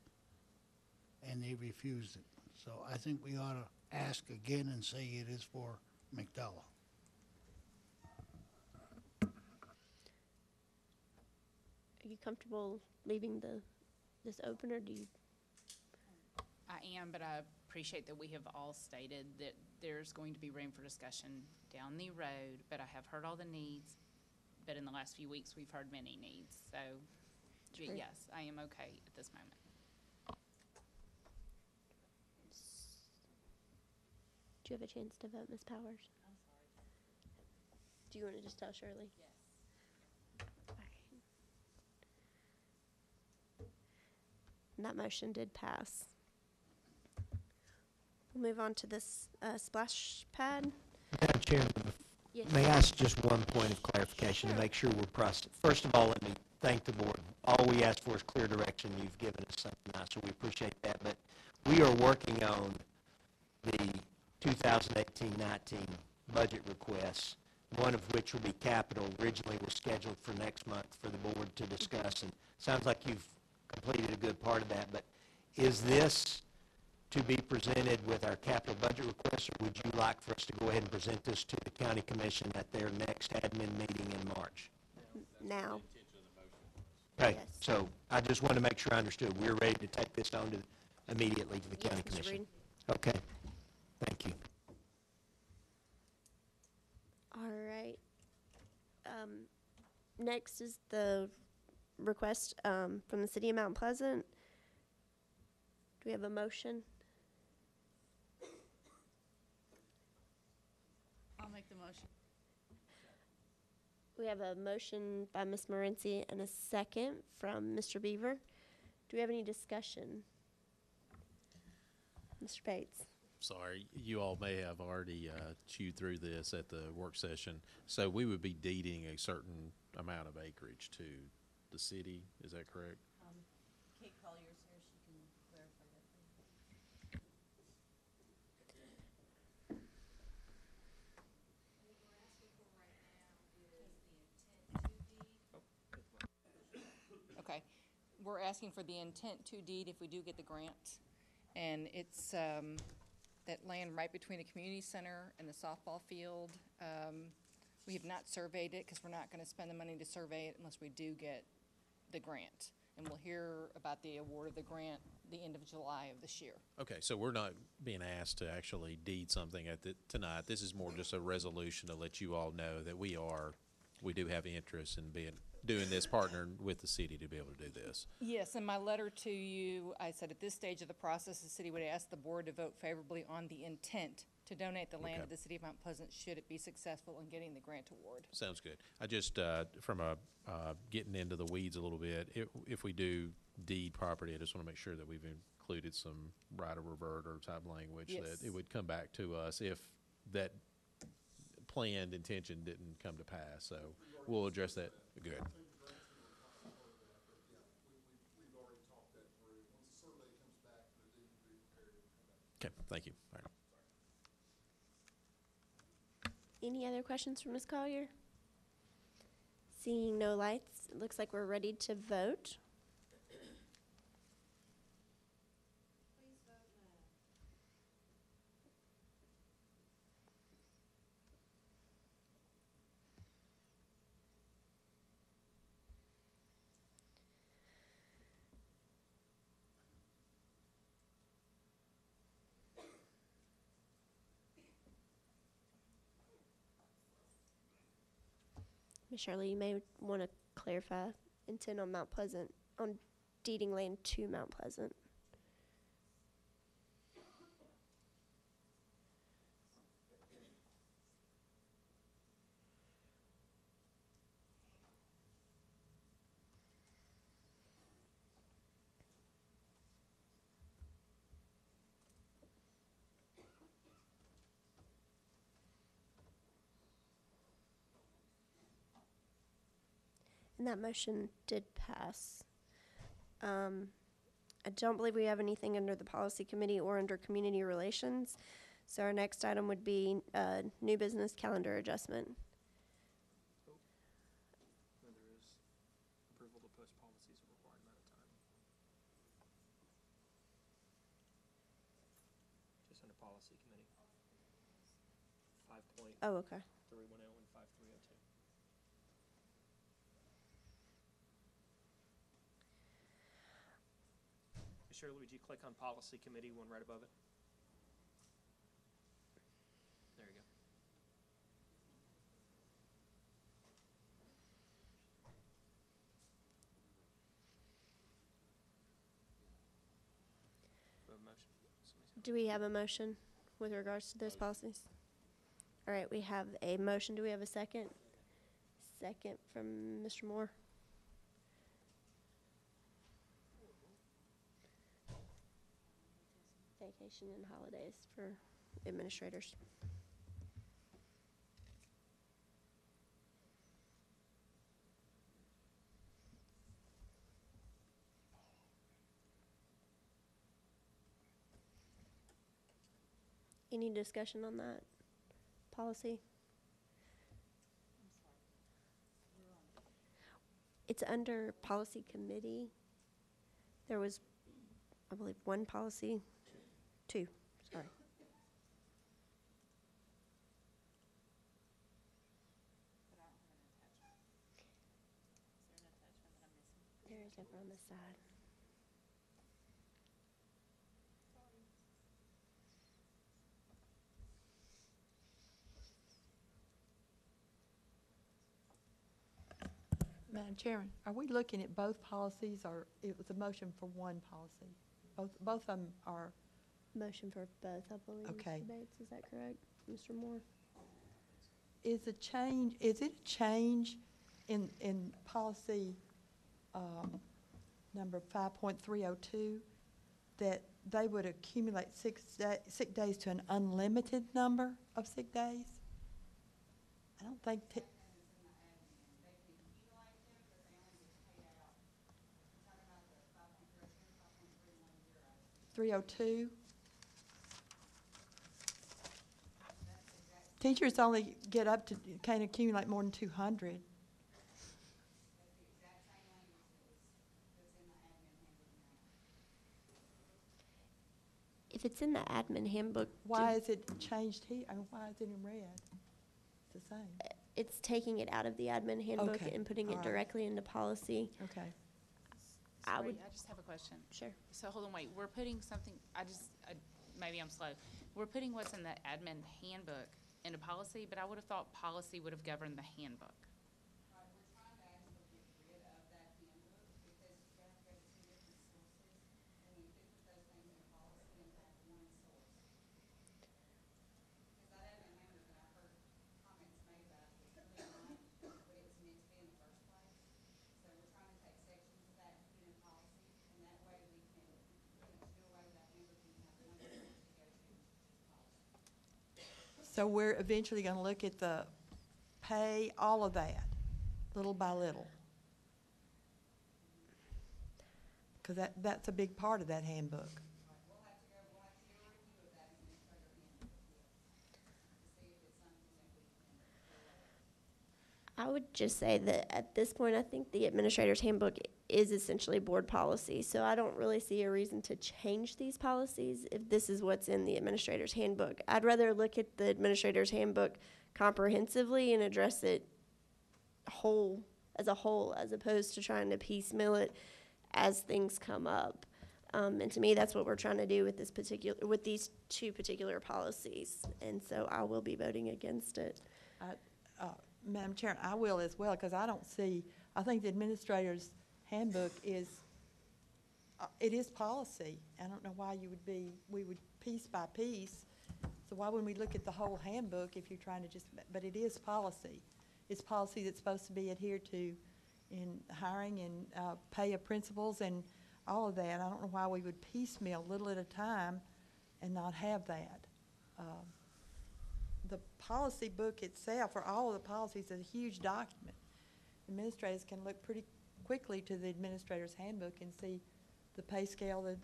and they refused it. So I think we ought to ask again and say it is for McDowell. Are you comfortable leaving this open, or do you? I am, but I appreciate that we have all stated that there's going to be room for discussion down the road, but I have heard all the needs, but in the last few weeks, we've heard many needs. So, Sure. yes, I am okay at this moment. Do you have a chance to vote, Ms. Powers? I'm sorry. Do you want to just tell Shirley? Yes. And that motion did pass. We'll move on to this splash pad. Madam Chairman, Yes. may I ask just one point of clarification to make sure we're processing? First of all, let me thank the board. All we asked for is clear direction. You've given us something nice, so we appreciate that. But we are working on the 2018-19 budget requests, one of which will be capital. Originally was scheduled for next month for the board to discuss, and sounds like you've completed a good part of that. But is this to be presented with our capital budget request, or would you like for us to go ahead and present this to the county commission at their next admin meeting in March? Now. Okay, Yes. so I just want to make sure I understood. We're ready to take this on to immediately to the Yes, county Mr. commission. Reed. Okay, thank you. All right. Next is the request from the city of Mount Pleasant. Do we have a motion? I'll make the motion. We have a motion by Ms. Morency and a second from Mr. Beaver. Do we have any discussion? Mr. Bates? Sorry, you all may have already chewed through this at the work session. So we would be deeding a certain amount of acreage to the city, is that correct? Kate Collier's here, she can clarify that. we're asking for the intent to deed if we do get the grant. And it's that land right between the community center and the softball field. We have not surveyed it because we're not going to spend the money to survey it unless we do get the grant. And we'll hear about the award of the grant the end of July of this year. Okay, so we're not being asked to actually deed something tonight. This is more just a resolution to let you all know that we do have interest in doing this, partnering with the city to be able to do this. Yes, in my letter to you, I said at this stage of the process, the city would ask the board to vote favorably on the intent to donate the land Okay. to the city of Mount Pleasant should it be successful in getting the grant award. Sounds good. I just, from getting into the weeds a little bit, if we do deed property, I just want to make sure that we've included some right of revert or type language, Yes. that it would come back to us if that planned intention didn't come to pass. So we'll address that. Good. Okay, thank you. All right. Any other questions for Ms. Collier? Seeing no lights, it looks like we're ready to vote. Ms. Shirley, you may want to clarify intent on Mount Pleasant, on deeding land to Mount Pleasant. And that motion did pass. I don't believe we have anything under the policy committee or under community relations. So our next item would be new business calendar adjustment. Then there is approval to post policies a required amount of time. Just under policy committee. 5.310 Oh, okay. and 5302. Shirley, would you click on policy committee, one right above it? There you go. Do we have a motion? Do we have a motion with regards to those policies? All right, we have a motion. Do we have a second? Second from Mr. Moore. Vacation and holidays for administrators. Any discussion on that policy? It's under policy committee. There was, I believe, one policy, two, sorry. There is over on the side. Madam Chairman, are we looking at both policies, or it was a motion for one policy? Both of them are, Motion for both, I believe, Okay. Mr. Bates, is that correct, Mr. Moore? is it a change in policy, number 5.302, that they would accumulate sick days to an unlimited number of sick days? I don't think, 302. Teachers only get up to, can't accumulate more than 200. If it's in the admin handbook, Why is it changed here? I mean, why is it in red? It's the same. it's taking it out of the admin handbook Okay, and putting it all right. directly into policy. Okay. I Sorry, would, I just have a question. sure. So hold on, wait, we're putting something, maybe I'm slow. We're putting what's in the admin handbook into policy, but I would have thought policy would have governed the handbook. So we're eventually gonna look at the pay, all of that, little by little. Because that's a big part of that handbook. I would just say that at this point, I think the administrator's handbook is essentially board policy. So I don't really see a reason to change these policies if this is what's in the administrator's handbook. I'd rather look at the administrator's handbook comprehensively and address it as a whole, as opposed to trying to piecemeal it as things come up. And to me, that's what we're trying to do with these two particular policies. And so I will be voting against it. Madam Chair, I will as well, because I think the administrator's handbook is, it is policy. I don't know why we would piece by piece. So why wouldn't we look at the whole handbook if you're trying to but it is policy. It's policy that's supposed to be adhered to in hiring and pay of principals and all of that. I don't know why we would piecemeal little at a time and not have that. The policy book itself, or all of the policies, is a huge document. Administrators can look pretty quickly to the administrator's handbook and see the pay scale, the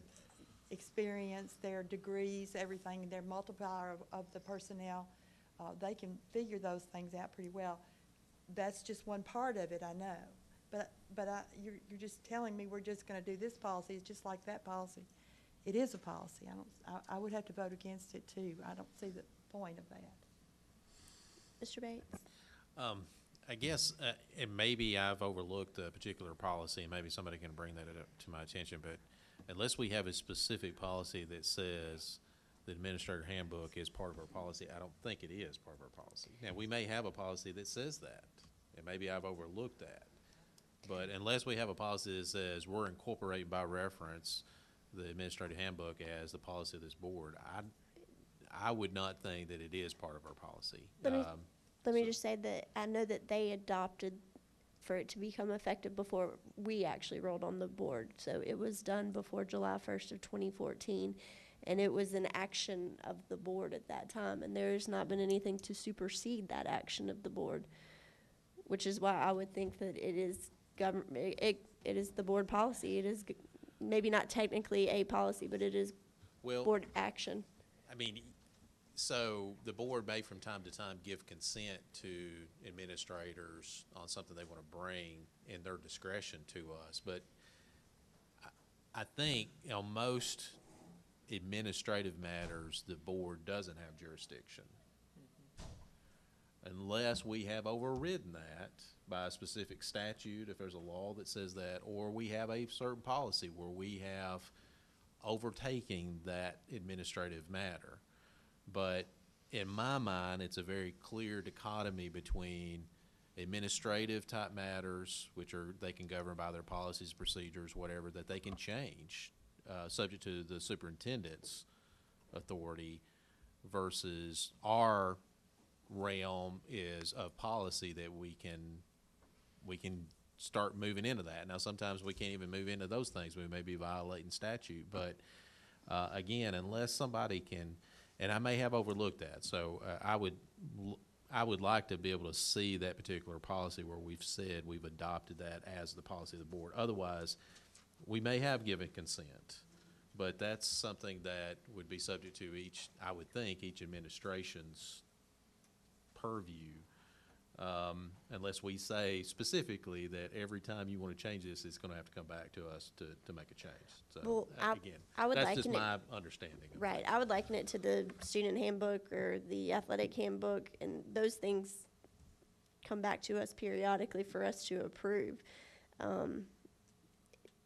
experience, their degrees, everything, their multiplier of the personnel. They can figure those things out pretty well. That's just one part of it, I know. But you're just telling me we're just going to do this policy. It's just like that policy. It is a policy. I would have to vote against it too. I don't see the point of that. Mr. Bates? I guess, and maybe I've overlooked a particular policy, and maybe somebody can bring that up to my attention, but unless we have a specific policy that says the administrator handbook is part of our policy, I don't think it is part of our policy. Now, we may have a policy that says that, and maybe I've overlooked that. But unless we have a policy that says we're incorporating by reference the administrative handbook as the policy of this board, I would not think that it is part of our policy. Let me just say that I know that they adopted for it to become effective before we actually rolled on the board. So it was done before July 1st of 2014, and it was an action of the board at that time. And there's not been anything to supersede that action of the board, which is why I would think that it is it is the board policy. It is maybe not technically a policy, but it is board action. I mean, so the board may from time to time give consent to administrators on something they want to bring in their discretion to us, but I think on most administrative matters, the board doesn't have jurisdiction unless we have overridden that by a specific statute, if there's a law that says that, or we have a certain policy where we have overtaking that administrative matter. But in my mind, it's a very clear dichotomy between administrative type matters, which they can govern by their policies, procedures, whatever, that they can change, subject to the superintendent's authority, versus our realm is of policy that we can start moving into that. Now, sometimes we can't even move into those things. We may be violating statute, but again, unless somebody can, and I may have overlooked that, so I would like to be able to see that particular policy where we've said we've adopted that as the policy of the board. Otherwise, we may have given consent, but that's something that would be subject to I would think, each administration's purview unless we say specifically that every time you want to change this, it's going to have to come back to us to make a change. So, Well, again, I would that's just liken my understanding. of Right. things. I would liken it to the student handbook or the athletic handbook, and those things come back to us periodically for us to approve.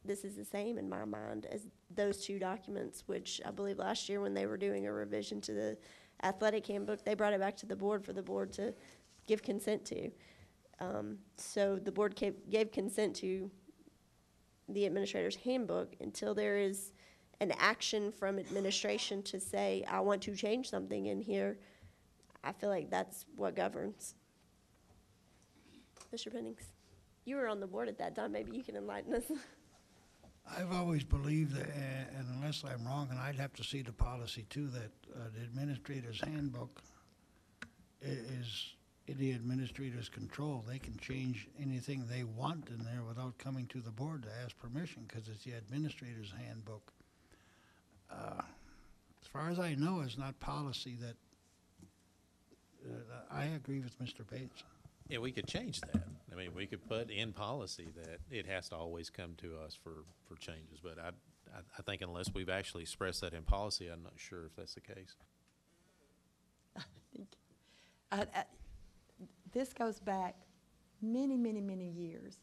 This is the same in my mind as those two documents, which I believe last year when they were doing a revision to the athletic handbook, they brought it back to the board for the board to give consent to. So the board gave consent to the administrator's handbook until there is an action from administration to say, I want to change something in here. I feel like that's what governs. Mr. Pennings, you were on the board at that time. Maybe you can enlighten us. I've always believed that, and unless I'm wrong, and I'd have to see the policy too, that the administrator's handbook is in the administrator's control. They can change anything they want in there without coming to the board to ask permission, because it's the administrator's handbook. As far as I know, it's not policy that, I agree with Mr. Bates. Yeah, we could change that. I mean, we could put in policy that it has to always come to us for changes, but I think unless we've actually expressed that in policy, I'm not sure if that's the case. This goes back many, many, many years.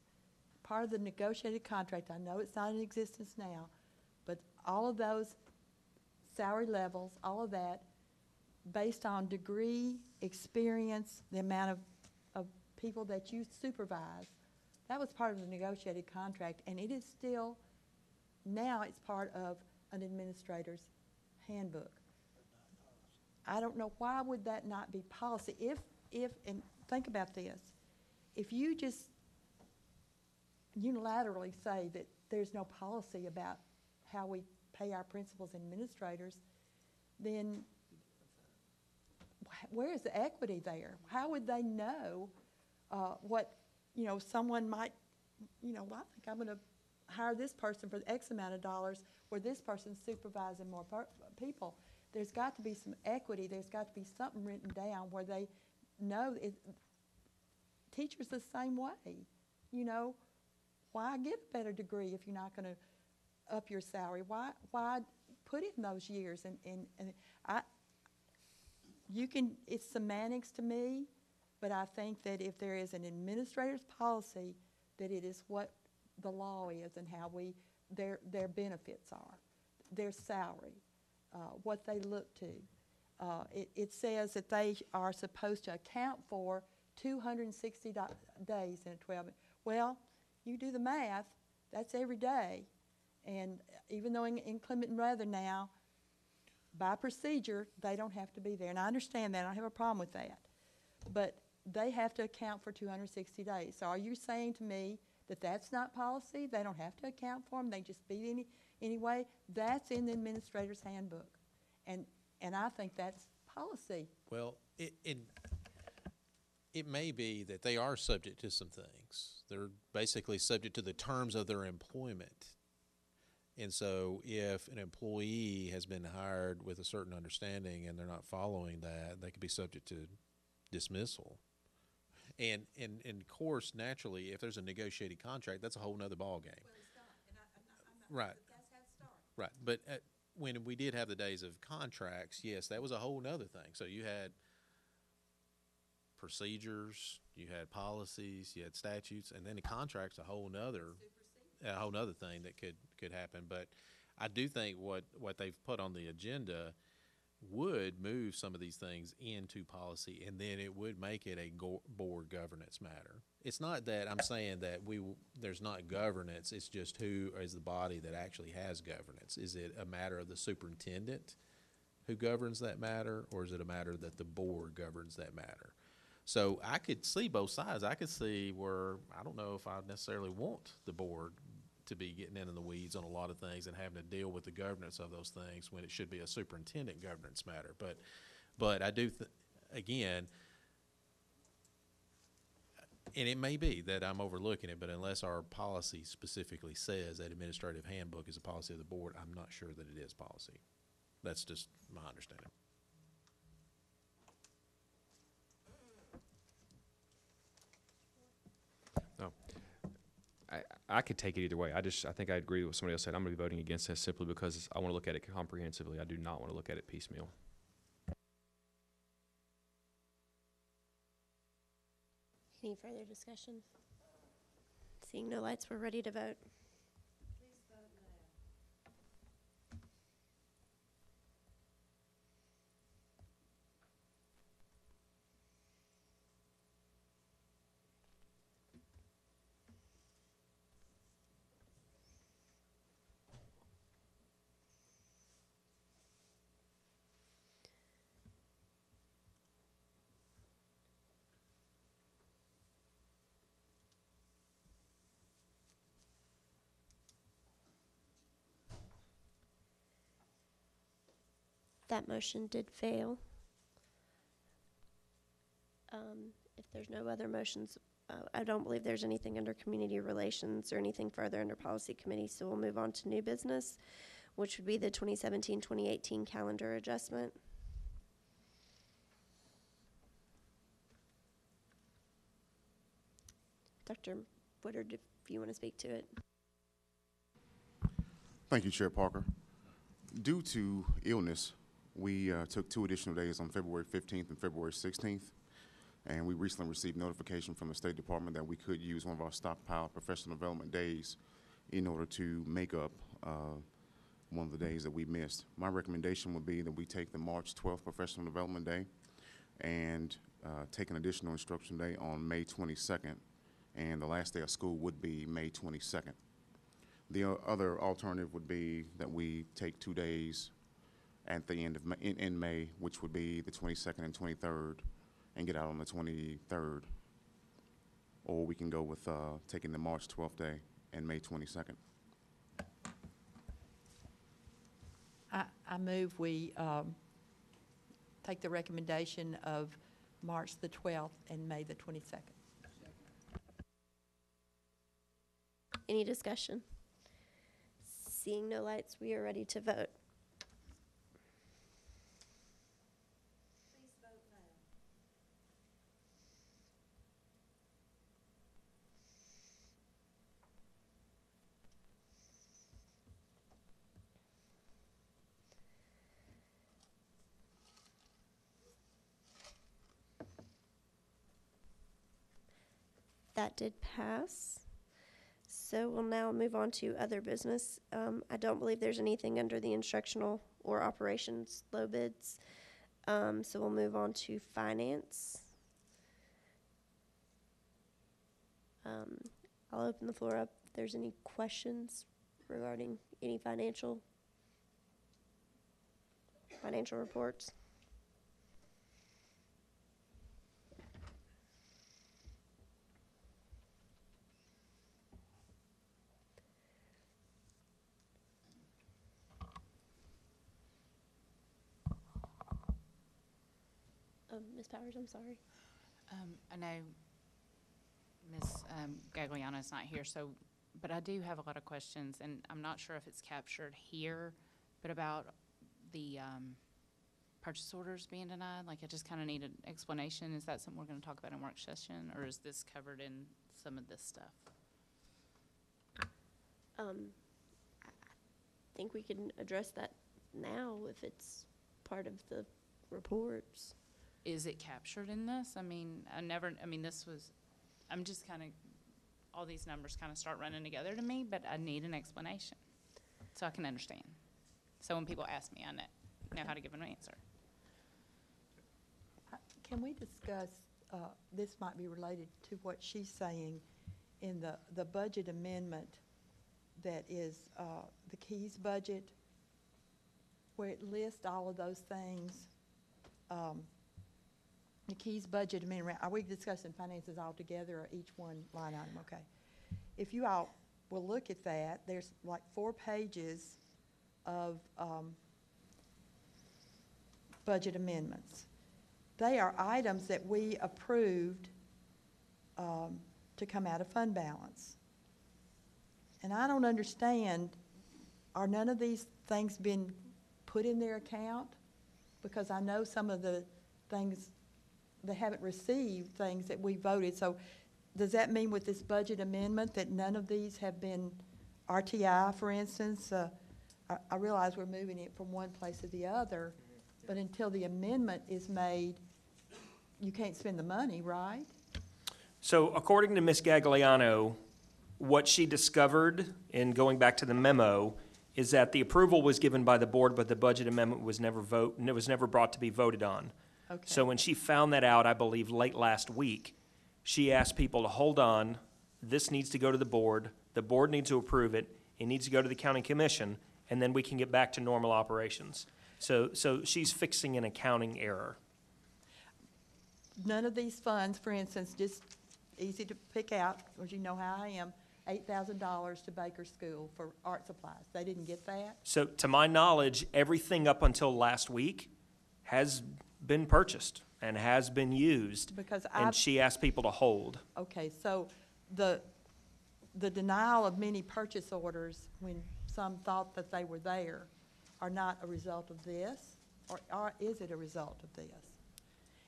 Part of the negotiated contract, I know it's not in existence now, but all of those salary levels, all of that, based on degree, experience, the amount of people that you supervise, that was part of the negotiated contract, and it is still, now it's part of an administrator's handbook. I don't know, why would that not be policy? If, and think about this, if you just unilaterally say that there's no policy about how we pay our principals and administrators, then where is the equity there? How would they know what, someone might, well, I think I'm going to hire this person for X amount of dollars where this person's supervising more people. There's got to be some equity. There's got to be something written down where they know teachers the same way. Why get a better degree if you're not going to up your salary? Why put in those years? And it's semantics to me, but I think that if there is an administrator's policy, that it is what the law is and how their benefits are, their salary, what they look to. It says that they are supposed to account for 260 days in a 12 month. Well, you do the math, that's every day. And even though in inclement weather now, by procedure, they don't have to be there. And I understand that, I don't have a problem with that. But they have to account for 260 days. So are you saying to me that that's not policy? They don't have to account for them, they just be anyway? That's in the administrator's handbook. And I think that's policy. Well, it may be that they are subject to some things. They're basically subject to the terms of their employment. And so if an employee has been hired with a certain understanding and they're not following that, they could be subject to dismissal. And of course, naturally, if there's a negotiated contract, that's a whole nother ballgame. Well, it's not, and I'm not, Right. but that's how it started. Right, but when we did have the days of contracts, yes, that was a whole nother thing. So you had procedures, you had policies, you had statutes, and then the contract's a whole nother thing that could happen. But I do think what they've put on the agenda would move some of these things into policy, and then it would make it a board governance matter. It's not that I'm saying that there's not governance, it's just who is the body that actually has governance. Is it a matter of the superintendent who governs that matter, or is it a matter that the board governs that matter? So I could see both sides. I could see where I don't know if I necessarily want the board to be getting in the weeds on a lot of things and having to deal with the governance of those things when it should be a superintendent governance matter. But I do, again, and it may be that I'm overlooking it, but unless our policy specifically says that administrative handbook is a policy of the board, I'm not sure that it is policy. That's just my understanding. I could take it either way. I think I agree with what somebody else said. I'm going to be voting against this simply because I want to look at it comprehensively. I do not want to look at it piecemeal. Any further discussion? Seeing no lights, we're ready to vote. That motion did fail. If there's no other motions, I don't believe there's anything under community relations or anything further under policy committee, so we'll move on to new business, which would be the 2017-2018 calendar adjustment. Dr. Woodard, if you want to speak to it. Thank you, Chair Parker. Due to illness, we took 2 additional days on February 15th and February 16th, and we recently received notification from the State Department that we could use one of our stockpile professional development days in order to make up one of the days that we missed. My recommendation would be that we take the March 12th Professional Development Day and take an additional instruction day on May 22nd, and the last day of school would be May 22nd. The other alternative would be that we take 2 days at the end of in May, which would be the 22nd and 23rd, and get out on the 23rd. Or we can go with taking the March 12th day and May 22nd. I move we take the recommendation of March the 12th and May the 22nd. Any discussion? Seeing no lights, we are ready to vote. That did pass. So we'll now move on to other business. I don't believe there's anything under the instructional or operations low bids. So we'll move on to finance. I'll open the floor up if there's any questions regarding any financial reports. Ms. Powers, I'm sorry. I know Ms. Gagliano's not here, but I do have a lot of questions, and I'm not sure if it's captured here, but about the purchase orders being denied. Like, I just kind of need an explanation. Is that something we're going to talk about in work session, or is this covered in some of this stuff? I think we can address that now if it's part of the reports. Is it captured in this? I'm just kind of, all these numbers kind of start running together to me, but I need an explanation so I can understand. So when people ask me, I know how to give an answer. Can we discuss, this might be related to what she's saying, in the budget amendment that is the Keys budget, where it lists all of those things. The Keys budget amendment, are we discussing finances all together or each one line item? Okay. If you all will look at that, there's like 4 pages of budget amendments. They are items that we approved to come out of fund balance. And I don't understand, are none of these things been put in their account? Because I know some of the things, they haven't received things that we voted. So does that mean with this budget amendment that none of these have been RTI, for instance? I realize we're moving it from one place to the other, but until the amendment is made, you can't spend the money, right? So according to Ms. Gagliano, what she discovered in going back to the memo is that the approval was given by the board, but the budget amendment was never brought to be voted on. Okay. So when she found that out, I believe late last week, she asked people to hold on. This needs to go to the board needs to approve it. It needs to go to the county commission, and then we can get back to normal operations. So she's fixing an accounting error. None of these funds, for instance, just easy to pick out, because you know how I am, $8,000 to Baker School for art supplies. They didn't get that? So to my knowledge, everything up until last week has been purchased and has been used. Because and she asked people to hold. Okay, so the denial of many purchase orders, when some thought that they were there, are not a result of this, or is it a result of this?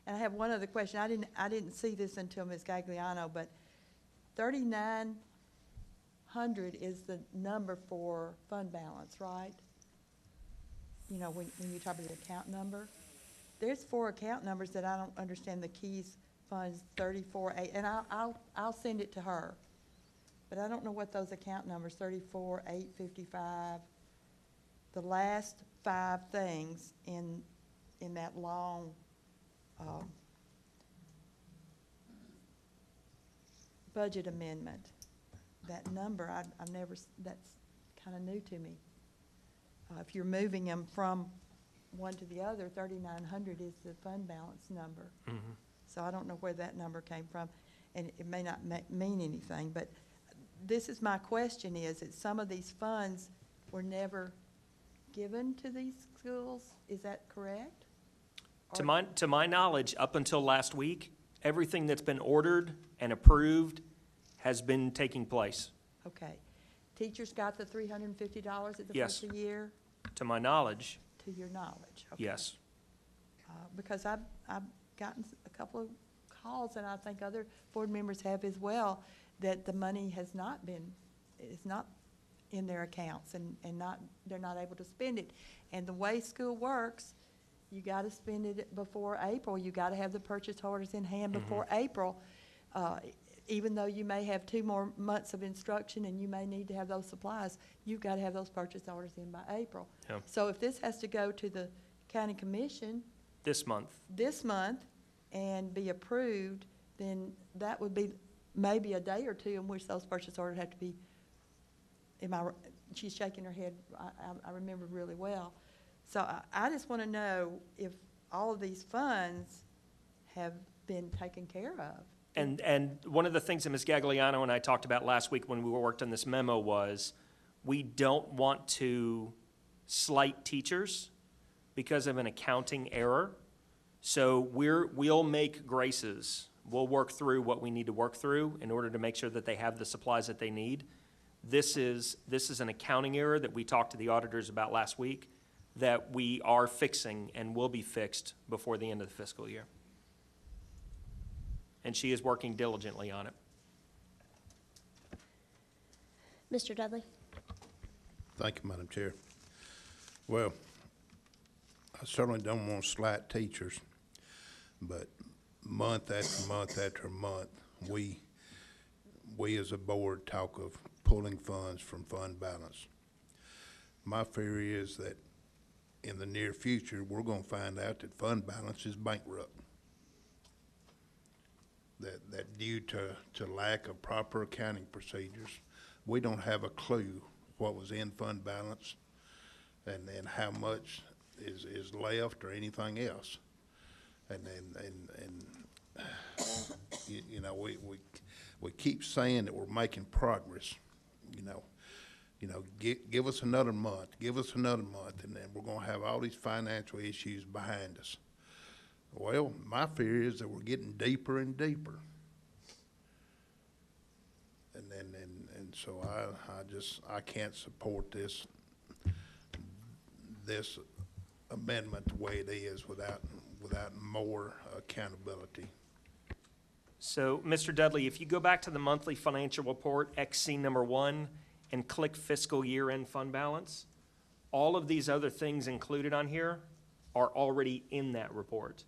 And I have one other question. I didn't see this until Ms. Gagliano, but 3,900 is the number for fund balance, right? You know, when you talk about the account number. There's 4 account numbers that I don't understand the keys funds 34,8, and I'll send it to her. But I don't know what those account numbers, 34,855, the last 5 things in that long budget amendment. That number, I've never, that's kind of new to me. If you're moving them from one to the other, 3,900 is the fund balance number. Mm-hmm. So I don't know where that number came from, and it may not mean anything, but this is my question, is that some of these funds were never given to these schools? Is that correct? To my knowledge, up until last week, everything that's been ordered and approved has been taking place. Okay. Teachers got the $350 at the Yes. first of the year? To my knowledge, To your knowledge? Okay. yes. Because I've gotten a couple of calls, and I think other board members have as well, that the money is not in their accounts, and they're not able to spend it. And the way school works, you got to spend it before April. You got to have the purchase orders in hand before April. Even though you may have 2 more months of instruction and you may need to have those supplies, you've got to have those purchase orders in by April. Yeah. So if this has to go to the county commission This month. and be approved, then that would be maybe a day or 2 in which those purchase orders have to be, she's shaking her head, I remember really well. So I just want to know if all of these funds have been taken care of. And one of the things that Ms. Gagliano and I talked about last week when we worked on this memo was we don't want to slight teachers because of an accounting error. So we'll make graces. We'll work through what we need to work through in order to make sure that they have the supplies that they need. This is an accounting error that we talked to the auditors about last week that we are fixing and will be fixed before the end of the fiscal year. And she is working diligently on it. Mr. Dudley? Thank you, Madam Chair. Well, I certainly don't want to slight teachers, but month after month after month, we as a board talk of pulling funds from fund balance. My fear is that in the near future, we're going to find out that fund balance is bankrupt. That due to lack of proper accounting procedures, we don't have a clue what was in fund balance and how much is left or anything else. And you know, we keep saying that we're making progress, give us another month, and then we're gonna have all these financial issues behind us. Well, my fear is that we're getting deeper and deeper. And so I can't support this amendment the way it is without more accountability. So, Mr. Dudley, if you go back to the monthly financial report, XC number 1, and click fiscal year-end fund balance, all of these other things included on here are already in that report.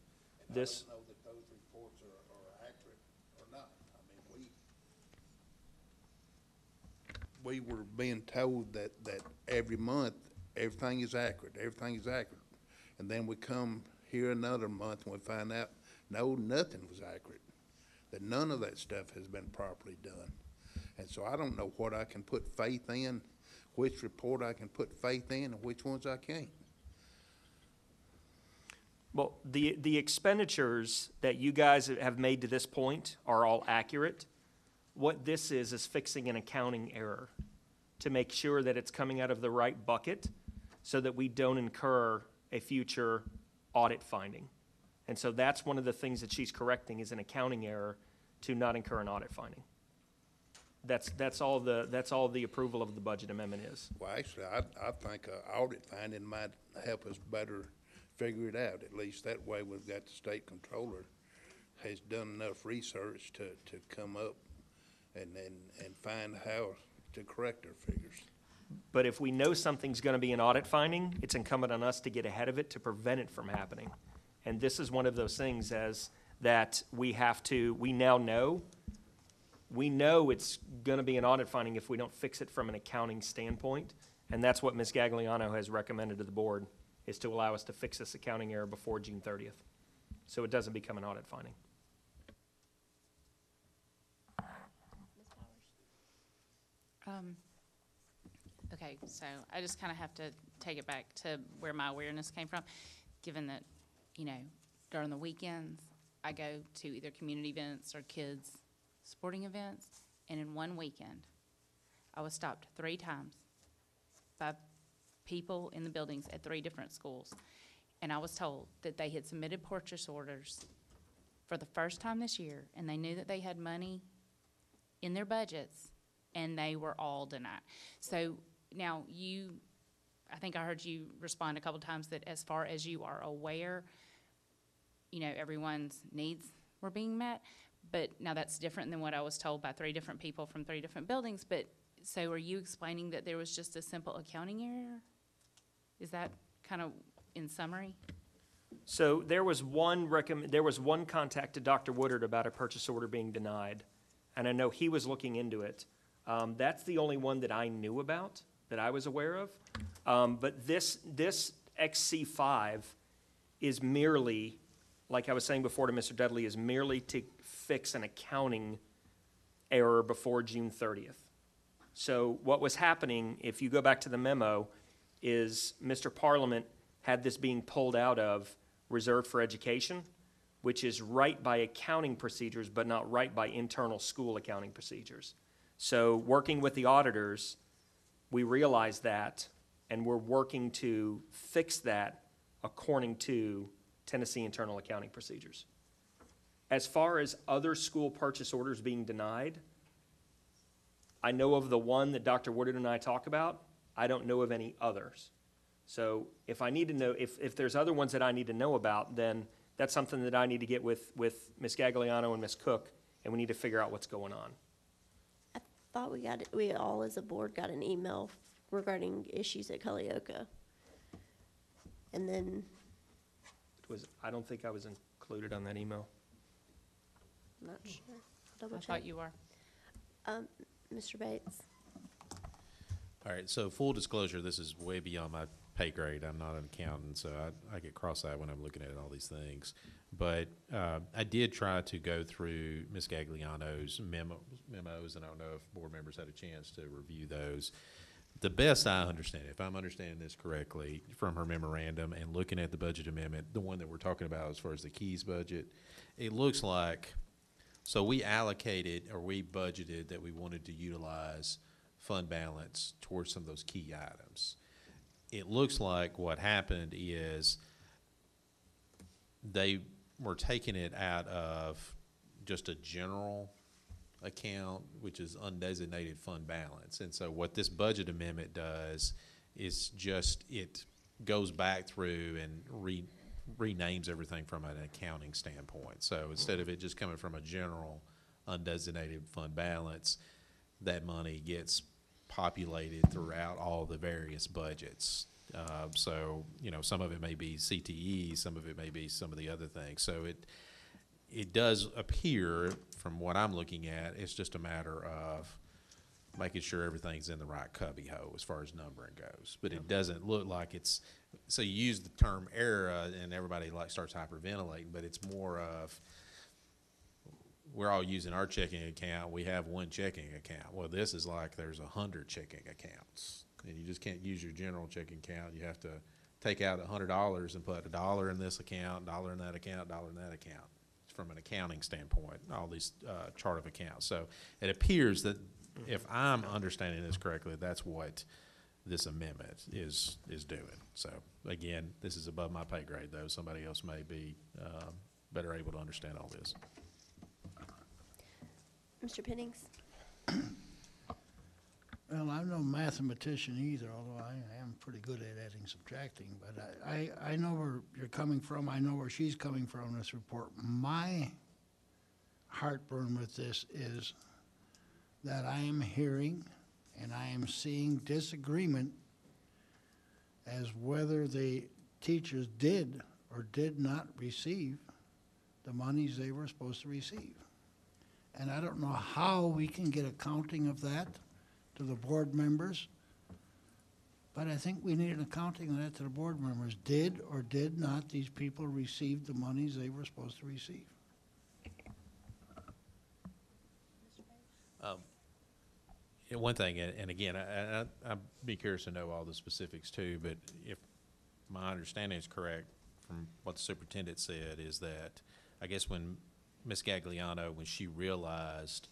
This, I don't know that those reports are accurate or not. I mean, we were being told that every month, everything is accurate, And then we come here another month and we find out, no, nothing was accurate, that none of that stuff has been properly done. And so I don't know what I can put faith in, which report I can put faith in and which ones I can't. well, the expenditures that you guys have made to this point are all accurate. What this is fixing an accounting error to make sure that it's coming out of the right bucket so that we don't incur a future audit finding. And so that's one of the things that she's correcting is an accounting error to not incur an audit finding. That's all the approval of the budget amendment is. Well, actually, I think an audit finding might help us better figure it out. At least that way we've got the state controller has done enough research to come up and find how to correct our figures. But if we know something's going to be an audit finding, it's incumbent on us to get ahead of it to prevent it from happening. And this is one of those things as that we now know. We know it's going to be an audit finding if we don't fix it from an accounting standpoint. And that's what Ms. Gagliano has recommended to the board, is to allow us to fix this accounting error before June 30th. So it doesn't become an audit finding. Okay, so I just kind of have to take it back to where my awareness came from, given that, during the weekends, I go to either community events or kids' sporting events, and in one weekend, I was stopped 3 times by people in the buildings at 3 different schools, and I was told that they had submitted purchase orders for the first time this year, and they knew that they had money in their budgets, and they were all denied. So now I think I heard you respond a couple times that as far as you are aware, everyone's needs were being met. But now that's different than what I was told by 3 different people from 3 different buildings. But so are you explaining that there was just a simple accounting error? Is that kind of in summary? So there was one contact to Dr. Woodard about a purchase order being denied, and I know he was looking into it. That's the only one that I knew about, that I was aware of. But this XC5 is merely, like I was saying before to Mr. Dudley, is merely to fix an accounting error before June 30th. So what was happening, if you go back to the memo, is Mr. Parliament had this being pulled out of reserved for education, which is right by accounting procedures, but not right by internal school accounting procedures. So working with the auditors, we realized that, and we're working to fix that according to Tennessee internal accounting procedures. As far as other school purchase orders being denied, I know of the one that Dr. Woodard and I talk about. I don't know of any others. So if I need to know, if there's other ones that I need to know about, then that's something that I need to get with Ms. Gagliano and Ms. Cook, and we need to figure out what's going on. I thought we all as a board got an email regarding issues at Culleoka. And then, I don't think I was included on that email. I'm not sure. I thought you were. Mr. Bates. All right, so full disclosure, this is way beyond my pay grade. I'm not an accountant, so I get cross-eyed when I'm looking at all these things. But I did try to go through Ms. Gagliano's memos, and I don't know if board members had a chance to review those. The best I understand, if I'm understanding this correctly, from her memorandum and looking at the budget amendment, the one that we're talking about as far as the Keys budget, it looks like, so we allocated or we budgeted that we wanted to utilize fund balance towards some of those key items. It looks like what happened is they were taking it out of just a general account, which is undesignated fund balance. And so what this budget amendment does is just it goes back through and renames everything from an accounting standpoint. So instead of it just coming from a general undesignated fund balance, that money gets populated throughout all the various budgets. So, you know, some of it may be CTE, some of it may be some of the other things. So it does appear, from what I'm looking at, it's just a matter of making sure everything's in the right cubbyhole as far as numbering goes. But it doesn't look like it's, so you use the term era and everybody like starts hyperventilating, but it's more of, we're all using our checking account. We have one checking account. Well, this is like there's 100 checking accounts, and you just can't use your general checking account. You have to take out $100 and put $1 in this account, $1 in that account, $1 in that account. From an accounting standpoint, all these chart of accounts. So it appears that if I'm understanding this correctly, that's what this amendment is doing. So again, this is above my pay grade, though. Somebody else may be better able to understand all this. Mr. Pennings? Well, I'm no mathematician either, although I am pretty good at adding, subtracting. But I know where you're coming from. I know where she's coming from in this report. My heartburn with this is that I am hearing and I am seeing disagreement as whether the teachers did or did not receive the monies they were supposed to receive. And I don't know how we can get accounting of that to the board members, but I think we need an accounting of that to the board members. Did or did not these people receive the monies they were supposed to receive? One thing, and again, I'd be curious to know all the specifics too, but if my understanding is correct from what the superintendent said, is that I guess when Ms. Gagliano, when she realized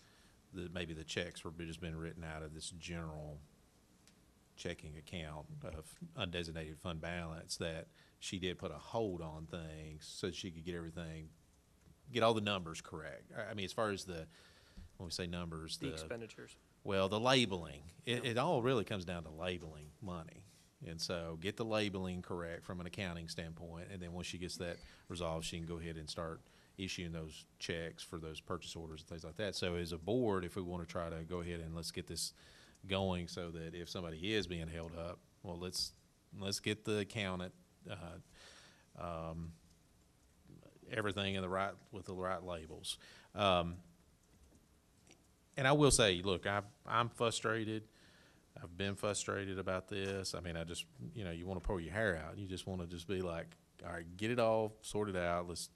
that maybe the checks were just been written out of this general checking account of undesignated fund balance, that she did put a hold on things so she could get all the numbers correct. I mean, as far as when we say numbers, The expenditures. Well, the labeling, it all really comes down to labeling money. And so get the labeling correct from an accounting standpoint, and then once she gets that resolved, she can go ahead and start issuing those checks for those purchase orders and things like that. So as a board, if we want to try to go ahead and let's get this going so that if somebody is being held up, well, let's get the accountant, everything with the right labels. And I will say, look, I'm frustrated. I've been frustrated about this. I mean, you want to pull your hair out. You just want to just be like, all right, get it all sorted out. Let's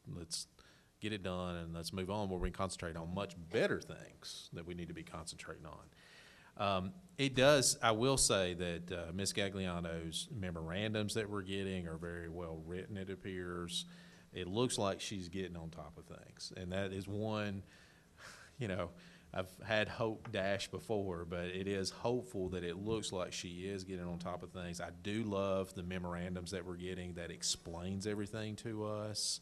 get it done, and let's move on where we can concentrate on much better things that we need to be concentrating on. I will say that Ms. Gagliano's memorandums that we're getting are very well written, it appears. It looks like she's getting on top of things, and that is one, I've had hope dash before, but it is hopeful that it looks like she is getting on top of things. I do love the memorandums that we're getting that explains everything to us,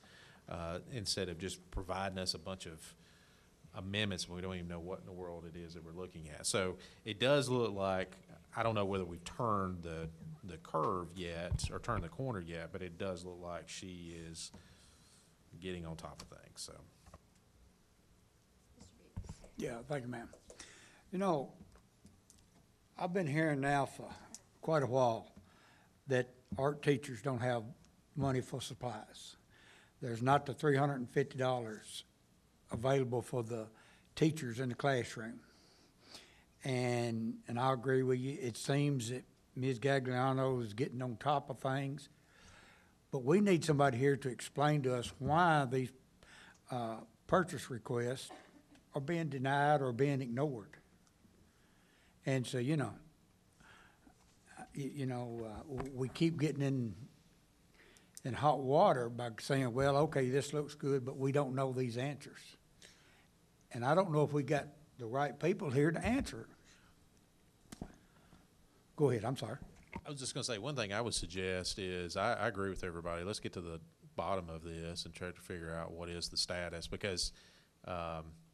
instead of just providing us a bunch of amendments when we don't even know what in the world it is that we're looking at. So it does look like, I don't know whether we've turned the curve yet or turned the corner yet, but it does look like she is getting on top of things, so. Yeah, thank you, ma'am. I've been hearing now for quite a while that art teachers don't have money for supplies. There's not the $350 available for the teachers in the classroom. And I agree with you. It seems that Ms. Gagliano is getting on top of things. But we need somebody here to explain to us why these purchase requests are being denied or being ignored. And so, we keep getting in hot water by saying, well, okay, this looks good, but we don't know these answers. And I don't know if we got the right people here to answer it. Go ahead, I'm sorry. I was just going to say, one thing I would suggest is, I agree with everybody. Let's get to the bottom of this and try to figure out what is the status, because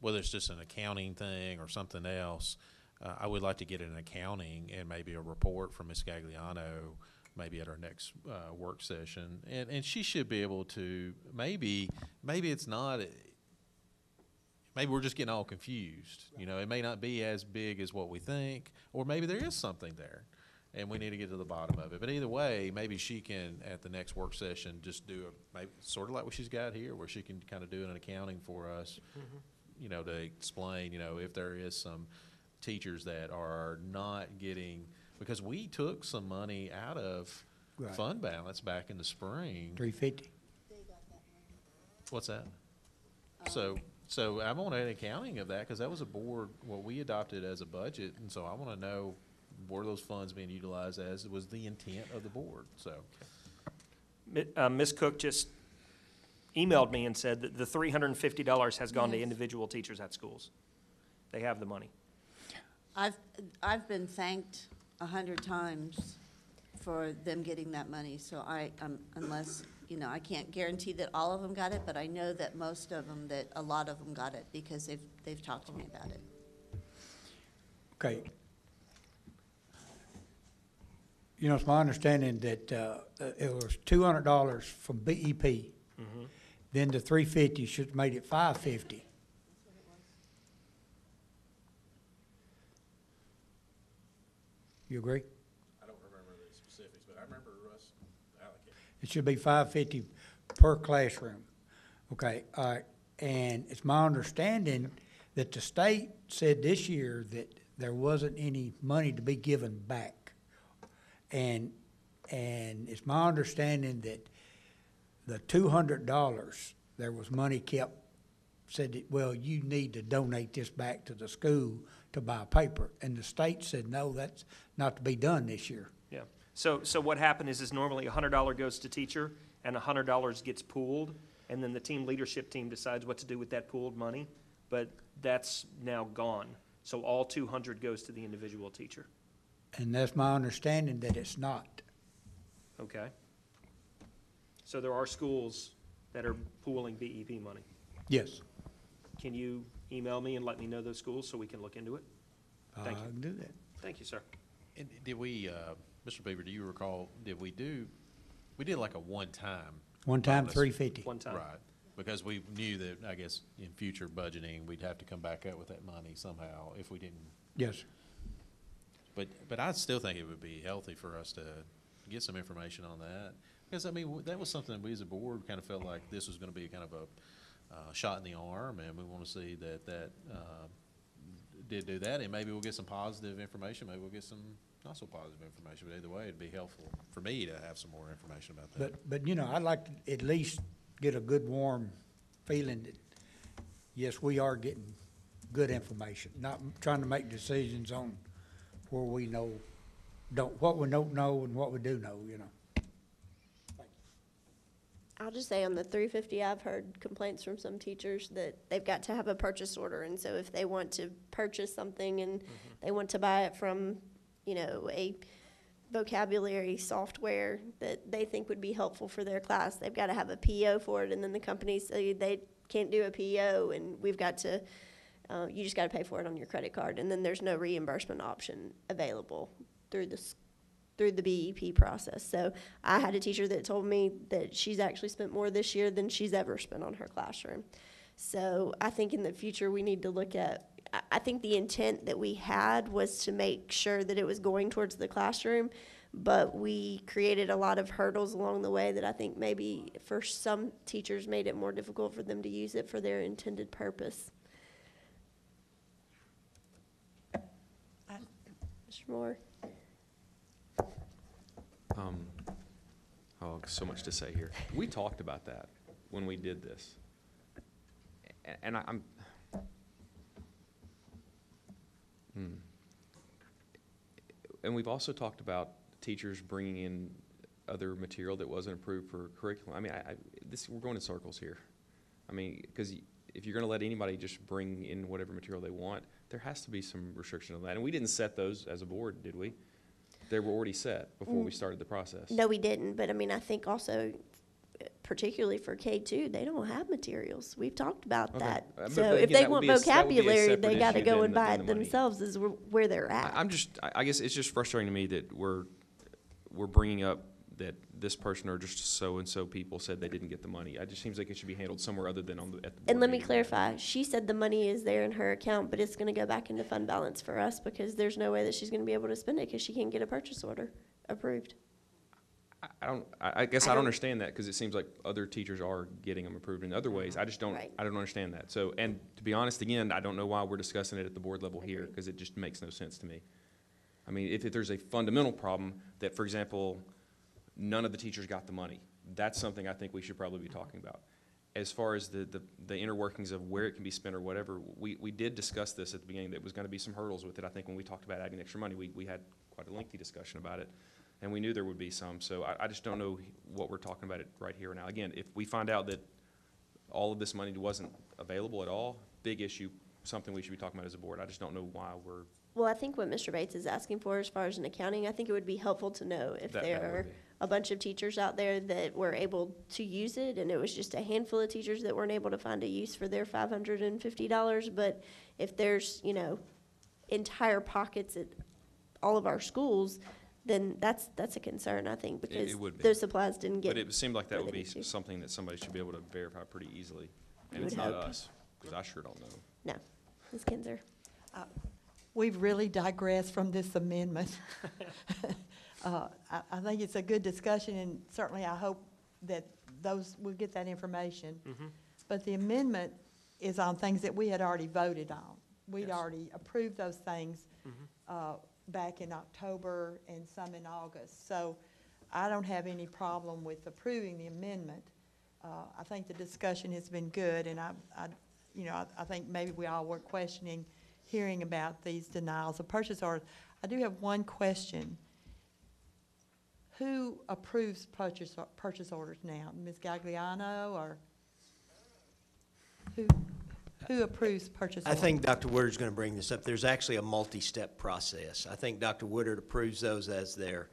whether it's just an accounting thing or something else, I would like to get an accounting and maybe a report from Ms. Gagliano maybe at our next work session. And she should be able to, maybe it's not, maybe we're just getting all confused. You know, it may not be as big as what we think, or maybe there is something there, and we need to get to the bottom of it. But either way, maybe she can, at the next work session, just do maybe sort of like what she's got here, where she can kind of do an accounting for us, you know, to explain, you know, if there is some teachers that are not getting, because we took some money out of Right. fund balance back in the spring. 350. What's that? So I want an accounting of that, because that was a board, what we adopted as a budget, and so I want to know were those funds being utilized as was the intent of the board, so. Ms. Cook just emailed me and said that the $350 has gone to individual teachers at schools. They have the money. I've been thanked 100 times for them getting that money, so unless, you know, I can't guarantee that all of them got it, but I know that most of them, that a lot of them got it, because they've talked to me about it. Okay. You know, it's my understanding that it was $200 from BEP. Then the 350 should have made it 550. You agree? I don't remember the specifics, but I remember Russ allocating. It should be 550 per classroom. Okay, all right. And it's my understanding that the state said this year that there wasn't any money to be given back. And it's my understanding that the $200, there was money kept, said that, well, you need to donate this back to the school to buy paper. And the state said, no, that's not to be done this year. Yeah. So what happened is normally $100 goes to teacher and $100 gets pooled, and then the team leadership team decides what to do with that pooled money. But that's now gone. So all 200 goes to the individual teacher. And that's my understanding that it's not. Okay. So there are schools that are pooling BEP money. Yes. Can you email me and let me know those schools so we can look into it? Thank I you. can do that. Thank you, sir. And did we, Mr. Beaver, do you recall, we did like a one-time? One time, bonus. 350. One time. Right, because we knew that, I guess, in future budgeting, we'd have to come back up with that money somehow if we didn't. Yes. But I still think it would be healthy for us to get some information on that. Because, I mean, that was something we as a board kind of felt like this was going to be kind of a shot in the arm, and we want to see that did do that, and maybe we'll get some positive information, maybe we'll get some not so positive information, but either way, it'd be helpful for me to have some more information about that. But you know, I'd like to at least get a good, warm feeling that, yes, we are getting good information, not trying to make decisions on where we what we don't know and what we do know, you know. I'll just say on the 350, I've heard complaints from some teachers that they've got to have a purchase order. And so if they want to purchase something and they want to buy it from, you know, a vocabulary software that they think would be helpful for their class, they've got to have a PO for it. And then the companies say they can't do a PO, and we've got to, you just got to pay for it on your credit card. And then there's no reimbursement option available through the BEP process. So I had a teacher that told me that she's actually spent more this year than she's ever spent on her classroom. So I think in the future we need to look at, I think the intent that we had was to make sure that it was going towards the classroom, but we created a lot of hurdles along the way that I think maybe for some teachers made it more difficult for them to use it for their intended purpose. Mr. Moore? So much to say here. We talked about that when we did this. And and we've also talked about teachers bringing in other material that wasn't approved for curriculum. I mean, we're going in circles here. I mean, because if you're going to let anybody just bring in whatever material they want, there has to be some restriction on that. And we didn't set those as a board, did we? They were already set before we started the process. No, we didn't. But I mean, I think also, particularly for K2, they don't have materials. We've talked about that. So if they want vocabulary, they got to go and buy it themselves. Is where they're at. I guess it's just frustrating to me that we're bringing up that this person or just so-and-so people said they didn't get the money. It just seems like it should be handled somewhere other than at the board And let me meeting. clarify, she said the money is there in her account, but it's gonna go back into fund balance for us because there's no way that she's gonna be able to spend it because she can't get a purchase order approved. I guess I don't understand that, because it seems like other teachers are getting them approved in other ways. I just don't, Right. I don't understand that. So, and to be honest, again, I don't know why we're discussing it at the board level here, because it just makes no sense to me. I mean, if there's a fundamental problem that, for example, none of the teachers got the money, that's something I think we should probably be talking about. As far as the inner workings of where it can be spent or whatever, we did discuss this at the beginning. There was going to be some hurdles with it. I think when we talked about adding extra money, we had quite a lengthy discussion about it, and we knew there would be some. So I just don't know what we're talking about it right here now. Again, if we find out that all of this money wasn't available at all, big issue, something we should be talking about as a board. I just don't know why we're. Well, I think what Mr. Bates is asking for as far as an accounting, I think it would be helpful to know if That there would are be. a bunch of teachers out there that were able to use it, and it was just a handful of teachers that weren't able to find a use for their $550. But if there's, entire pockets at all of our schools, then that's a concern, I think, because It would be. those supplies didn't get. But it seemed like that where would they be need to. something that somebody should be able to verify pretty easily, and You it's would not hope. us, because I sure don't know. No, Ms. Kinzer. We've really digressed from this amendment. I think it's a good discussion, and certainly I hope that we'll get that information. But the amendment is on things that we had already voted on. We'd already approved those things back in October and some in August. So I don't have any problem with approving the amendment. I think the discussion has been good, and I think maybe we all were questioning hearing about these denials of purchase orders. I do have one question. Who approves purchase orders now? Ms. Gagliano, or who approves purchase I orders? think Dr. Woodard's going to bring this up. There's actually a multi-step process. I think Dr. Woodard approves those as their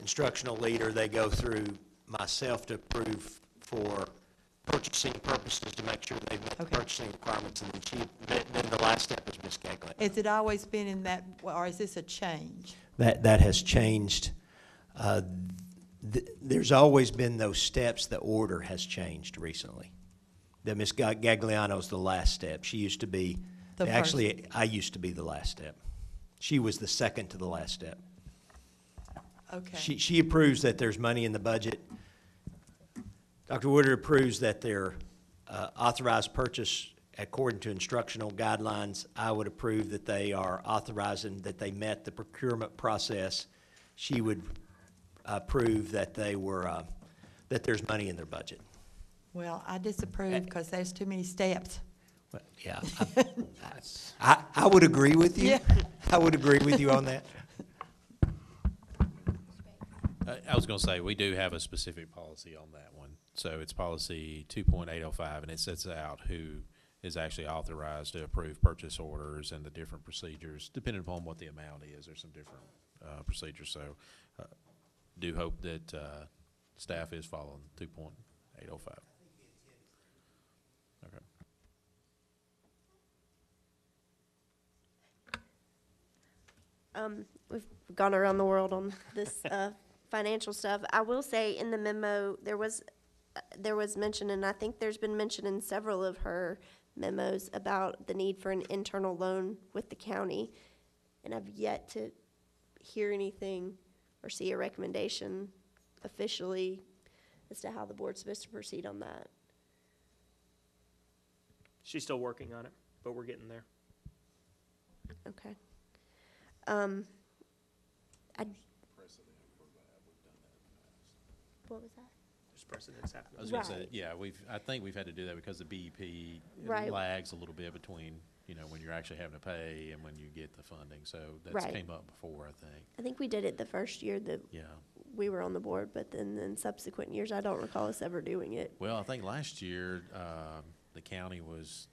instructional leader. They go through myself to approve for purchasing purposes to make sure they've met the purchasing requirements, and then the last step is Ms. Gagliano. Has it always been in that, or is this a change? That has changed. There's always been those steps. The order has changed recently. That Ms. Gagliano's the last step. She used to be, actually, I used to be the last step. She was the second to the last step. Okay. She approves that there's money in the budget. Dr. Woodard approves that they're authorized purchase according to instructional guidelines. I would approve that they are authorizing that they met the procurement process. She would approve that they were, that there's money in their budget. Well, I disapprove because there's too many steps. Well, yeah, I would agree with you. Yeah. I would agree with you on that. I was going to say, we do have a specific policy on that one. So it's policy 2.805, and it sets out who is actually authorized to approve purchase orders and the different procedures, depending upon what the amount is. There's some different procedures. So do hope that staff is following 2.805. Okay. We've gone around the world on this financial stuff. I will say in the memo, there was mention, and I think there's been mention in several of her memos about the need for an internal loan with the county. And I've yet to hear anything or see a recommendation officially as to how the board's supposed to proceed on that. She's still working on it, but we're getting there. Okay. What was that? There's precedents happening. I was going to say, Right. yeah, I think we've had to do that because the BEP Right. lags a little bit between, when you're actually having to pay and when you get the funding. So that's Right. came up before, I think. I think we did it the first year that Yeah. we were on the board, but then in subsequent years, I don't recall us ever doing it Well, I think last year, the county was,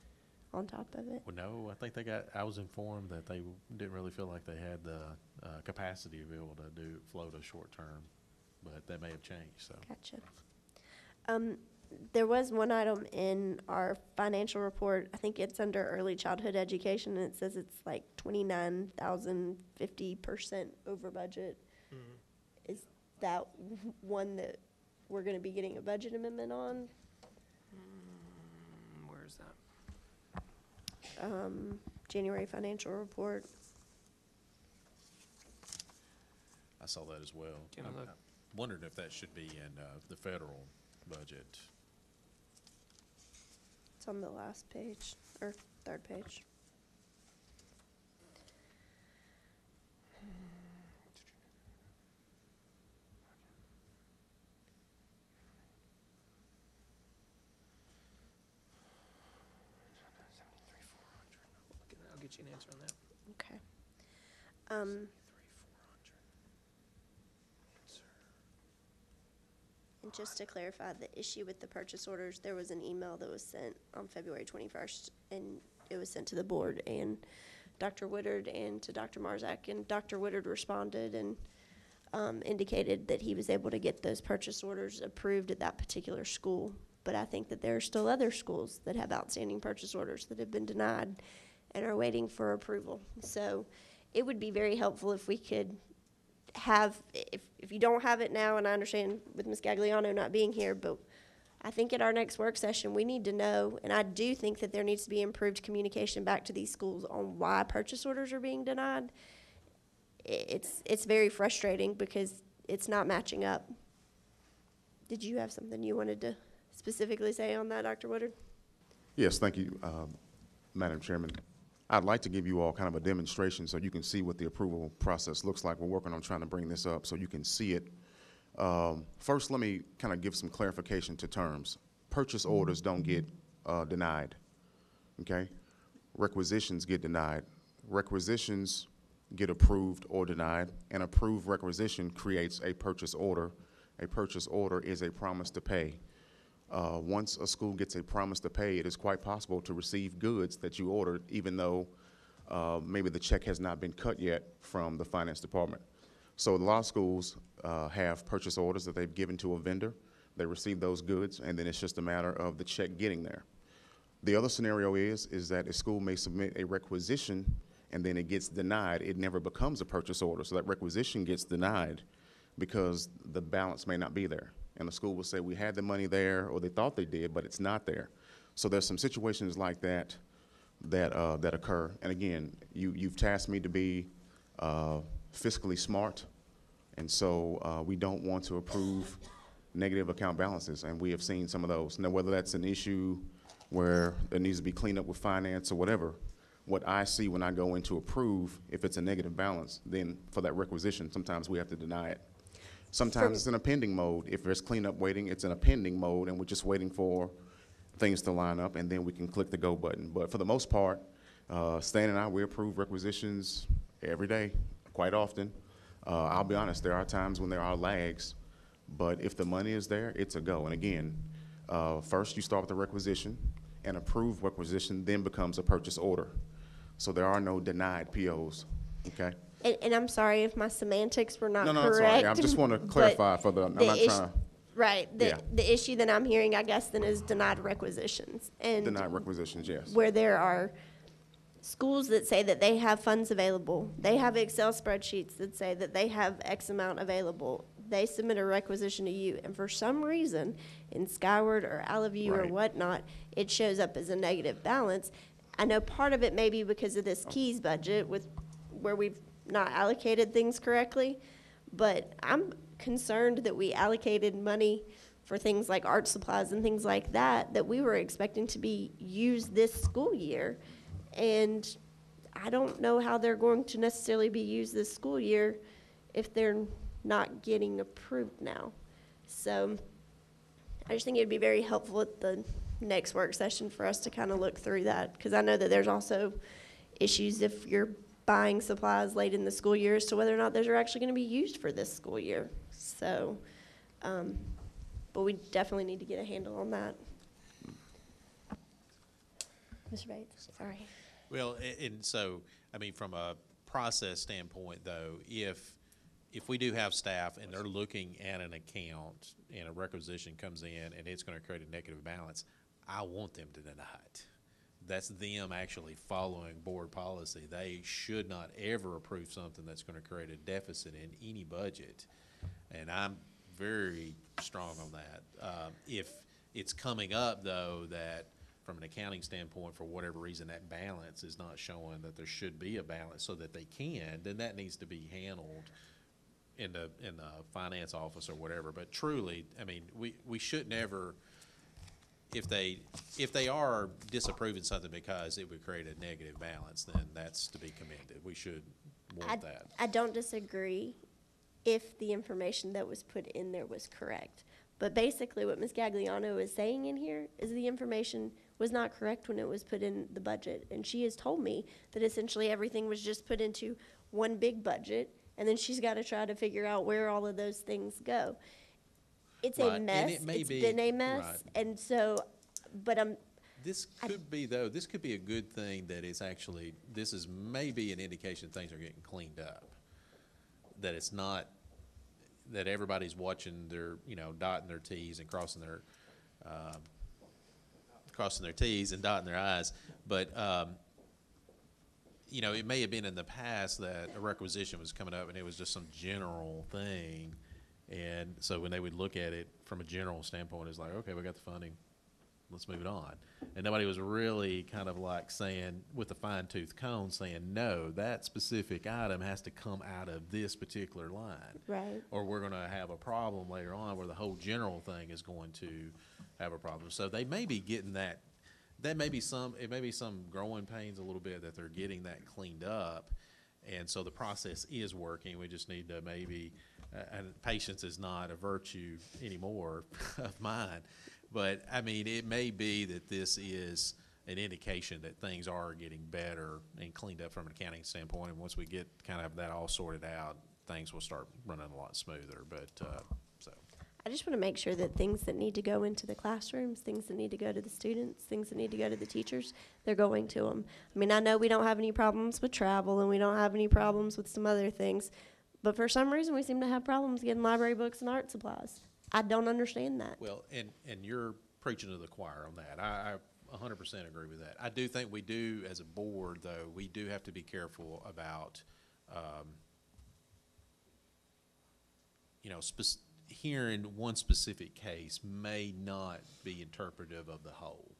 on top of it. well, no, I think I was informed that they didn't really feel like they had the capacity to be able to float a short term, but that may have changed, so. Gotcha. There was one item in our financial report, I think it's under early childhood education, and it says it's like 29,050% over budget. that one that we're gonna be getting a budget amendment on. Where's that? January financial report. I saw that as well. Can I look? I wondered if that should be in the federal budget. It's on the last page, or third page. I'll get you an answer on that. Okay. And just to clarify, the issue with the purchase orders, there was an email that was sent on February 21st, and it was sent to the board and Dr. Woodard and to Dr. Marzak, and Dr. Woodard responded and indicated that he was able to get those purchase orders approved at that particular school. But I think that there are still other schools that have outstanding purchase orders that have been denied and are waiting for approval. So it would be very helpful if we could have, if you don't have it now, and I understand with Ms. Gagliano not being here, but I think at our next work session, we need to know, and I do think that there needs to be improved communication back to these schools on why purchase orders are being denied. It's very frustrating because it's not matching up. Did you have something you wanted to specifically say on that, Dr. Woodard? Yes, thank you, Madam Chairman. I'd like to give you all kind of a demonstration so you can see what the approval process looks like. We're working on trying to bring this up so you can see it. First, let me kind of give some clarification to terms. Purchase orders don't get denied, okay? Requisitions get denied. Requisitions get approved or denied. An approved requisition creates a purchase order. A purchase order is a promise to pay. Once a school gets a promise to pay, it is quite possible to receive goods that you ordered, even though maybe the check has not been cut yet from the finance department. So a lot of schools have purchase orders that they've given to a vendor. They receive those goods, and then it's just a matter of the check getting there. The other scenario is that a school may submit a requisition, and then it gets denied. It never becomes a purchase order. So that requisition gets denied because the balance may not be there. And the school will say, we had the money there, or they thought they did, but it's not there. So there's some situations like that that occur. And again, you've tasked me to be fiscally smart, and so we don't want to approve negative account balances, and we have seen some of those. Now, whether that's an issue where there needs to be cleanup with finance or whatever, what I see when I go in to approve, if it's a negative balance, then for that requisition, sometimes we have to deny it. Sometimes it's in a pending mode. If there's cleanup waiting, it's in a pending mode, and we're just waiting for things to line up, and then we can click the go button. But for the most part, Stan and I, we approve requisitions every day, quite often. I'll be honest, there are times when there are lags, but if the money is there, it's a go. And again, first you start with the requisition. An approved requisition then becomes a purchase order. So there are no denied POs, okay? And I'm sorry if my semantics were not No, correct. that's all right. I just want to clarify for the, I'm not trying to. Right. The issue that I'm hearing, I guess, then is denied requisitions. And Denied requisitions, yes. where there are schools that say that they have funds available. They have Excel spreadsheets that say that they have X amount available. They submit a requisition to you, and for some reason, in Skyward or Alleview or Right. whatnot, it shows up as a negative balance. I know part of it may be because of this Keys budget with where we've not allocated things correctly, but I'm concerned that we allocated money for things like art supplies and things like that that we were expecting to be used this school year. And I don't know how they're going to necessarily be used this school year if they're not getting approved now. So I just think it'd be very helpful at the next work session for us to kind of look through that, because I know that there's also issues if you're buying supplies late in the school year as to whether or not those are actually going to be used for this school year. So, but we definitely need to get a handle on that. Mr. Bates, sorry. Well, and so, I mean, from a process standpoint, though, if we do have staff and they're looking at an account and a requisition comes in and it's going to create a negative balance, I want them to deny it. that's them actually following board policy. They should not ever approve something that's gonna create a deficit in any budget. And I'm very strong on that. If it's coming up, though, that from an accounting standpoint, for whatever reason, that balance is not showing that there should be a balance so that they can, then that needs to be handled in the finance office or whatever. But truly, I mean, we should never, if they are disapproving something because it would create a negative balance, then that's to be commended. We should want that. I don't disagree if the information that was put in there was correct. But basically what Ms. Gagliano is saying in here is the information was not correct when it was put in the budget. And she has told me that essentially everything was just put into one big budget, and then she's got to try to figure out where all of those things go. It's Right, a and mess. it may It's be- been a mess. right. And so, but This could be, though, this could be a good thing that it's actually, this is maybe an indication things are getting cleaned up. That it's not, that everybody's watching their, dotting their Ts and crossing their Ts and dotting their Is. But, it may have been in the past that a requisition was coming up and it was just some general thing. And so when they would look at it from a general standpoint, it's like, okay, we got the funding, let's move it on. And nobody was really kind of like saying, with a fine tooth comb, saying, no, that specific item has to come out of this particular line. Right. Or we're gonna have a problem later on where the whole general thing is going to have a problem. So they may be getting that, it may be some growing pains a little bit that they're getting that cleaned up. And so the process is working. We just need to maybe, and patience is not a virtue anymore of mine. But, I mean, it may be that this is an indication that things are getting better and cleaned up from an accounting standpoint. And once we get kind of that all sorted out, things will start running a lot smoother. But, so. I just want to make sure that things that need to go into the classrooms, things that need to go to the students, things that need to go to the teachers, they're going to them. I mean, I know we don't have any problems with travel and we don't have any problems with some other things, but for some reason we seem to have problems getting library books and art supplies. I don't understand that. Well, and you're preaching to the choir on that. I 100% agree with that. I do think we do, as a board, though, we do have to be careful about, hearing one specific case may not be interpretive of the whole.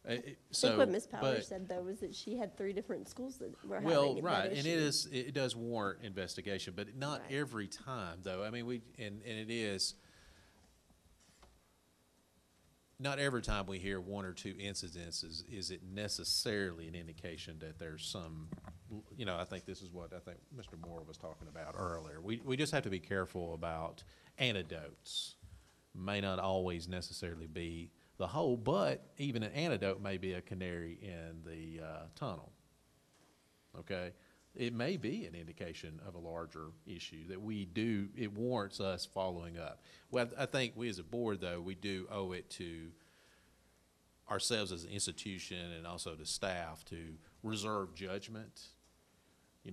I think what Ms. Powers said, though, was that she had 3 different schools that were having that right, and issue. it does warrant investigation, but not every time, though. I mean, it is, not every time we hear 1 or 2 incidences is it necessarily an indication that there's some, I think this is what I think Mr. Moore was talking about earlier. We just have to be careful about anecdotes. May not always necessarily be the whole, but even an anecdote may be a canary in the tunnel. Okay? It may be an indication of a larger issue that it warrants us following up. Well, I think we as a board, though, we do owe it to ourselves as an institution and also to staff to reserve judgment.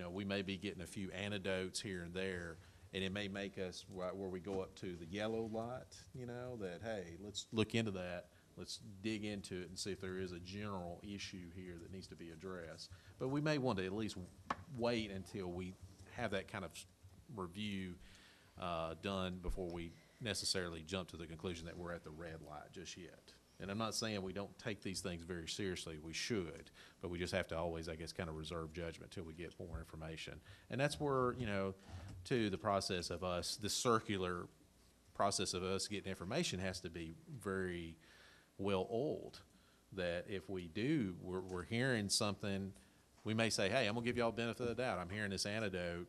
We may be getting a few anecdotes here and there, and it may make us, right where we go up to the yellow light, that, hey, let's look into that. Let's dig into it and see if there is a general issue here that needs to be addressed. But we may want to at least wait until we have that kind of review done before we necessarily jump to the conclusion that we're at the red light just yet. And I'm not saying we don't take these things very seriously. We should. But we just have to always, I guess, kind of reserve judgment till we get more information. And that's where, to the process of us, the circular process of us getting information has to be very well oiled. That if we do, we're hearing something, we may say, hey, I'm gonna give y'all the benefit of the doubt. I'm hearing this anecdote,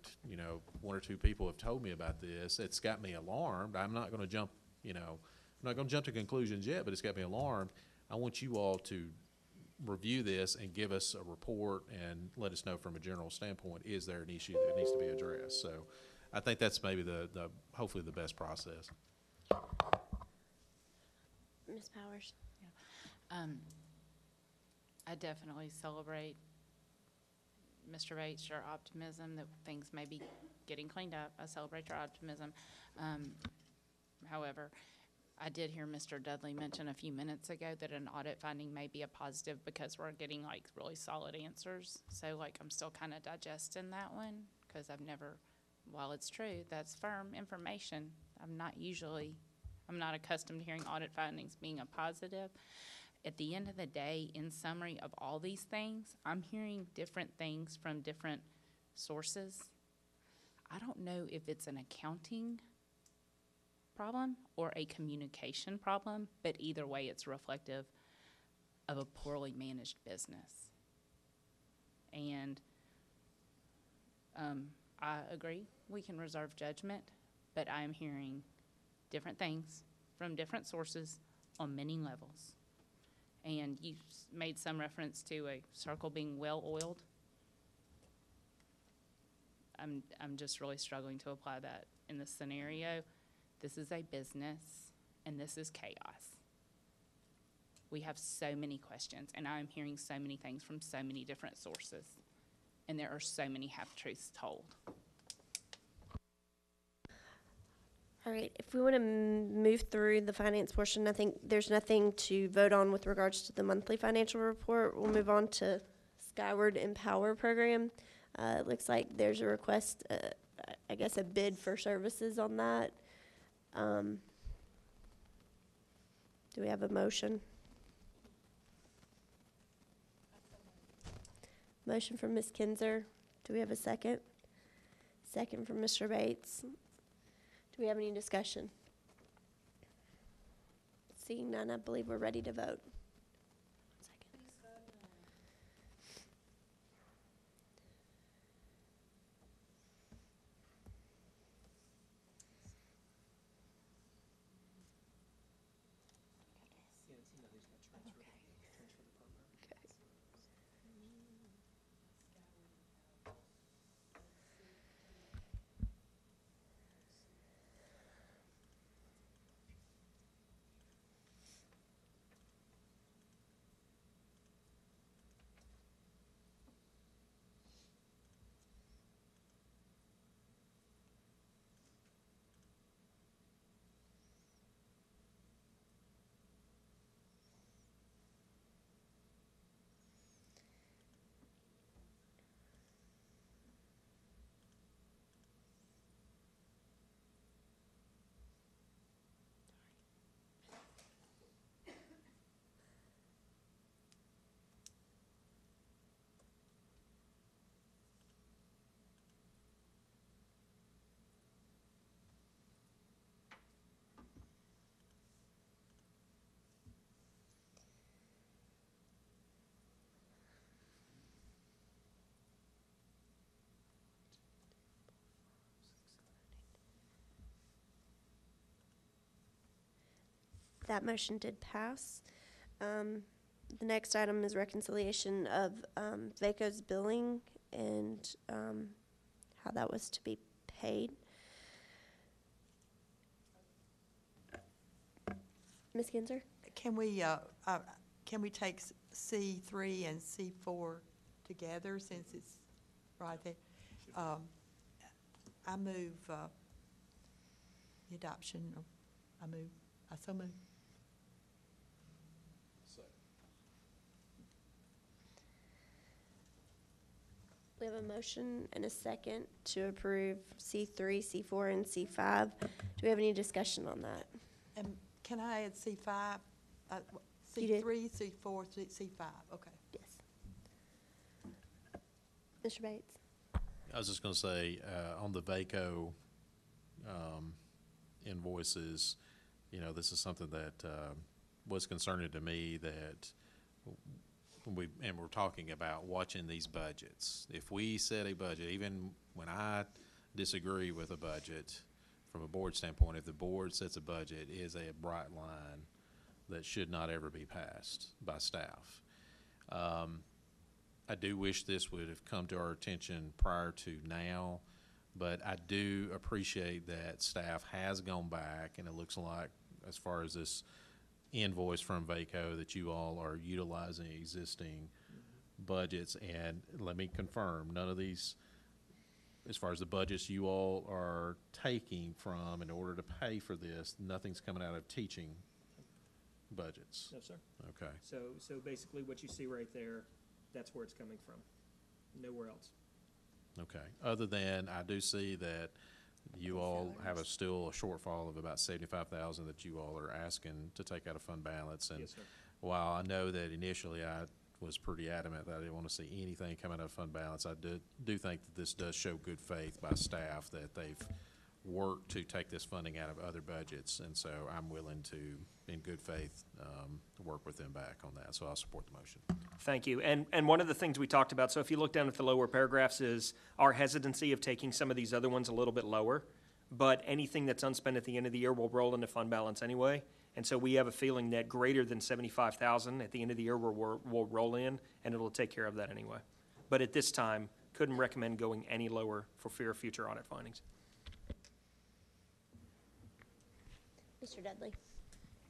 1 or 2 people have told me about this. It's got me alarmed. I'm not gonna jump, I'm not gonna jump to conclusions yet, but it's got me alarmed. I want you all to review this and give us a report and let us know from a general standpoint, is there an issue that needs to be addressed? So I think that's maybe the hopefully the best process. Ms. Powers? I definitely celebrate Mr. Bates, your optimism that things may be getting cleaned up. I celebrate your optimism. However, I did hear Mr. Dudley mention a few minutes ago that an audit finding may be a positive because we're getting like really solid answers. So like I'm still kind of digesting that one because I've never, while it's true, that's firm information. I'm not accustomed to hearing audit findings being a positive. At the end of the day, in summary of all these things, I'm hearing different things from different sources. I don't know if it's an accounting problem or a communication problem, but either way, it's reflective of a poorly managed business. And I agree, we can reserve judgment, but I'm hearing different things from different sources on many levels. And you made some reference to a circle being well-oiled. I'm just really struggling to apply that in this scenario. This is a business, and this is chaos. We have so many questions, and I'm hearing so many things from so many different sources, and there are so many half-truths told. All right, if we want to move through the finance portion, I think there's nothing to vote on with regards to the monthly financial report. We'll move on to Skyward Empower program. It looks like there's a request, I guess a bid for services on that. Do we have a motion? Motion from Ms. Kinzer. Do we have a second? Second from Mr. Bates. Do we have any discussion? Seeing none, I believe we're ready to vote. That motion did pass. The next item is reconciliation of VACO's billing and how that was to be paid. Ms. Kinzer? Can we take C3 and C4 together since it's right there? I move the adoption of, I so move. We have a motion and a second to approve C3, C4, and C5. Do we have any discussion on that? And can I add C5? You did. C3, C4, C5, okay. Yes. Mr. Bates? I was just going to say, on the VACO invoices, you know, this is something that was concerning to me that we're talking about watching these budgets. If we set a budget, even when I disagree with a budget from a board standpoint, if the board sets a budget, it is a bright line that should not ever be passed by staff. I do wish this would have come to our attention prior to now, but I do appreciate that staff has gone back, and it looks like, as far as this invoice from VACO, that you all are utilizing existing budgets. And let me confirm, none of these as far as the budgets you all are taking from in order to pay for this, nothing's coming out of teaching budgets? No, sir. Okay. So basically what you see right there, that's where it's coming from. Nowhere else. Okay. Other than, I do see that you all have still a shortfall of about 75,000 that you all are asking to take out of fund balance. And Yes, sir. while I know that initially I was pretty adamant that I didn't want to see anything come out of fund balance, I do think that this does show good faith by staff that they've worked to take this funding out of other budgets. And so I'm willing to, in good faith, work with them back on that. So I'll support the motion. Thank you. And one of the things we talked about, so if you look down at the lower paragraphs, is our hesitancy of taking some of these other ones a little bit lower. But anything that's unspent at the end of the year will roll into fund balance anyway. And so we have a feeling that greater than 75,000 at the end of the year will roll in, and it'll take care of that anyway. But at this time, couldn't recommend going any lower for fear of future audit findings. Mr. Dudley.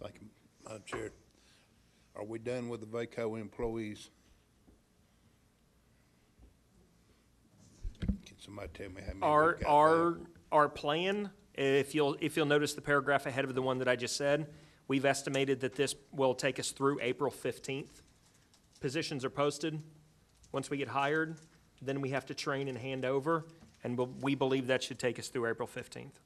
Thank you, Madam Chair. Are we done with the VACO employees? Can somebody tell me how many we've got left? Our plan, if you'll notice the paragraph ahead of the one that I just said, we've estimated that this will take us through April 15th. Positions are posted. Once we get hired, then we have to train and hand over, and we believe that should take us through April 15th.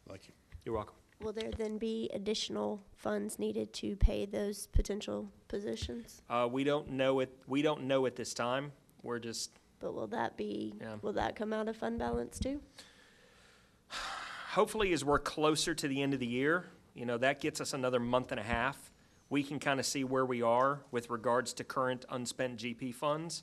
Thank you. You're welcome. Will there then be additional funds needed to pay those potential positions? We don't know at this time. We're just, But will that be, Yeah. will that come out of fund balance too? hopefully as we're closer to the end of the year, that gets us another month and a half. We can kind of see where we are with regards to current unspent GP funds.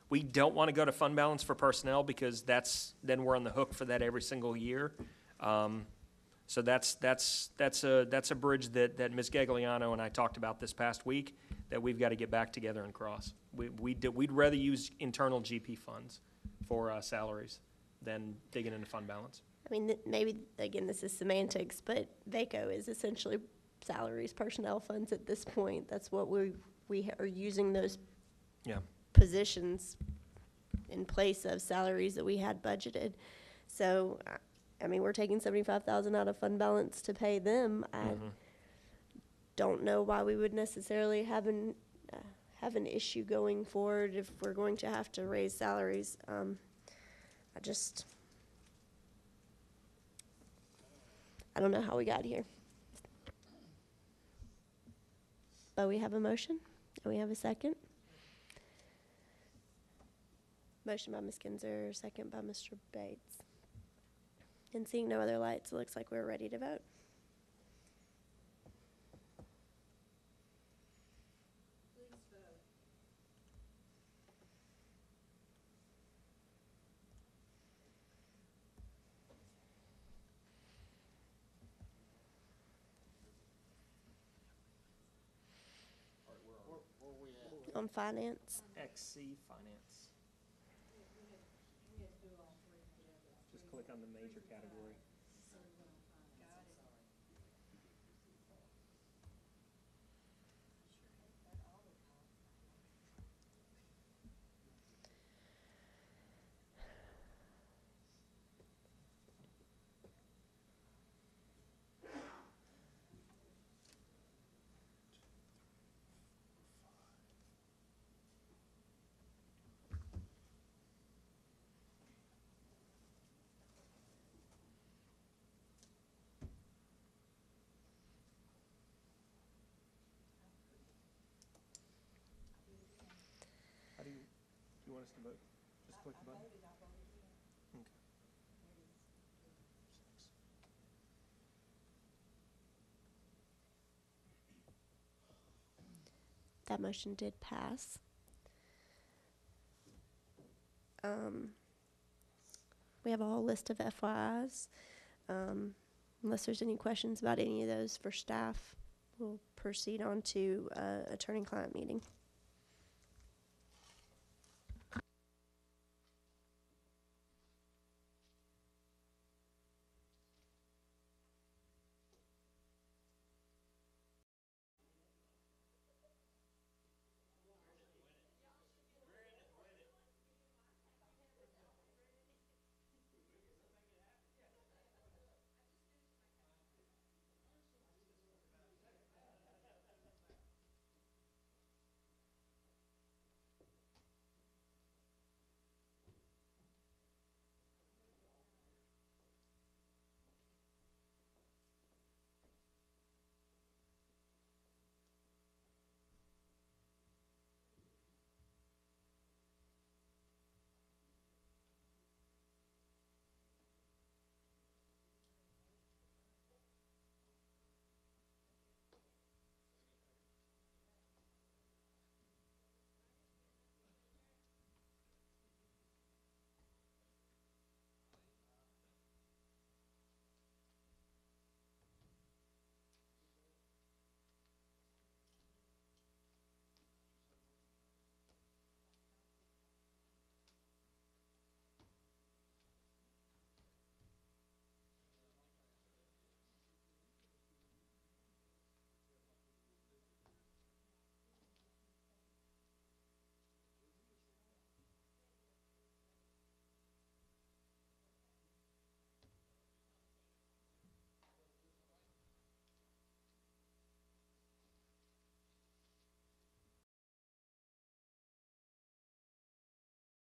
We don't want to go to fund balance for personnel because then we're on the hook for that every single year. So that's a bridge that Ms. Gagliano and I talked about this past week that we've got to get back together and cross. We'd rather use internal GP funds for salaries than digging into fund balance. I mean, maybe, again, this is semantics, but VACO is essentially salaries, personnel funds at this point. That's what we are using those Yeah. positions in place of salaries that we had budgeted. So, I mean, we're taking 75,000 out of fund balance to pay them. I don't know why we would necessarily have an issue going forward if we're going to have to raise salaries. I don't know how we got here. But we have a motion, and we have a second. Motion by Ms. Kinzer, second by Mr. Bates. And seeing no other lights, it looks like we're ready to vote. On finance. XC Finance. Just click on the major category. How do you want us to vote? Just click the button? Okay. That motion did pass. We have a whole list of FYIs. Unless there's any questions about any of those for staff, we'll proceed on to attorney-client meeting.